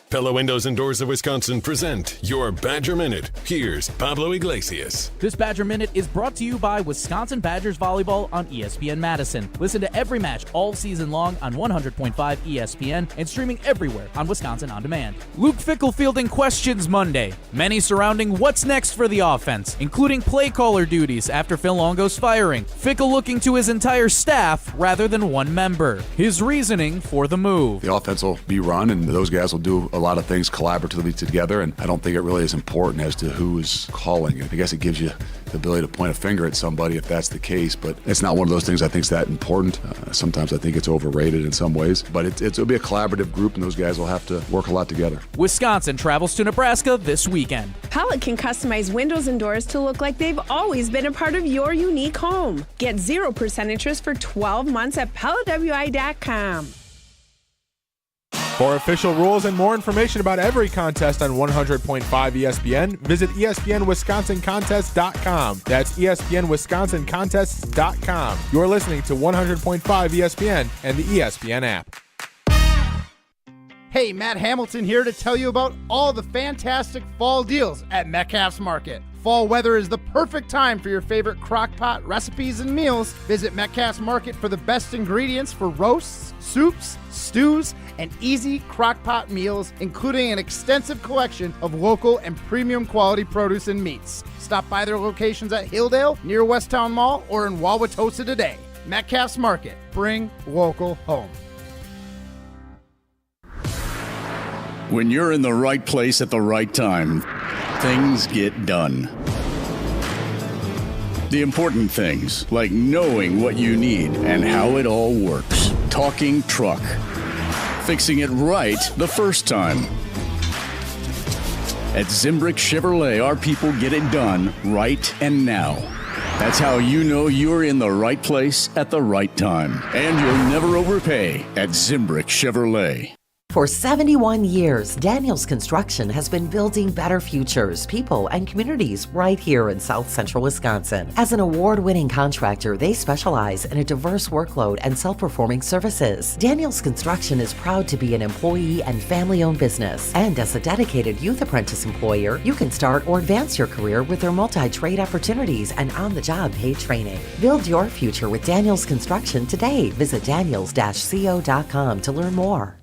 Pella Windows and Doors of Wisconsin present your Badger Minute. Here's Pablo Iglesias. This Badger Minute is brought to you by Wisconsin Badgers Volleyball on ESPN Madison. Listen to every match all season long on 100.5 ESPN and streaming everywhere on Wisconsin On Demand. Luke Fickell fielding questions Monday, many surrounding what's next for the offense, including play caller duties after Phil Longo's firing. Fickell looking to his entire staff rather than one member. His reasoning for the move. The offense will be run, and those guys will do a lot of things collaboratively together, and I don't think it really is important as to who is calling it. I guess it gives you the ability to point a finger at somebody if that's the case, but it's not one of those things I think is that important. Sometimes I think it's overrated in some ways, but it'll be a collaborative group, and those guys will have to work a lot together. Wisconsin travels to Nebraska this weekend. Pella can customize windows and doors to look like they've always been a part of your unique home. Get 0% interest for 12 months at PellaWI.com. For official rules and more information about every contest on 100.5 ESPN, visit ESPNWisconsinContests.com. That's ESPNWisconsinContests.com. You're listening to 100.5 ESPN and the ESPN app. Hey, Matt Hamilton here to tell you about all the fantastic fall deals at Metcalf's Market. Fall weather is the perfect time for your favorite crock-pot recipes and meals. Visit Metcalf's Market for the best ingredients for roasts, soups, stews, and easy crock-pot meals, including an extensive collection of local and premium quality produce and meats. Stop by their locations at Hilldale, near Westtown Mall, or in Wauwatosa today. Metcalf's Market. Bring local home. When you're in the right place at the right time, things get done. The important things, like knowing what you need and how it all works. Talking truck. Fixing it right the first time. At Zimbrick Chevrolet, our people get it done right and now. That's how you know you're in the right place at the right time. And you'll never overpay at Zimbrick Chevrolet. For 71 years, Daniels Construction has been building better futures, people, and communities right here in South Central Wisconsin. As an award-winning contractor, they specialize in a diverse workload and self-performing services. Daniels Construction is proud to be an employee and family-owned business. And as a dedicated youth apprentice employer, you can start or advance your career with their multi-trade opportunities and on-the-job paid training. Build your future with Daniels Construction today. Visit daniels-co.com to learn more.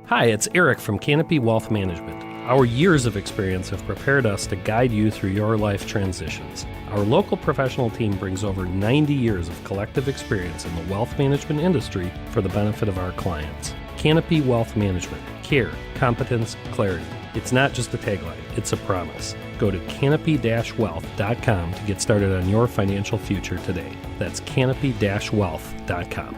Hi, it's Eric from Canopy Wealth Management. Our years of experience have prepared us to guide you through your life transitions. Our local professional team brings over 90 years of collective experience in the wealth management industry for the benefit of our clients. Canopy Wealth Management. Care, competence, clarity. It's not just a tagline, it's a promise. Go to canopy-wealth.com to get started on your financial future today. That's canopy-wealth.com.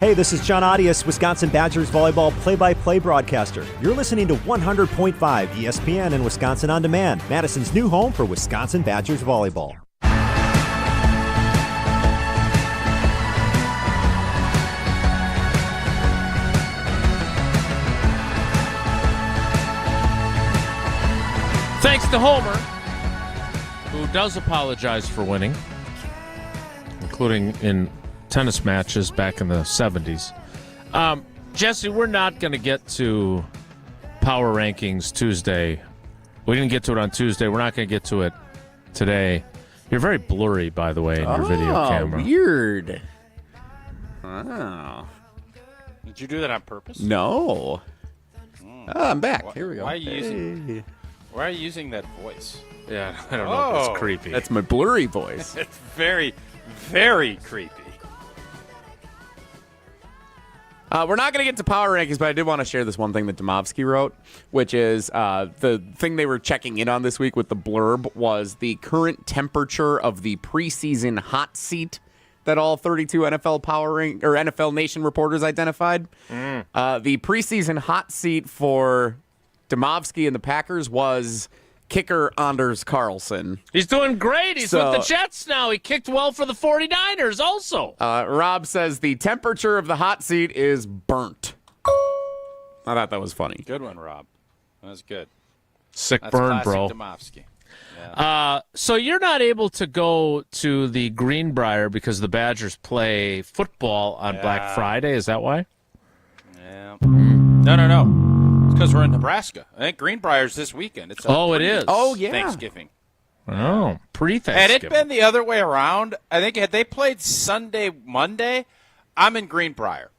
Hey, this is John Audius, Wisconsin Badgers volleyball play-by-play broadcaster. You're listening to 100.5 ESPN and Wisconsin On Demand, Madison's new home for Wisconsin Badgers volleyball. Thanks to Homer, who does apologize for winning, including in tennis matches back in the 70s. Jesse, we're not going to get to Power Rankings Tuesday. We didn't get to it on Tuesday. We're not going to get to it today. You're very blurry, by the way, in your video camera. Weird. Oh. Did you do that on purpose? No. I'm back. Here we go. Why are you using that voice? Yeah, I don't know. It's creepy. That's my blurry voice. It's very, very creepy. We're not going to get to Power Rankings, but I did want to share this one thing that Domovsky wrote, which is the thing they were checking in on this week with the blurb was the current temperature of the preseason hot seat that all 32 NFL NFL Nation reporters identified. The preseason hot seat for Domovsky and the Packers was kicker Anders Carlson. He's doing great. He's with the Jets now. He kicked well for the 49ers also. Rob says the temperature of the hot seat is burnt. I thought that was funny. Good one, Rob. That was good. Sick That's burn, classic bro. Domovsky. So you're not able to go to the Greenbrier because the Badgers play football on Black Friday. Is that why? Yeah. No. It's because we're in Nebraska. I think Greenbrier's this weekend. It's it is. Oh, yeah. Thanksgiving. Oh, pre-Thanksgiving. Had it been the other way around, I think had they played Sunday, Monday, I'm in Greenbrier.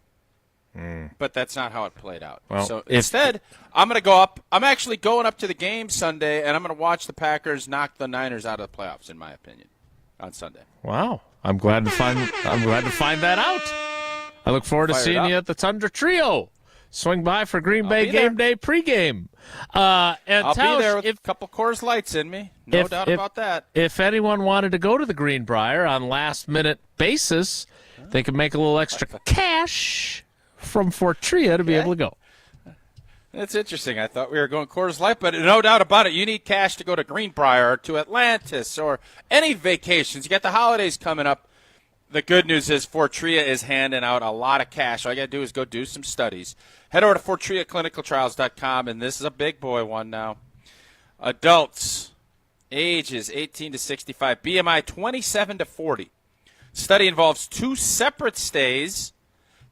But that's not how it played out. Well, so instead, I'm going to go up. I'm actually going up to the game Sunday, and I'm going to watch the Packers knock the Niners out of the playoffs, in my opinion, on Sunday. Wow. I'm glad to find that out. I look forward to seeing you at the Tundra Trio. Swing by for Green Bay game day pregame. And I'll Tausch, be there with a couple Coors Lights in me. No doubt about that. If anyone wanted to go to the Greenbrier on last-minute basis, they could make a little extra cash from Fortria to be able to go. That's interesting. I thought we were going Coors Light, but no doubt about it. You need cash to go to Greenbrier or to Atlantis or any vacations. You got the holidays coming up. The good news is Fortrea is handing out a lot of cash. All you got to do is go do some studies. Head over to FortreaClinicalTrials.com, and this is a big boy one now. Adults, ages 18 to 65, BMI 27 to 40. Study involves 2 separate stays,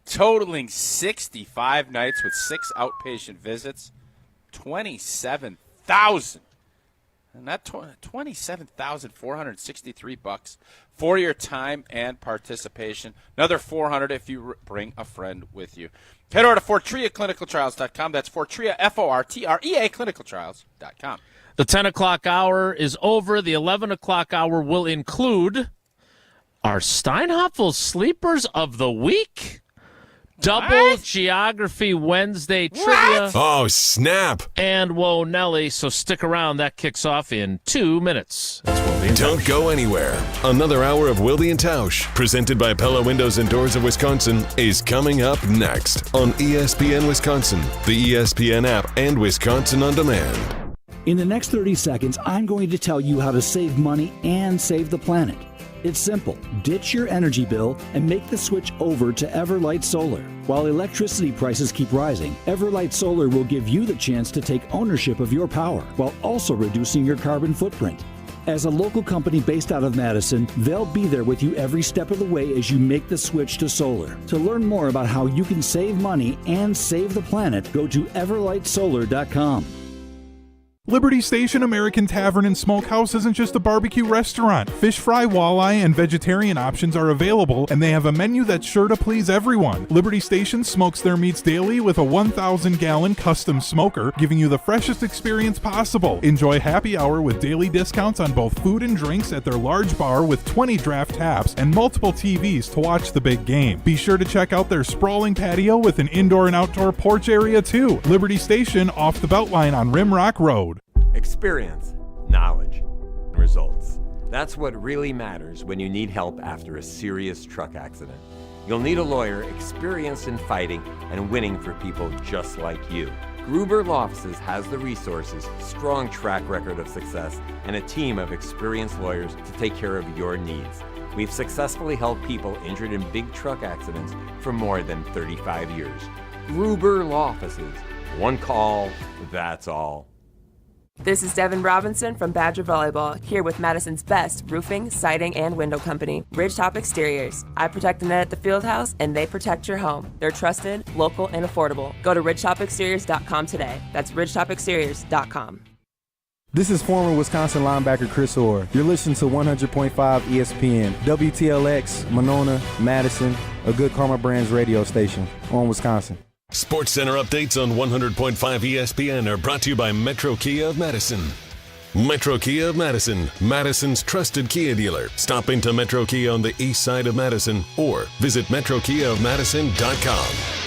totaling 65 nights with 6 outpatient visits. 27,000. And that $27,463 for your time and participation. Another $400 if you bring a friend with you. Head over to FortreaClinicalTrials.com. That's Fortrea, Fortrea, ClinicalTrials.com. The 10 o'clock hour is over. The 11 o'clock hour will include our Steinhof Sleepers of the Week. Double Geography Wednesday trivia. Oh, snap. And Whoa Nelly, so stick around. That kicks off in 2 minutes. That's Wilde and Don't Tausch. go anywhere. Another hour of Wilde and Tausch, presented by Pella Windows and Doors of Wisconsin, is coming up next on ESPN Wisconsin, the ESPN app, and Wisconsin On Demand. In the next 30 seconds, I'm going to tell you how to save money and save the planet. It's simple. Ditch your energy bill and make the switch over to Everlight Solar. While electricity prices keep rising, Everlight Solar will give you the chance to take ownership of your power while also reducing your carbon footprint. As a local company based out of Madison, they'll be there with you every step of the way as you make the switch to solar. To learn more about how you can save money and save the planet, go to everlightsolar.com. Liberty Station American Tavern and Smokehouse isn't just a barbecue restaurant. Fish fry, walleye, and vegetarian options are available, and they have a menu that's sure to please everyone. Liberty Station smokes their meats daily with a 1,000-gallon custom smoker, giving you the freshest experience possible. Enjoy happy hour with daily discounts on both food and drinks at their large bar with 20 draft taps and multiple TVs to watch the big game. Be sure to check out their sprawling patio with an indoor and outdoor porch area too. Liberty Station off the Beltline on Rimrock Road. Experience, knowledge, results. That's what really matters when you need help after a serious truck accident. You'll need a lawyer experienced in fighting and winning for people just like you. Gruber Law Offices has the resources, strong track record of success, and a team of experienced lawyers to take care of your needs. We've successfully helped people injured in big truck accidents for more than 35 years. Gruber Law Offices. One call, that's all. This is Devin Robinson from Badger Volleyball, here with Madison's best roofing, siding, and window company, Ridgetop Exteriors. I protect the net at the field house, and they protect your home. They're trusted, local, and affordable. Go to ridgetopexteriors.com today. That's ridgetopexteriors.com. This is former Wisconsin linebacker Chris Orr. You're listening to 100.5 ESPN, WTLX, Monona, Madison, a good Karma Brands radio station on Wisconsin. Sports Center updates on 100.5 ESPN are brought to you by Metro Kia of Madison. Metro Kia of Madison, Madison's trusted Kia dealer. Stop into Metro Kia on the east side of Madison or visit metrokiaofmadison.com.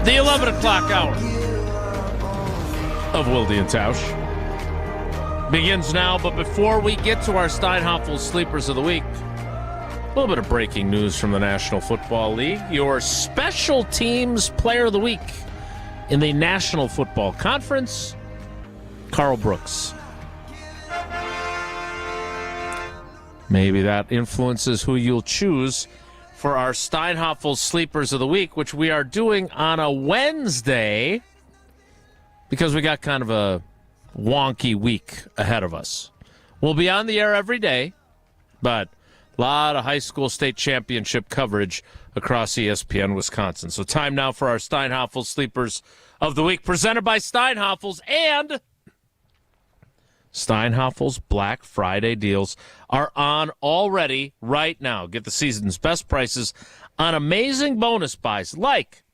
The 11 o'clock hour of Wilde and Tausch begins now, but before we get to our Steinhof Sleepers of the Week, a little bit of breaking news from the National Football League. Your Special Teams Player of the Week in the National Football Conference, Carl Brooks. Maybe that influences who you'll choose for our Steinhof Sleepers of the Week, which we are doing on a Wednesday because we got kind of a wonky week ahead of us. We'll be on the air every day, but a lot of high school state championship coverage across ESPN Wisconsin. So time now for our Steinhof Sleepers of the Week, presented by Steinhof's, and Steinhof's Black Friday deals are on already right now. Get the season's best prices on amazing bonus buys like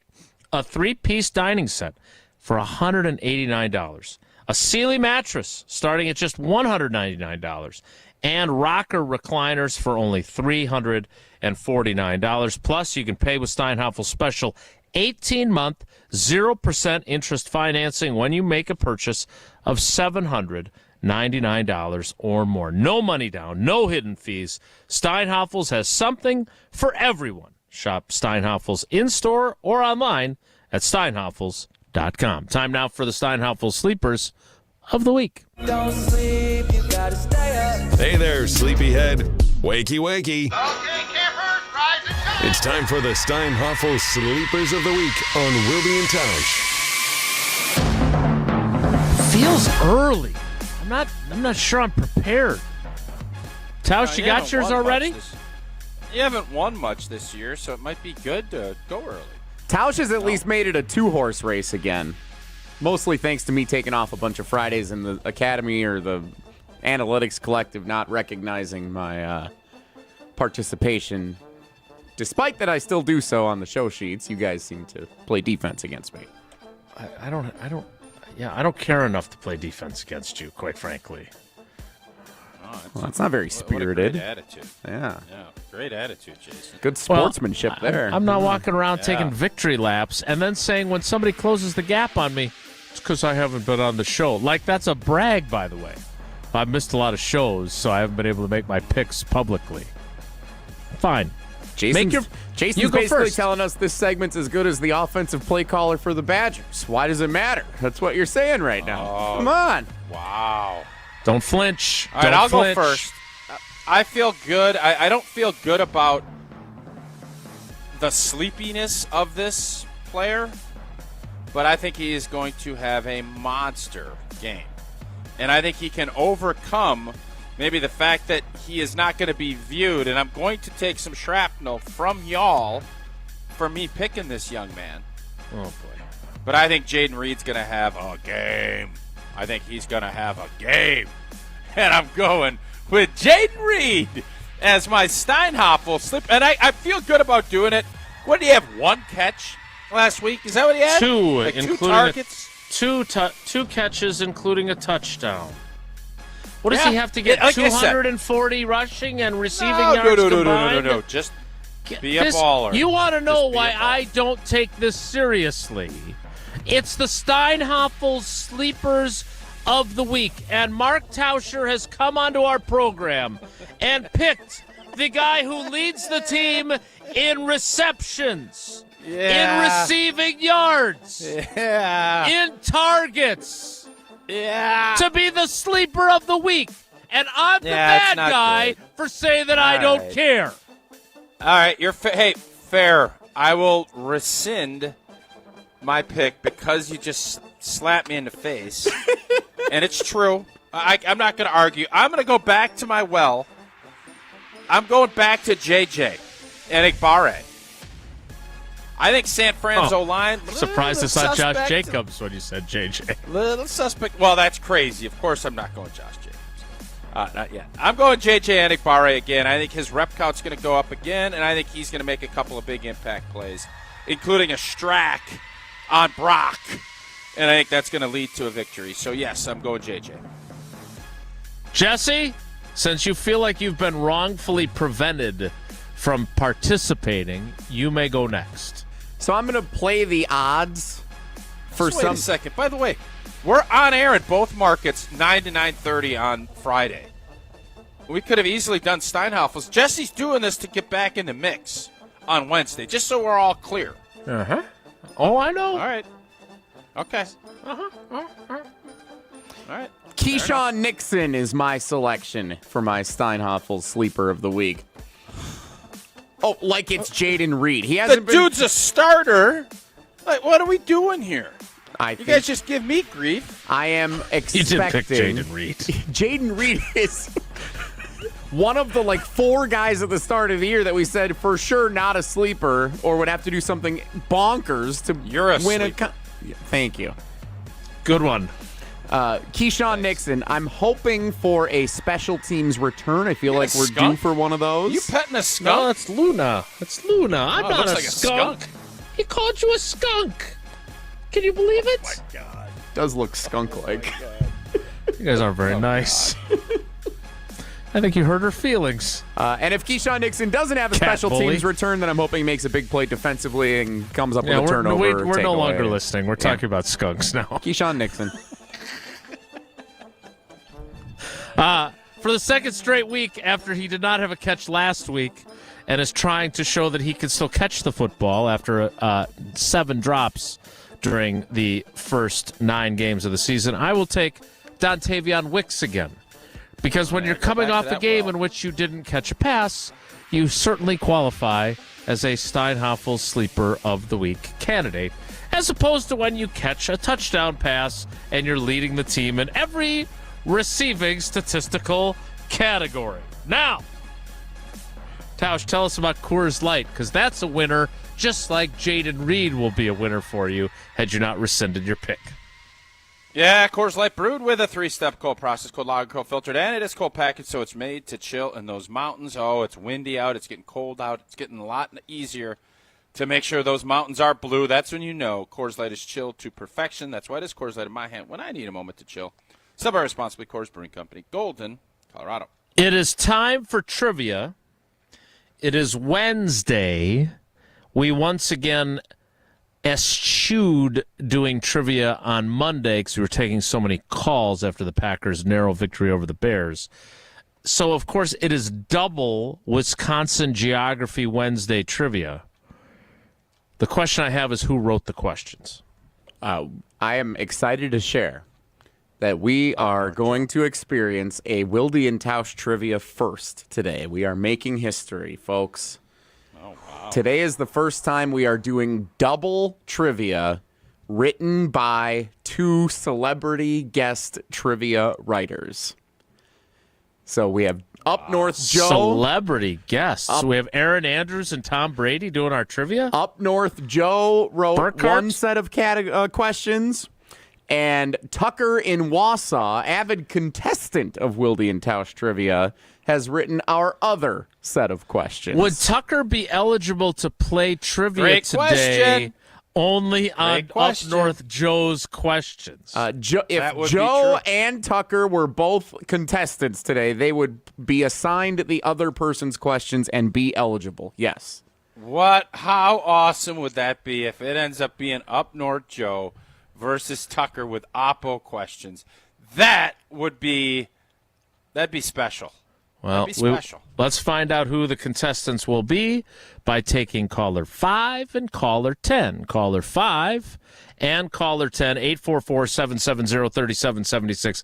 a 3-piece dining set for $189, a Sealy mattress starting at just $199, and rocker recliners for only $349. Plus, you can pay with Steinhoffel's special 18-month, 0% interest financing when you make a purchase of $799 or more. No money down, no hidden fees. Steinhoffel's has something for everyone. Shop Steinhoffel's in-store or online at steinhoffels.com. Time now for the Steinhoffel Sleepers of the Week. Don't sleep, you gotta stay up. Hey there, sleepyhead. Wakey, wakey. Okay, campers, rise and shine. It's time for the Steinhoffel Sleepers of the Week on Wilde and Tausch. Feels early. I'm not sure I'm prepared. Tausch, you got yours already? You haven't won much this year, so it might be good to go early. Tausch has at least made it a 2-horse race again. Mostly thanks to me taking off a bunch of Fridays and the Academy or the Analytics Collective not recognizing my participation. Despite that I still do so on the show sheets, you guys seem to play defense against me. I don't care enough to play defense against you, quite frankly. Well, that's not very spirited. What a great attitude. Yeah, great attitude, Jason. Good sportsmanship there. I'm not walking around taking victory laps and then saying when somebody closes the gap on me, it's because I haven't been on the show. Like, that's a brag, by the way. I've missed a lot of shows, so I haven't been able to make my picks publicly. Fine. Jason's basically first. telling us this segment's as good as the offensive play caller for the Badgers. Why does it matter? That's what you're saying right now. Come on. Wow. Don't flinch. All right, I'll go first. I feel good. I don't feel good about the sleepiness of this player, but I think he is going to have a monster game. And I think he can overcome maybe the fact that he is not going to be viewed, and I'm going to take some shrapnel from y'all for me picking this young man. Oh, boy. But I think Jaden Reed's going to have a game. I think he's going to have a game. And I'm going with Jaden Reed as my Steinhoffel slip. And I feel good about doing it. What did he have, 1 catch last week? Is that what he had? 2, like including 2 targets? Two catches, including a touchdown. What does he have to get? Like 240 rushing and receiving yards combined? No. Just be a baller. You want to know why I don't take this seriously? It's the Steinhoffel Sleepers of the Week, and Mark Tauscher has come onto our program and picked the guy who leads the team in receptions, in receiving yards, in targets, to be the sleeper of the week. And I'm the bad guy for saying that I don't care. All right, you're fair. I will rescind my pick because you just slapped me in the face. And it's true. I'm not going to argue. I'm going to go back to my well. I'm going back to JJ and Igbare. I think San Fran's O-line. Surprised it's not Josh Jacobs when you said JJ. Little suspect. Well, that's crazy. Of course I'm not going Josh Jacobs. Not yet. I'm going JJ and Igbare again. I think his rep count's going to go up again, and I think he's going to make a couple of big impact plays, including a Strack on Brock. And I think that's going to lead to a victory. So, yes, I'm going JJ. Jesse, since you feel like you've been wrongfully prevented from participating, you may go next. So I'm going to play the odds for Wait a second. By the way, we're on air at both markets 9 to 9:30 on Friday. We could have easily done Steinhoffel's. Jesse's doing this to get back in the mix on Wednesday, just so we're all clear. Uh-huh. Oh, I know. All right. Okay. All right. Keyshawn Nixon is my selection for my Steinhoffel Sleeper of the Week. Oh, like it's Jaden Reed. He hasn't been. Dude's a starter. Like, what are we doing here? You guys just give me grief. I am expecting. You did pick Jaden Reed. Jaden Reed is one of the 4 guys at the start of the year that we said for sure not a sleeper or would have to do something bonkers to win a. Thank you. Good one. Keyshawn Nixon, I'm hoping for a special teams return. I feel like we're due for one of those. You petting a skunk? No, it's Luna. It's Luna. I'm not looks a like skunk. He called you a skunk. Can you believe it? Oh, my God. Does look skunk-like. You guys aren't very nice. I think you hurt her feelings. And if Keyshawn Nixon doesn't have a Cat special bully. teams return, then I'm hoping he makes a big play defensively and comes up with a turnover. We're no longer takeaway. listening. We're talking about skunks now. Keyshawn Nixon. For the second straight week after he did not have a catch last week and is trying to show that he can still catch the football after 7 drops during the first 9 games of the season, I will take Dontavion Wicks again. Because when you're coming off a game in which you didn't catch a pass, you certainly qualify as a Steinhof Sleeper of the Week candidate, as opposed to when you catch a touchdown pass and you're leading the team in every receiving statistical category. Now, Tausch, tell us about Coors Light, because that's a winner, just like Jaden Reed will be a winner for you had you not rescinded your pick. Yeah, Coors Light brewed with a 3-step cold process, cold lager, cold filtered, and it is cold packaged, so it's made to chill in those mountains. Oh, it's windy out. It's getting cold out. It's getting a lot easier to make sure those mountains are blue. That's when you know Coors Light is chilled to perfection. That's why it is Coors Light in my hand when I need a moment to chill. Sub-by responsibly, Coors Brewing Company, Golden, Colorado. It is time for trivia. It is Wednesday. We once again eschewed doing trivia on Monday because we were taking so many calls after the Packers' narrow victory over the Bears. So, of course, it is double Wisconsin Geography Wednesday trivia. The question I have is who wrote the questions? I am excited to share that we are going to experience a Wilde and Tausch trivia first today. We are making history, folks. Oh, wow. Today is the first time we are doing double trivia written by 2 celebrity guest trivia writers. So we have Up North Joe. Celebrity guests. So we have Aaron Andrews and Tom Brady doing our trivia? Up North Joe wrote Burkhart? one set of questions. And Tucker in Wausau, avid contestant of Wilde and Tausch trivia, has written our other set of questions. Would Tucker be eligible to play trivia Great today question. only on Up North Joe's questions? If Joe and Tucker were both contestants today, they would be assigned the other person's questions and be eligible. Yes. How awesome would that be if it ends up being Up North Joe versus Tucker with Oppo questions? That'd be special. Well, That'd be special. Let's find out who the contestants will be by taking caller 5 and caller 10. Caller 5 and caller 10, 844-770-3776,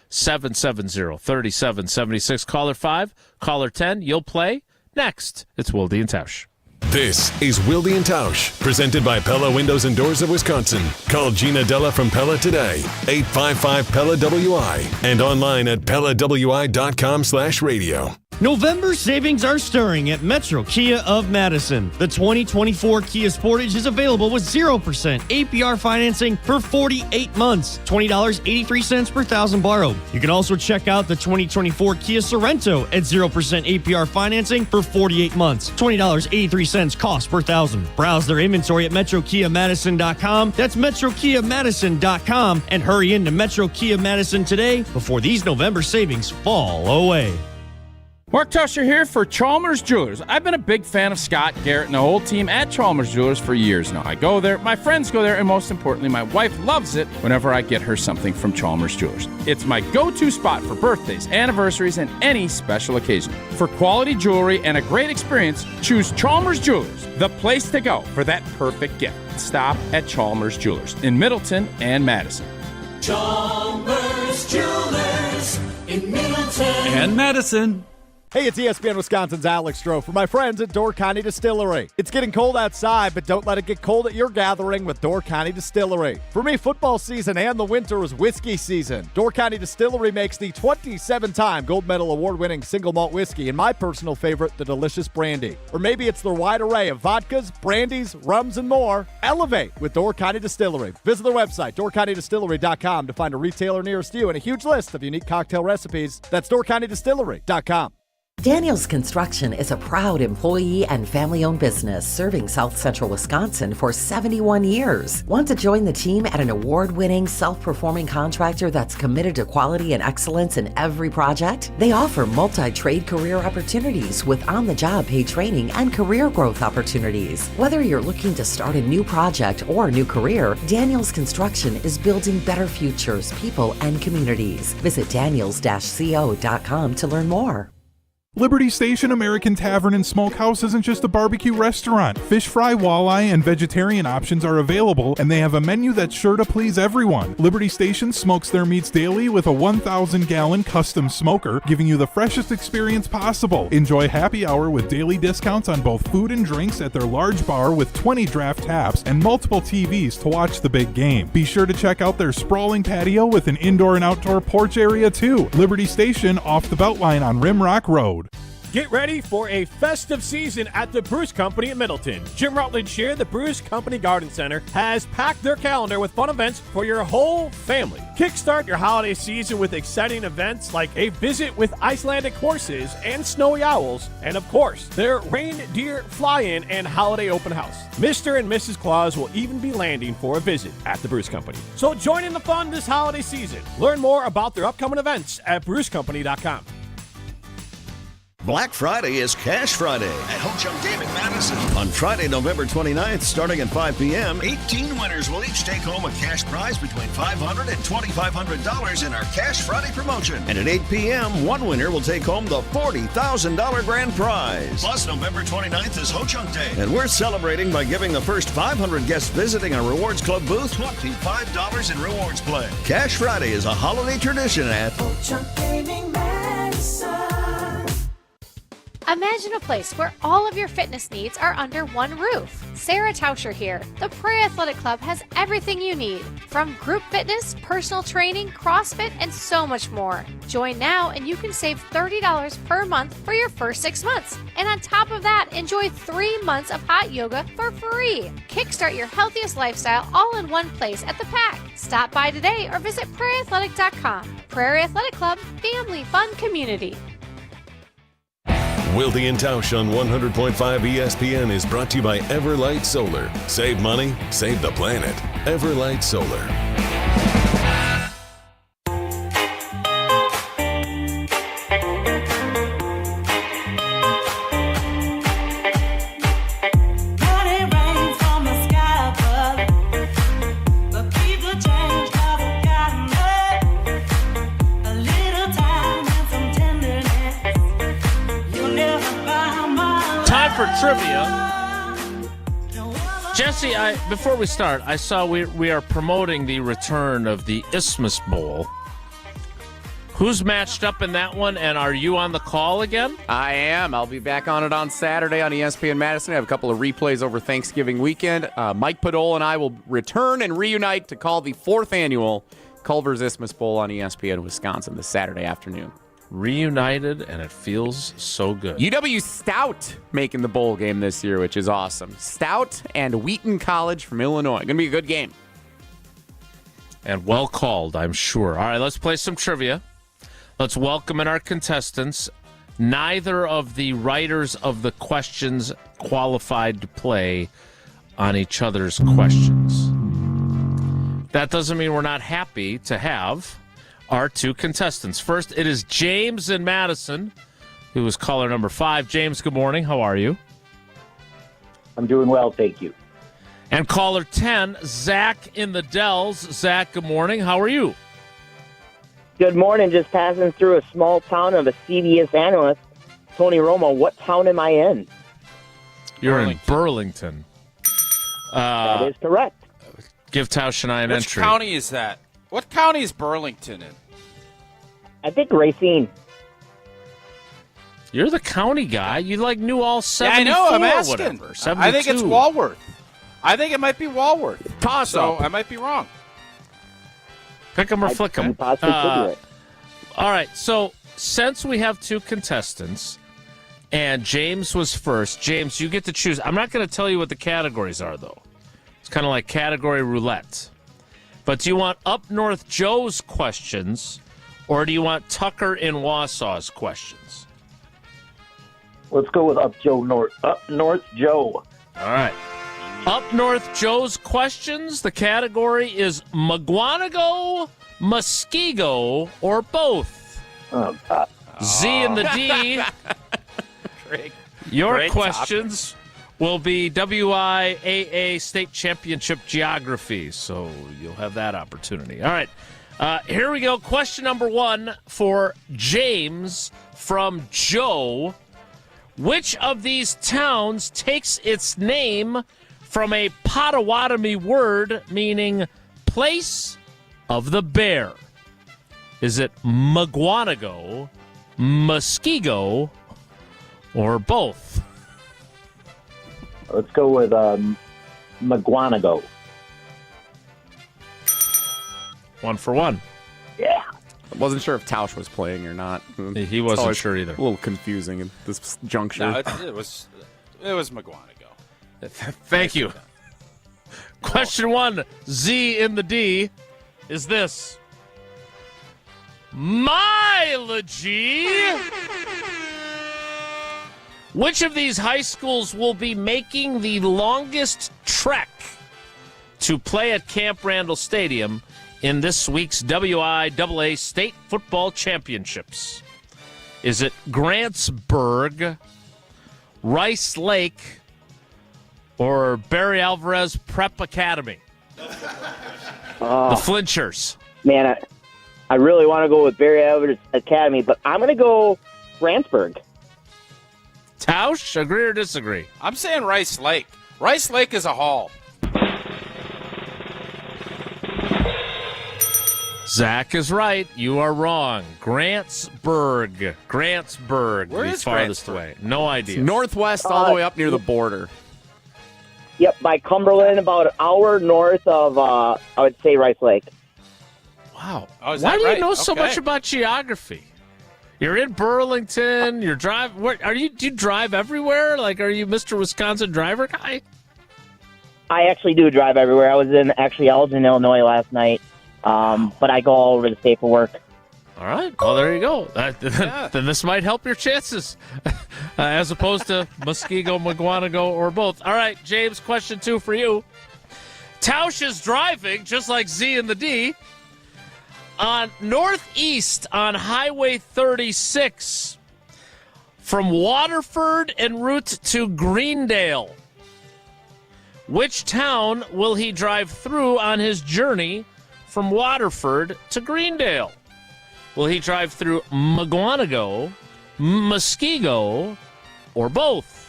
844-770-3776. Caller 5, caller 10, you'll play next. It's Wilde and Tausch. This is Wilde and Tausch, presented by Pella Windows and Doors of Wisconsin. Call Gina Della from Pella today, 855-PELLA-WI, and online at PellaWI.com/radio. November savings are stirring at Metro Kia of Madison. The 2024 Kia Sportage is available with 0% APR financing for 48 months, $20.83 per thousand borrowed. You can also check out the 2024 Kia Sorento at 0% APR financing for 48 months, $20.83 cost per thousand. Browse their inventory at MetroKiaMadison.com. That's MetroKiaMadison.com, and hurry into Metro Kia Madison today before these November savings fall away. Mark Tusher here for Chalmers Jewelers. I've been a big fan of Scott Garrett and the whole team at Chalmers Jewelers for years now. I go there, my friends go there, and most importantly, my wife loves it whenever I get her something from Chalmers Jewelers. It's my go-to spot for birthdays, anniversaries, and any special occasion. For quality jewelry and a great experience, choose Chalmers Jewelers, the place to go for that perfect gift. Stop at Chalmers Jewelers in Middleton and Madison. Chalmers Jewelers in Middleton and Madison. Hey, it's ESPN Wisconsin's Alex Stroh for my friends at Door County Distillery. It's getting cold outside, but don't let it get cold at your gathering with Door County Distillery. For me, football season and the winter is whiskey season. Door County Distillery makes the 27-time gold medal award-winning single malt whiskey and my personal favorite, the delicious brandy. Or maybe it's their wide array of vodkas, brandies, rums, and more. Elevate with Door County Distillery. Visit their website, doorcountydistillery.com, to find a retailer nearest you and a huge list of unique cocktail recipes. That's doorcountydistillery.com. Daniels Construction is a proud employee and family-owned business serving South Central Wisconsin for 71 years. Want to join the team at an award-winning, self-performing contractor that's committed to quality and excellence in every project? They offer multi-trade career opportunities with on-the-job paid training and career growth opportunities. Whether you're looking to start a new project or a new career, Daniels Construction is building better futures, people, and communities. Visit daniels-co.com to learn more. Liberty Station American Tavern and Smokehouse isn't just a barbecue restaurant. Fish fry, walleye, and vegetarian options are available, and they have a menu that's sure to please everyone. Liberty Station smokes their meats daily with a 1,000-gallon custom smoker, giving you the freshest experience possible. Enjoy happy hour with daily discounts on both food and drinks at their large bar with 20 draft taps and multiple TVs to watch the big game. Be sure to check out their sprawling patio with an indoor and outdoor porch area too. Liberty Station off the Beltline on Rimrock Road. Get ready for a festive season at the Bruce Company in Middleton. Jim Rutledge here, the Bruce Company Garden Center, has packed their calendar with fun events for your whole family. Kickstart your holiday season with exciting events like a visit with Icelandic horses and snowy owls, and of course, their reindeer fly-in and holiday open house. Mr. and Mrs. Claus will even be landing for a visit at the Bruce Company. So join in the fun this holiday season. Learn more about their upcoming events at brucecompany.com. Black Friday is Cash Friday at Ho Chunk Game in Madison. On Friday, November 29th, starting at 5 p.m. 18 winners will each take home a cash prize between $500 and $2,500 in our Cash Friday promotion. And at 8 p.m., one winner will take home the $40,000 grand prize. Plus, November 29th is Ho Chunk Day. And we're celebrating by giving the first 500 guests visiting our Rewards Club booth $25 in rewards play. Cash Friday is a holiday tradition at Ho Chunk Gaming Madison. Imagine a place where all of your fitness needs are under one roof. Sarah Tauscher here. The Prairie Athletic Club has everything you need, from group fitness, personal training, CrossFit, and so much more. Join now and you can save $30 per month for your first 6 months. And on top of that, enjoy 3 months of hot yoga for free. Kickstart your healthiest lifestyle all in one place at the Pack. Stop by today or visit prairieathletic.com. Prairie Athletic Club, family fun community. Wilde and Tausch on 100.5 ESPN is brought to you by Everlight Solar. Save money, save the planet. Everlight Solar. For trivia, Jesse, before we start, I saw we are promoting the return of the Isthmus Bowl. Who's matched up in that one, and are you on the call again? I am. I'll be back on it on Saturday on ESPN Madison. I have a couple of replays over Thanksgiving weekend. Mike Podol and I will return and reunite to call the 4th annual Culver's Isthmus Bowl on ESPN Wisconsin this Saturday afternoon. Reunited, and it feels so good. UW Stout making the bowl game this year, which is awesome. Stout and Wheaton College from Illinois. Going to be a good game. And well called, I'm sure. All right, let's play some trivia. Let's welcome in our contestants. Neither of the writers of the questions qualified to play on each other's questions. That doesn't mean we're not happy to have our 2 contestants. First, it is James in Madison, who is caller number 5. James, good morning. How are you? I'm doing well, thank you. And caller 10, Zach in the Dells. Zach, good morning. How are you? Good morning. Just passing through a small town of a CBS analyst. Tony Romo, what town am I in? You're in Burlington. That is correct. Give Tausch and I an entry. Which county is that? What county is Burlington in? I think Racine. You're the county guy. You knew all 74 Yeah, I know. I'm asking. Whatever, I think it's Walworth. I think it might be Walworth. Toss so up. I might be wrong. Pick 'em or flick 'em. All right. So since we have 2 contestants, and James was first, James, you get to choose. I'm not going to tell you what the categories are, though. It's kind of like category roulette. But do you want Up North Joe's questions, or do you want Tucker in Wausau's questions? Let's go with Up North Joe. All right. Up North Joe's questions. The category is McGuanago, Muskego, or both. Oh, God. Z and the D. Your Great questions will be WIAA State Championship Geography, so you'll have that opportunity. All right. Here we go. Question number 1 for James from Joe. Which of these towns takes its name from a Potawatomi word meaning place of the bear? Is it McGuanago, Muskego, or both? Let's go with McGuanago. 1 for 1. Yeah. I wasn't sure if Tausch was playing or not. He wasn't sure either. A little confusing at this juncture. No, it was McGuanago. Thank you. Question 1, Z in the D, is this. Mileage. Which of these high schools will be making the longest trek to play at Camp Randall Stadium in this week's WIAA State Football Championships? Is it Grantsburg, Rice Lake, or Barry Alvarez Prep Academy? The Flinchers. Man, I really want to go with Barry Alvarez Academy, but I'm going to go Grantsburg. Tausch, agree or disagree? I'm saying Rice Lake. Rice Lake is a hall. Zach is right. You are wrong. Grantsburg. Where the is farthest Grantsburg? away. No idea. It's northwest, all the way up near the border. Yep, by Cumberland, about an hour north of, I would say, Rice Lake. Wow. Oh, is Why that do you right? know so Okay. much about geography? You're in Burlington. You're driving. Where are you? Do you drive everywhere? Like, are you Mr. Wisconsin driver guy? I actually do drive everywhere. I was in Elgin, Illinois last night, but I go all over the state for work. All right. Well, there you go. Then this might help your chances, as opposed to Muskego, McGuanago, or both. All right, James. Question 2 for you. Tausch is driving, just like Z and the D, on northeast on Highway 36 from Waterford en route to Greendale. Which town will he drive through on his journey from Waterford to Greendale? Will he drive through McGuanago, Muskego, or both?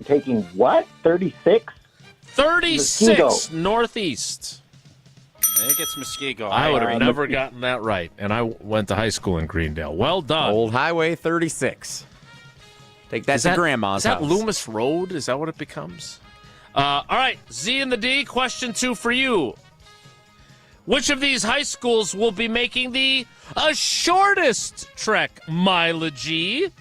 Taking what? 36? 36 Muskego. northeast. I think it's Muskego. I would have never gotten that right, and I went to high school in Greendale. Well done. Old Highway 36. Take that to Grandma's house. Is that Loomis Road? Is that what it becomes? All right, Z and the D, question 2 for you. Which of these high schools will be making the shortest trek mileage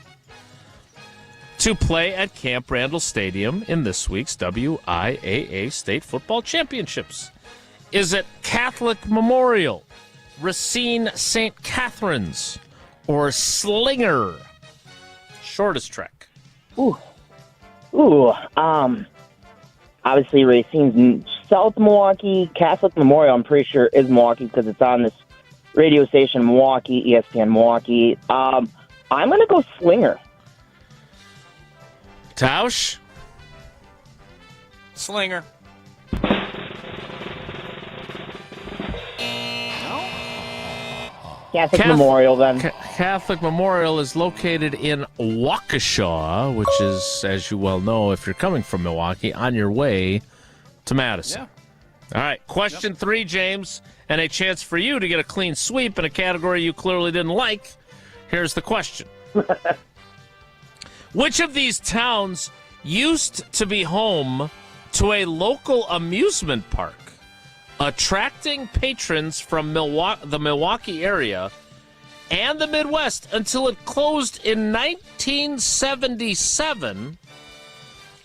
to play at Camp Randall Stadium in this week's WIAA State Football Championships? Is it Catholic Memorial, Racine St. Catherine's, or Slinger? Shortest trek. Obviously Racine's in South Milwaukee. Catholic Memorial, I'm pretty sure, is Milwaukee because it's on this radio station, Milwaukee, ESPN Milwaukee. I'm going to go Slinger. Tausch? Slinger. Catholic Memorial, then. Catholic Memorial is located in Waukesha, which is, as you well know, if you're coming from Milwaukee, on your way to Madison. Yeah. All right, question 3, James, and a chance for you to get a clean sweep in a category you clearly didn't like. Here's the question. Which of these towns used to be home to a local amusement park, attracting patrons from the Milwaukee area and the Midwest until it closed in 1977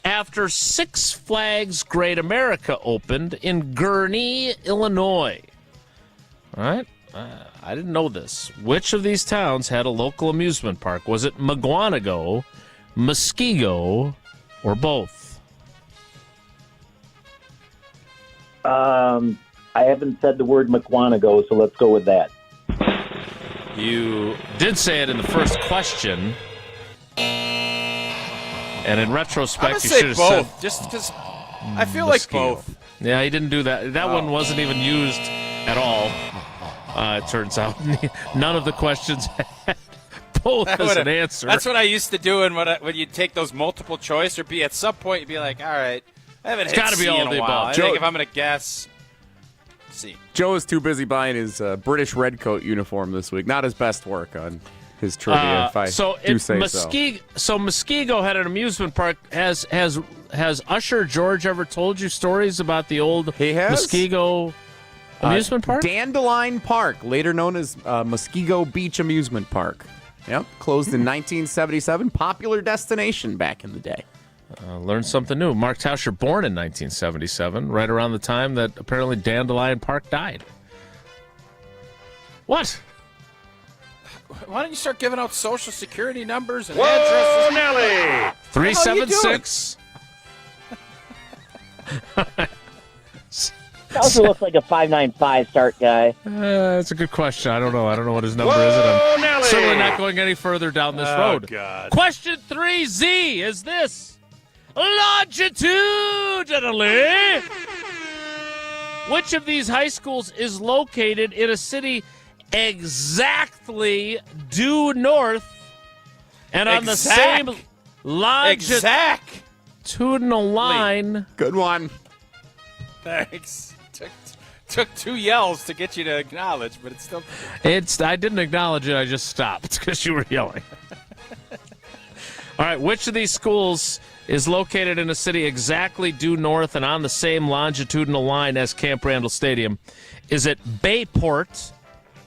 after Six Flags Great America opened in Gurnee, Illinois? All right. I didn't know this. Which of these towns had a local amusement park? Was it Mugwanago, Muskego, or both? I haven't said the word Mugwanago, so let's go with that. You did say it in the first question. And in retrospect, you should have said both, just because I feel like both. Yeah, he didn't do that. That one wasn't even used at all. It turns out none of the questions had both as an answer. That's what I used to do when you take those multiple choice, or be at some point you'd be like, all right, I haven't hit C in a while. I think if I'm going to guess, C. Joe is too busy buying his British Redcoat uniform this week. Not his best work on his trivia, if I do say so. So Muskego had an amusement park. Has Usher George ever told you stories about the old Muskego amusement park? Dandelion Park, later known as Muskego Beach Amusement Park. Yep, closed in 1977. Popular destination back in the day. Learned something new. Mark Tauscher, born in 1977, right around the time that apparently Dandelion Park died. What? Why don't you start giving out social security numbers and addresses? Nelly! 376. He also looks like a 595 start guy. That's a good question. I don't know. I don't know what his number is, and I'm certainly not going any further down this road. God. Question 3Z is this. Longitudinally, which of these high schools is located in a city exactly due north and on the same longitudinal line? Good one. Thanks. Took 2 yells to get you to acknowledge, but it's still. I didn't acknowledge it. I just stopped because you were yelling. All right. Which of these schools is located in a city exactly due north and on the same longitudinal line as Camp Randall Stadium? Is it Bayport,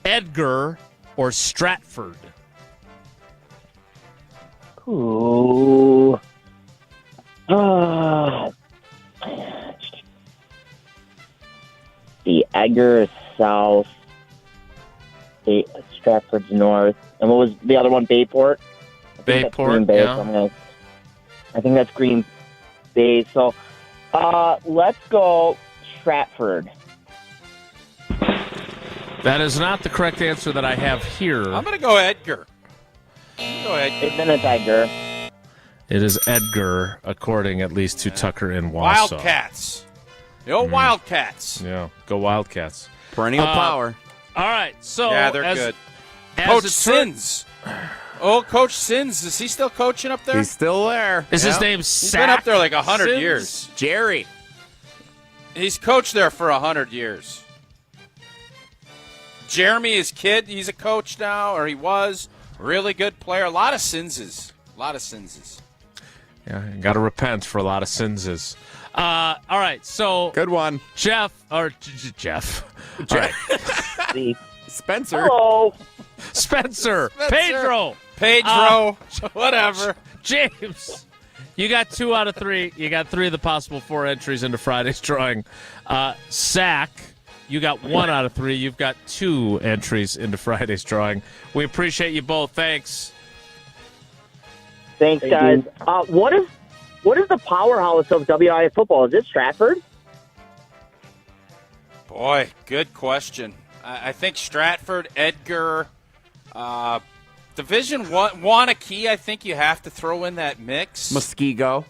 Edgar, or Stratford? Ooh. The Edgar is south. Stratford's north. And what was the other one? Bayport? Bayport, Bay, yeah. So I think that's Green Bay. So let's go Stratford. That is not the correct answer that I have here. I'm going to go Edgar. Go Edgar. Then it's Edgar. It is Edgar, according at least to Tucker and Wausau. Wildcats. The old Wildcats. Yeah, go Wildcats. Perennial power. All right, so yeah, they're good. Coach Sins. Oh, Coach Sins. Is he still coaching up there? He's still there. Is his name He's been up there like 100 years. Jerry. He's coached there for 100 years. Jeremy, his kid, he's a coach now, or he was. Really good player. A lot of Sinses. Yeah, got to repent for a lot of Sinses. All right, so good one, Jeff. All right. Spencer. Hello. Spencer. Pedro. Whatever. James. You got 2 out of 3. You got 3 of the possible 4 entries into Friday's drawing. Zach, you got 1 out of 3. You've got 2 entries into Friday's drawing. We appreciate you both. Thanks. Thanks, guys. What is the powerhouse of WIA football? Is it Stratford? Boy, good question. I think Stratford, Edgar, Division 1, Wanakee, I think you have to throw in that mix. Muskego.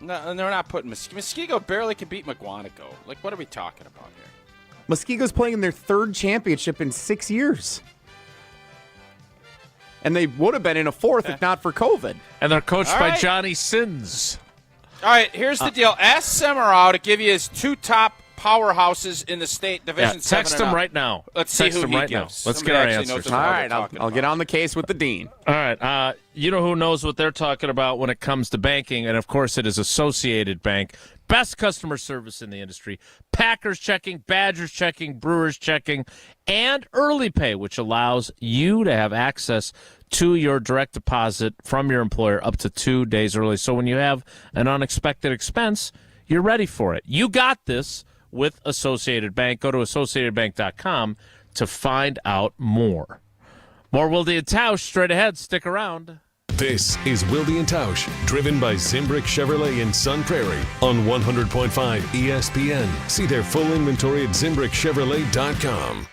No, they're not putting Muskego barely can beat Mugwanago. Like, what are we talking about here? Muskego's playing in their 3rd championship in 6 years. And they would have been in a 4th if not for COVID. And they're coached by Johnny Sins. All right, here's the deal. Ask Semmerau to give you his 2 top powerhouses in the state, Division 7 text him right now. Let's see who he Let's gives. get Somebody our actually answers. knows All what right, they're I'll talking get on the case with the dean. All right. You know who knows what they're talking about when it comes to banking, and, of course, it is Associated Bank. Best customer service in the industry. Packers checking, Badgers checking, Brewers checking, and early pay, which allows you to have access to your direct deposit from your employer up to 2 days early. So when you have an unexpected expense, you're ready for it. You got this with Associated Bank. Go to AssociatedBank.com to find out more. More Wilde and Tausch straight ahead. Stick around. This is Wilde and Tausch, driven by Zimbrick Chevrolet in Sun Prairie on 100.5 ESPN. See their full inventory at ZimbrickChevrolet.com.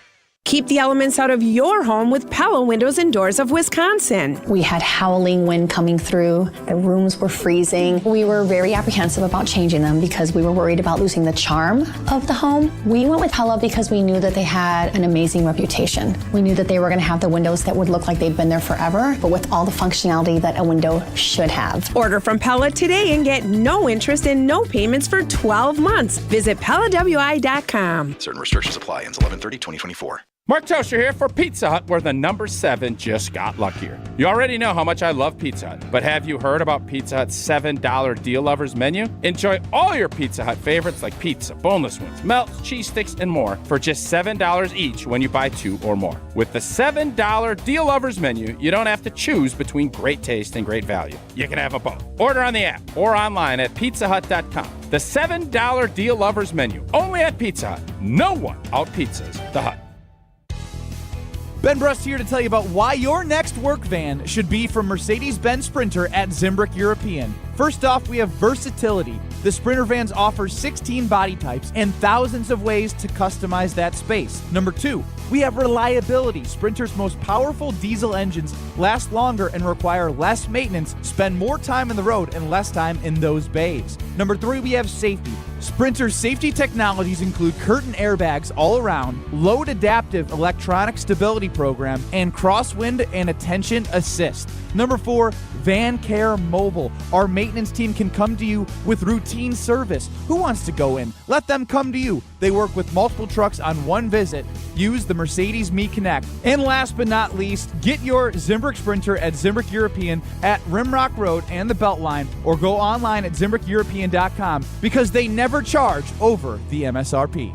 Keep the elements out of your home with Pella Windows and Doors of Wisconsin. We had howling wind coming through. The rooms were freezing. We were very apprehensive about changing them because we were worried about losing the charm of the home. We went with Pella because we knew that they had an amazing reputation. We knew that they were going to have the windows that would look like they've been there forever, but with all the functionality that a window should have. Order from Pella today and get no interest and no payments for 12 months. Visit PellaWI.com. Certain restrictions apply. Ends 11/30/2024. Mark Toscher here for Pizza Hut, where the number 7 just got luckier. You already know how much I love Pizza Hut, but have you heard about Pizza Hut's $7 Deal Lovers menu? Enjoy all your Pizza Hut favorites like pizza, boneless wings, melts, cheese sticks, and more for just $7 each when you buy 2 or more. With the $7 Deal Lovers menu, you don't have to choose between great taste and great value. You can have a both. Order on the app or online at pizzahut.com. The $7 Deal Lovers menu, only at Pizza Hut. No one out-pizzas the Hut. Ben Brust here to tell you about why your next work van should be from Mercedes-Benz Sprinter at Zimbrick European. First off, we have versatility. The Sprinter vans offer 16 body types and thousands of ways to customize that space. Number 2, we have reliability. Sprinter's most powerful diesel engines last longer and require less maintenance, spend more time on the road and less time in those bays. Number 3, we have safety. Sprinter's safety technologies include curtain airbags all around, load adaptive electronic stability program, and crosswind and attention assist. Number 4, Van Care Mobile. Our maintenance team can come to you with routine service. Who wants to go in? Let them come to you. They work with multiple trucks on one visit. Use the Mercedes Me Connect. And last but not least, get your Zimbrick Sprinter at Zimbrick European at Rimrock Road and the Beltline, or go online at ZimbrickEuropean.com because they never charge over the MSRP.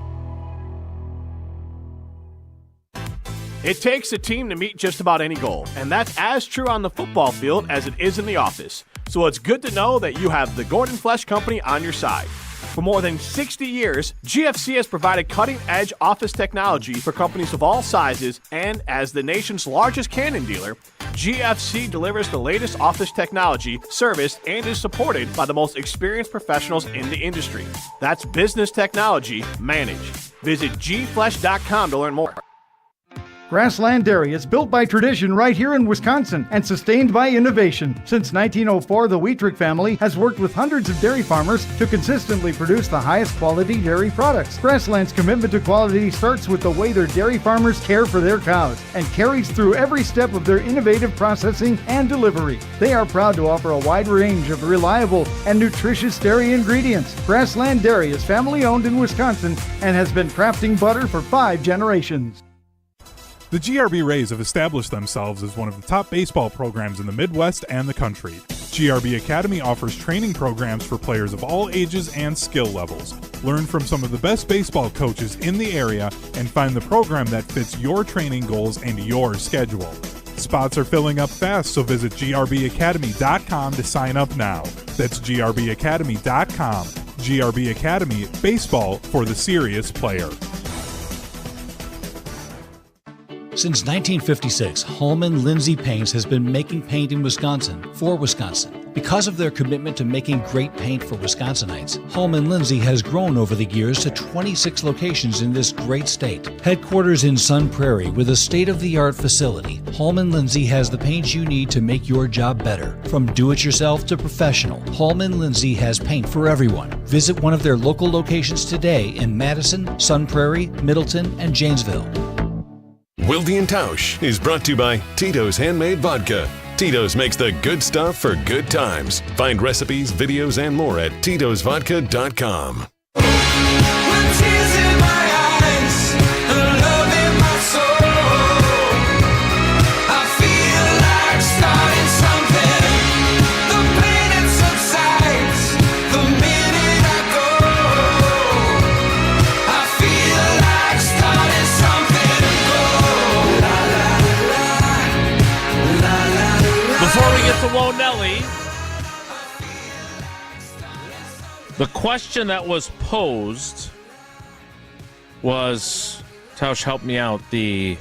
It takes a team to meet just about any goal, and that's as true on the football field as it is in the office. So it's good to know that you have the Gordon Flesch Company on your side. For more than 60 years, GFC has provided cutting-edge office technology for companies of all sizes, and as the nation's largest Canon dealer, GFC delivers the latest office technology, serviced, and is supported by the most experienced professionals in the industry. That's business technology managed. Visit gflesh.com to learn more. Grassland Dairy is built by tradition right here in Wisconsin and sustained by innovation. Since 1904, the Wheatrick family has worked with hundreds of dairy farmers to consistently produce the highest quality dairy products. Grassland's commitment to quality starts with the way their dairy farmers care for their cows and carries through every step of their innovative processing and delivery. They are proud to offer a wide range of reliable and nutritious dairy ingredients. Grassland Dairy is family owned in Wisconsin and has been crafting butter for 5 generations. The GRB Rays have established themselves as one of the top baseball programs in the Midwest and the country. GRB Academy offers training programs for players of all ages and skill levels. Learn from some of the best baseball coaches in the area and find the program that fits your training goals and your schedule. Spots are filling up fast, so visit grbacademy.com to sign up now. That's grbacademy.com. GRB Academy, baseball for the serious player. Since 1956, Holman Lindsay Paints has been making paint in Wisconsin for Wisconsin. Because of their commitment to making great paint for Wisconsinites, Holman Lindsay has grown over the years to 26 locations in this great state. Headquarters in Sun Prairie with a state-of-the-art facility, Holman Lindsay has the paint you need to make your job better. From do-it-yourself to professional, Holman Lindsay has paint for everyone. Visit one of their local locations today in Madison, Sun Prairie, Middleton, and Janesville. Wilde and Tausch is brought to you by Tito's Handmade Vodka. Tito's makes the good stuff for good times. Find recipes, videos, and more at titosvodka.com. Before we get to Whoa Nelly, the question that was posed was, Tausch, help me out. The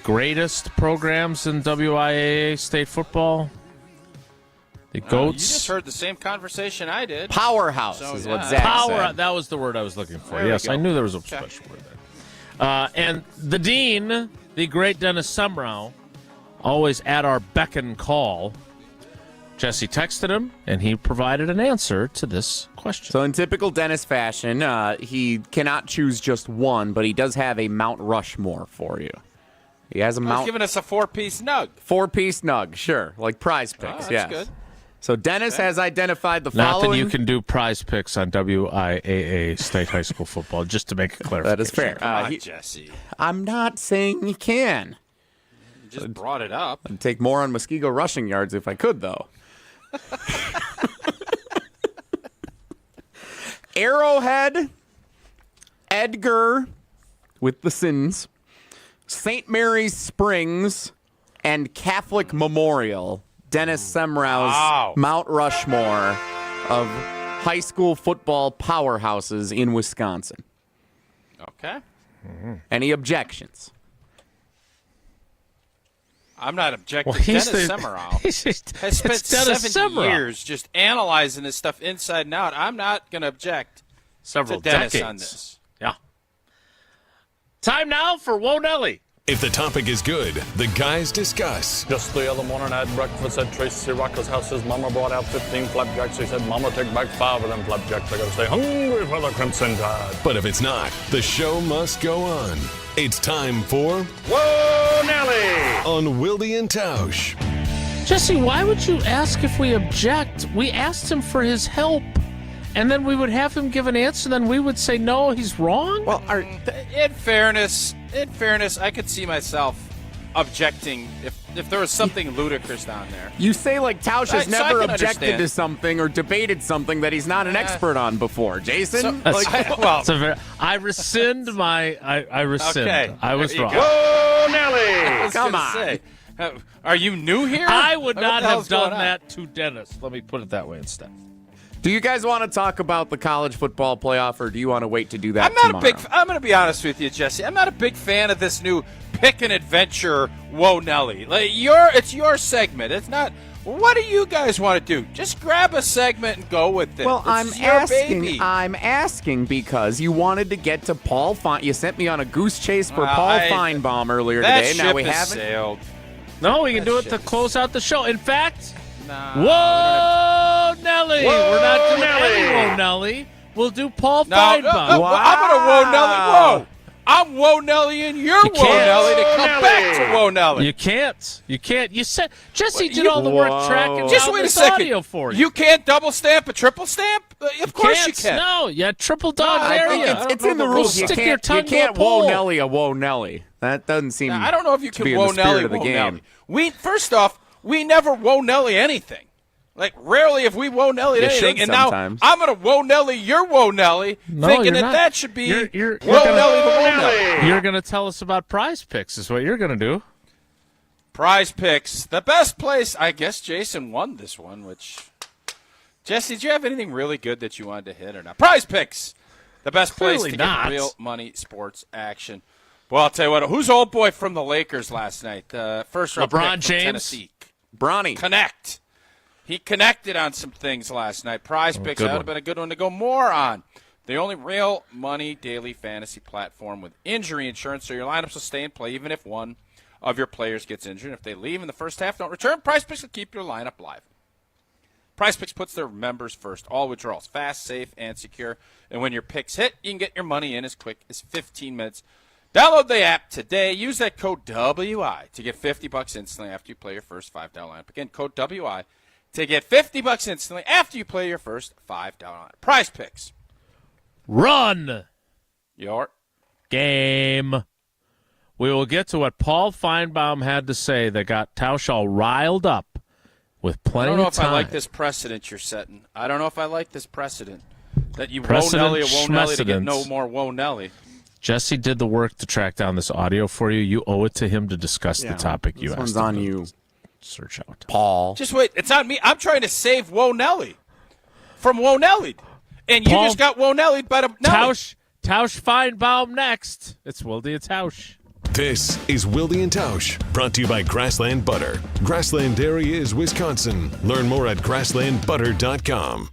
greatest programs in WIAA state football. The GOATs. You just heard the same conversation I did. Powerhouse is what Zach said. That was the word I was looking for. There Yes, I knew there was a special word there. And the dean, the great Dennis Semrau, always at our beck and call. Jesse texted him, and he provided an answer to this question. So in typical Dennis fashion, he cannot choose just one, but he does have a Mount Rushmore for you. He has a He's Mount... giving us a 4-piece nug. 4-piece nug, sure. Like Prize Picks, that's yes. good. So Dennis has identified the Not following... that you can do Prize Picks on WIAA state high school football, just to make it clear. That is fair. Come on, Jesse. I'm not saying you can. You just brought it up. I'd take more on Muskego rushing yards if I could, though. Arrowhead, Edgar with the Sins, St. Mary's Springs, and Catholic Memorial. Dennis Semrau's Mount Rushmore of high school football powerhouses in Wisconsin. Okay. Any objections? I'm not objecting. Well, he's Dennis the- Semrau he's has spent Dennis 70 Semrau. years just analyzing this stuff inside and out. I'm not going to object Several to Dennis decades on this. Yeah. Time now for Whoa Nelly. If the topic is good, the guys discuss. Just the other morning I had breakfast at Tracy Rocker's house. His mama brought out 15 flapjacks. He said, Mama, take back 5 of them flapjacks. I gotta stay hungry for the Crimson Tide. But if it's not, the show must go on. It's time for Whoa, Nelly! on Wilde and Tausch. Jesse, why would you ask if we object? We asked him for his help, and then we would have him give an answer, then we would say, no, he's wrong? Well, In fairness, I could see myself objecting if there was something ludicrous down there. You say like Tausch has So I never can objected understand. to something or debated something that he's not an expert on before. Jason? I rescind my. I rescind. Okay, I was there you wrong. go. Whoa, Nelly! Come on. Say, are you new here? I would What not the have hell's going done on? that to Dennis. Let me put it that way instead. Do you guys want to talk about the college football playoff, or do you want to wait to do that I'm not tomorrow? I'm going to be honest with you, Jesse. I'm not a big fan of this new pick an adventure. Whoa, Nelly! Like it's your segment. It's not. What do you guys want to do? Just grab a segment and go with it. Well, This is your baby. I'm asking because you wanted to get to Paul Fein. You sent me on a goose chase for Paul Feinbaum earlier that today. Now ship we has haven't. sailed. No, we can do it to close out the show. In fact, Whoa, Nelly! Whoa, We're not doing Nelly! any Whoa, Nelly. We'll do Paul No, Feinbaum. I'm going to Whoa Nelly. Whoa! I'm Whoa Nelly and you're You Whoa can't. Nelly to come Nelly. back to Whoa Nelly. You can't. You can't. You said Jesse What, did you- all the work tracking Just down wait a this second. audio for you. You can't double stamp a triple stamp? Of course you can. No, yeah, triple dog I there. think Yeah. it's in the Go rules. You stick your can't, tongue you can't to a pole. whoa Nelly a whoa Nelly. That doesn't seem. Now, I don't know if you to can be in Whoa the spirit Nelly, of the Whoa game. Nelly. First off, we never Whoa Nelly anything. Like, rarely have we Whoa Nelly You anything. should And sometimes. now I'm going to Whoa Nelly your Whoa Nelly, No, thinking you're that not. that should be You're Whoa gonna- Nelly the Whoa Nelly. You're going to tell us about Prize Picks is what you're going to do. Prize Picks. The best place. I guess Jason won this one, which... Jesse, did you have anything really good that you wanted to hit or not? Prize Picks. The best Clearly place to not. get real money sports action. Well, I'll tell you what. Who's old boy from the Lakers last night? First round LeBron pick from James? Tennessee. Bronny. Connect. He connected on some things last night. Prize Picks, good that would one. have been a good one to go more on. The only real money daily fantasy platform with injury insurance, so your lineups will stay in play even if one of your players gets injured. If they leave in the first half, don't return. Prize Picks will keep your lineup live. Prize Picks puts their members first. All withdrawals fast, safe, and secure. And when your picks hit, you can get your money in as quick as 15 minutes. Download the app today. Use that code WI to get $50 instantly after you play your first $5 lineup. Again, code WI to get $50 instantly after you play your first $5 lineup. Prize Picks. Run. Your Game. We will get to what Paul Feinbaum had to say that got Tausch all riled up with I plenty don't know of if time. I like this precedent you're setting. I don't know if I like this precedent. That you Precedent Whoa Nelly a Whoa Nelly to get no schmecedent. more Whoa Nelly. Jesse did the work to track down this audio for you. You owe it to him to discuss the topic you This asked. one's on him to you, Search out. Paul. Just wait. It's on me. I'm trying to save Whoa Nelly from Whoa Nelly. And you Paul- just got Whoa Nelly by the Nelly. Tausch Feinbaum next. It's Wilde and Tausch. This is Wilde and Tausch, brought to you by Grassland Butter. Grassland Dairy is Wisconsin. Learn more at grasslandbutter.com.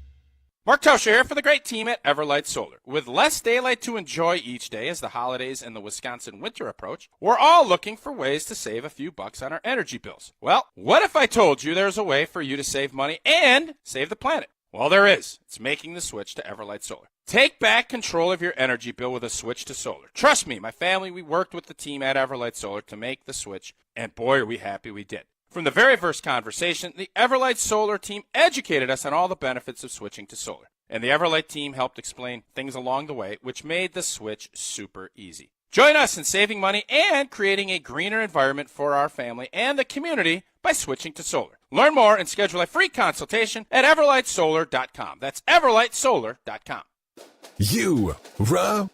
Mark Tausch here for the great team at Everlight Solar. With less daylight to enjoy each day as the holidays and the Wisconsin winter approach, we're all looking for ways to save a few bucks on our energy bills. Well, what if I told you there's a way for you to save money and save the planet? Well, there is. It's making the switch to Everlight Solar. Take back control of your energy bill with a switch to solar. Trust me, my family, we worked with the team at Everlight Solar to make the switch, and boy, are we happy we did. From the very first conversation, the Everlight Solar team educated us on all the benefits of switching to solar. And the Everlight team helped explain things along the way, which made the switch super easy. Join us in saving money and creating a greener environment for our family and the community by switching to solar. Learn more and schedule a free consultation at everlightsolar.com. That's everlightsolar.com. You, rah.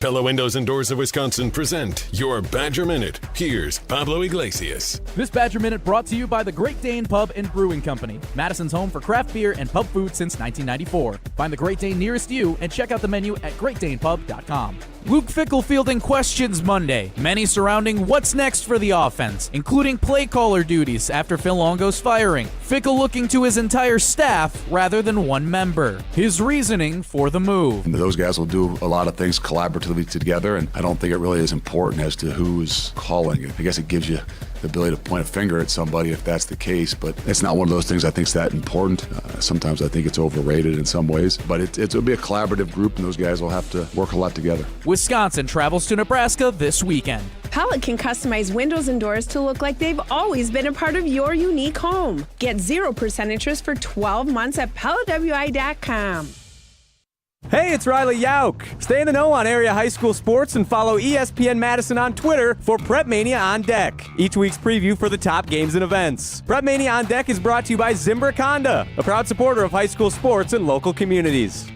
Pella Windows and Doors of Wisconsin present your Badger Minute. Here's Pablo Iglesias. This Badger Minute brought to you by the Great Dane Pub and Brewing Company, Madison's home for craft beer and pub food since 1994. Find the Great Dane nearest you and check out the menu at greatdanepub.com. Luke Fickell fielding questions Monday, many surrounding what's next for the offense, including play caller duties after Phil Longo's firing. Fickell looking to his entire staff rather than one member. His reasoning for the move. And those guys will do a lot of things collaboratively together, and I don't think it really is important as to who's calling it. I guess it gives you the ability to point a finger at somebody if that's the case, but it's not one of those things I think is that important. Sometimes I think it's overrated in some ways, but it'll be a collaborative group, and those guys will have to work a lot together. Wisconsin travels to Nebraska this weekend. Pella can customize windows and doors to look like they've always been a part of your unique home. Get 0% interest for 12 months at PellaWI.com. Hey, it's Riley Yauk. Stay in the know on area high school sports and follow ESPN Madison on Twitter for Prep Mania on Deck, each week's preview for the top games and events. Prep Mania on Deck is brought to you by Zimbrick Honda, a proud supporter of high school sports and local communities.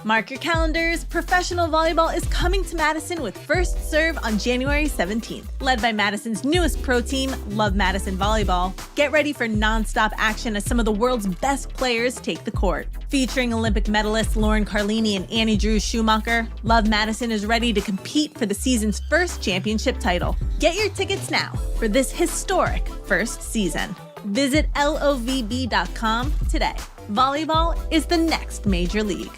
Mark your calendars. Professional volleyball is coming to Madison with First Serve on January 17th. Led by Madison's newest pro team, Love Madison Volleyball. Get ready for nonstop action as some of the world's best players take the court. Featuring Olympic medalists Lauren Carlini and Annie Drew Schumacher, Love Madison is ready to compete for the season's first championship title. Get your tickets now for this historic first season. Visit lovb.com today. Volleyball is the next major league.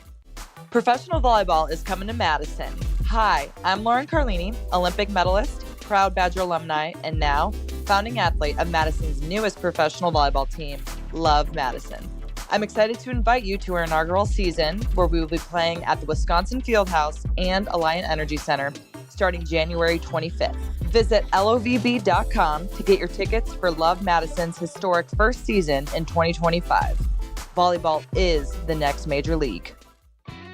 Professional volleyball is coming to Madison. Hi, I'm Lauren Carlini, Olympic medalist, proud Badger alumni, and now founding athlete of Madison's newest professional volleyball team, Love Madison. I'm excited to invite you to our inaugural season, where we will be playing at the Wisconsin Fieldhouse and Alliant Energy Center starting January 25th. Visit lovb.com to get your tickets for Love Madison's historic first season in 2025. Volleyball is the next major league.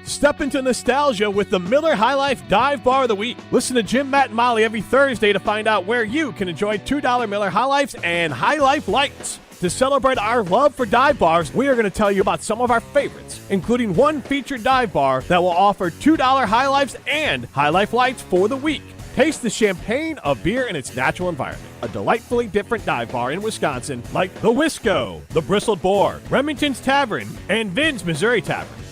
Step into nostalgia with the Miller High Life Dive Bar of the Week. Listen to Jim, Matt, and Molly every Thursday to find out where you can enjoy $2 Miller High Lifes and High Life Lights. To celebrate our love for dive bars, we are going to tell you about some of our favorites, including one featured dive bar that will offer $2 High Lifes and High Life Lights for the week. Taste the champagne of beer in its natural environment. A delightfully different dive bar in Wisconsin like the Wisco, the Bristled Boar, Remington's Tavern, and Vin's Missouri Tavern.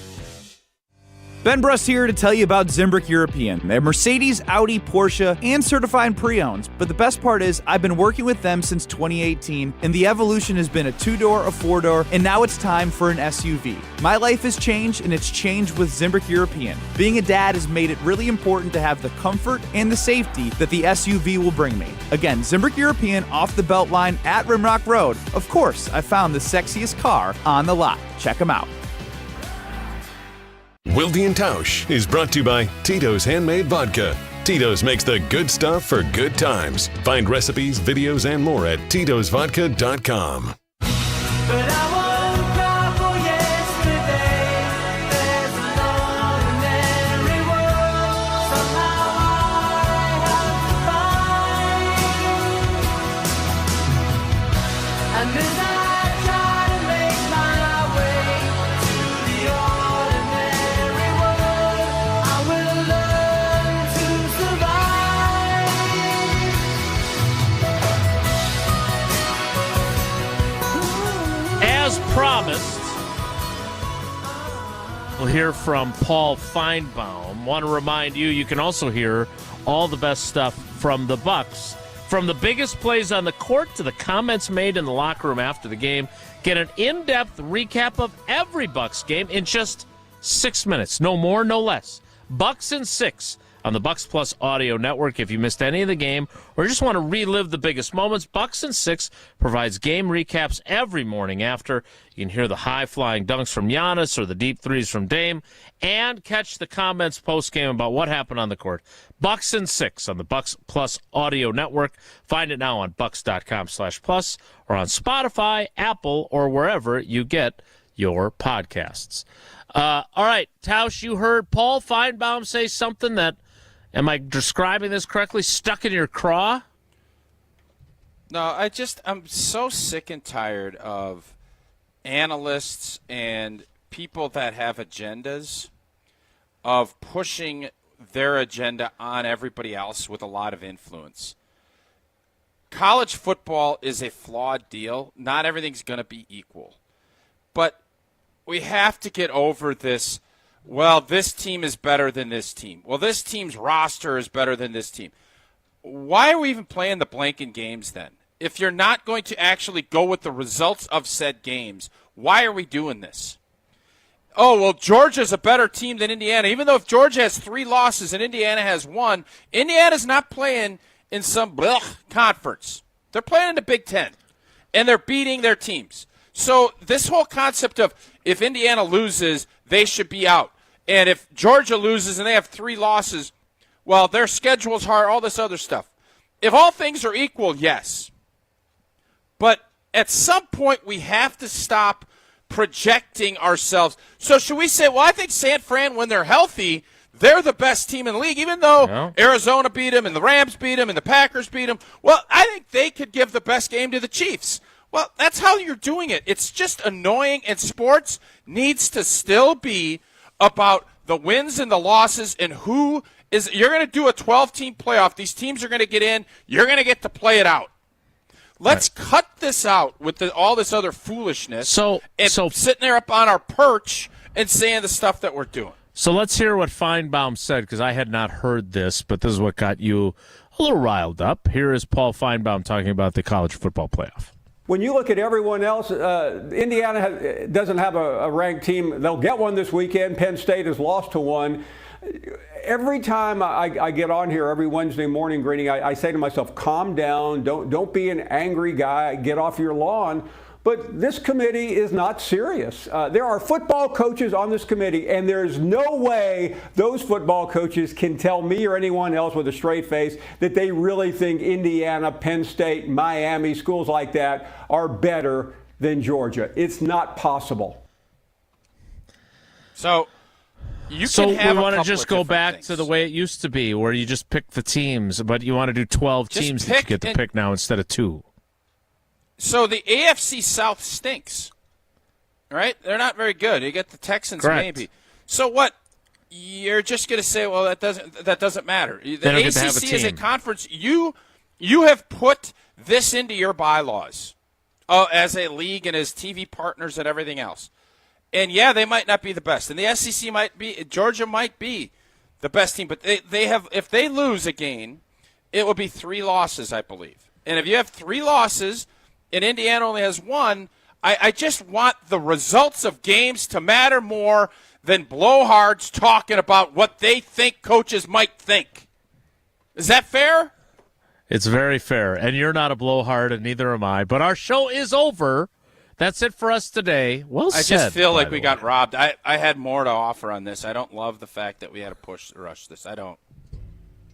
Ben Brust here to tell you about Zimbrick European. They have Mercedes, Audi, Porsche, and certified pre-owned. But the best part is I've been working with them since 2018, and the evolution has been a 2-door, a 4-door, and now it's time for an SUV. My life has changed, and it's changed with Zimbrick European. Being a dad has made it really important to have the comfort and the safety that the SUV will bring me. Again, Zimbrick European off the Beltline at Rimrock Road. Of course, I found the sexiest car on the lot. Check them out. Wilde and Tausch is brought to you by Tito's Handmade Vodka. Tito's makes the good stuff for good times. Find recipes, videos, and more at titosvodka.com. We'll hear from Paul Feinbaum. Want to remind you, you can also hear all the best stuff from the Bucs. From the biggest plays on the court to the comments made in the locker room after the game. Get an in-depth recap of every Bucs game in just 6 minutes. No more, no less. Bucs in 6 on the Bucs Plus audio network. If you missed any of the game or just want to relive the biggest moments, Bucs in 6 provides game recaps every morning after. You can hear the high-flying dunks from Giannis or the deep threes from Dame and catch the comments post-game about what happened on the court. Bucs in 6 on the Bucs Plus audio network. Find it now on bucs.com/plus or on Spotify, Apple, or wherever you get your podcasts. All right, Tausch, you heard Paul Feinbaum say something that, am I describing this correctly, stuck in your craw? No, I'm so sick and tired of analysts and people that have agendas of pushing their agenda on everybody else with a lot of influence. College football is a flawed deal. Not everything's going to be equal. But we have to get over this, well, this team is better than this team. Well, this team's roster is better than this team. Why are we even playing the blanking games then? If you're not going to actually go with the results of said games, why are we doing this? Oh, well, Georgia's a better team than Indiana. Even though if Georgia has 3 losses and Indiana has 1, Indiana's not playing in some conference. They're playing in the Big Ten, and they're beating their teams. So this whole concept of if Indiana loses, they should be out. And if Georgia loses and they have 3 losses, well, their schedule's hard, all this other stuff. If all things are equal, yes. But at some point, we have to stop projecting ourselves. So should we say, well, I think San Fran, when they're healthy, they're the best team in the league, even though Arizona beat them and the Rams beat them and the Packers beat them. Well, I think they could give the best game to the Chiefs. Well, that's how you're doing it. It's just annoying, and sports needs to still be about the wins and the losses and who is – you're going to do a 12-team playoff. These teams are going to get in. You're going to get to play it out. Let's cut this out with all this other foolishness and sitting there up on our perch and saying the stuff that we're doing. So let's hear what Feinbaum said, because I had not heard this, but this is what got you a little riled up. Here is Paul Feinbaum talking about the college football playoff. When you look at everyone else, Indiana doesn't have a ranked team. They'll get one this weekend. Penn State has lost to one. Every time I get on here every Wednesday morning, Greeny, I say to myself, calm down. Don't be an angry guy. Get off your lawn. But this committee is not serious. There are football coaches on this committee, and there's no way those football coaches can tell me or anyone else with a straight face that they really think Indiana, Penn State, Miami, schools like that are better than Georgia. It's not possible. So you can have we want to to just go back to the way it used to be, where you just pick the teams, but you want to do 12 teams that you get to pick now instead of 2. So the AFC South stinks, right? They're not very good. You get the Texans maybe. So what? You're just going to say, well, that doesn't matter. The ACC is a conference. You have put this into your bylaws as a league and as TV partners and everything else. And yeah, they might not be the best. And the SEC might be, Georgia might be the best team, but they have, if they lose a game, it will be 3 losses, I believe. And if you have 3 losses and Indiana only has 1, I just want the results of games to matter more than blowhards talking about what they think coaches might think. Is that fair? It's very fair. And you're not a blowhard, and neither am I. But our show is over. That's it for us today. Well said. I just feel like we got robbed. I had more to offer on this. I don't love the fact that we had to rush this. I don't.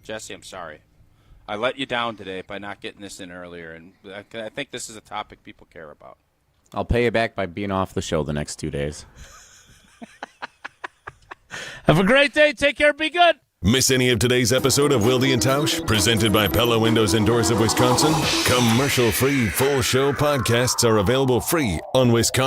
Jesse, I'm sorry. I let you down today by not getting this in earlier, and I think this is a topic people care about. I'll pay you back by being off the show the next 2 days. Have a great day. Take care. Be good. Miss any of today's episode of Wilde and Tausch, presented by Pella Windows and Doors of Wisconsin? Commercial-free full show podcasts are available free on Wisconsin.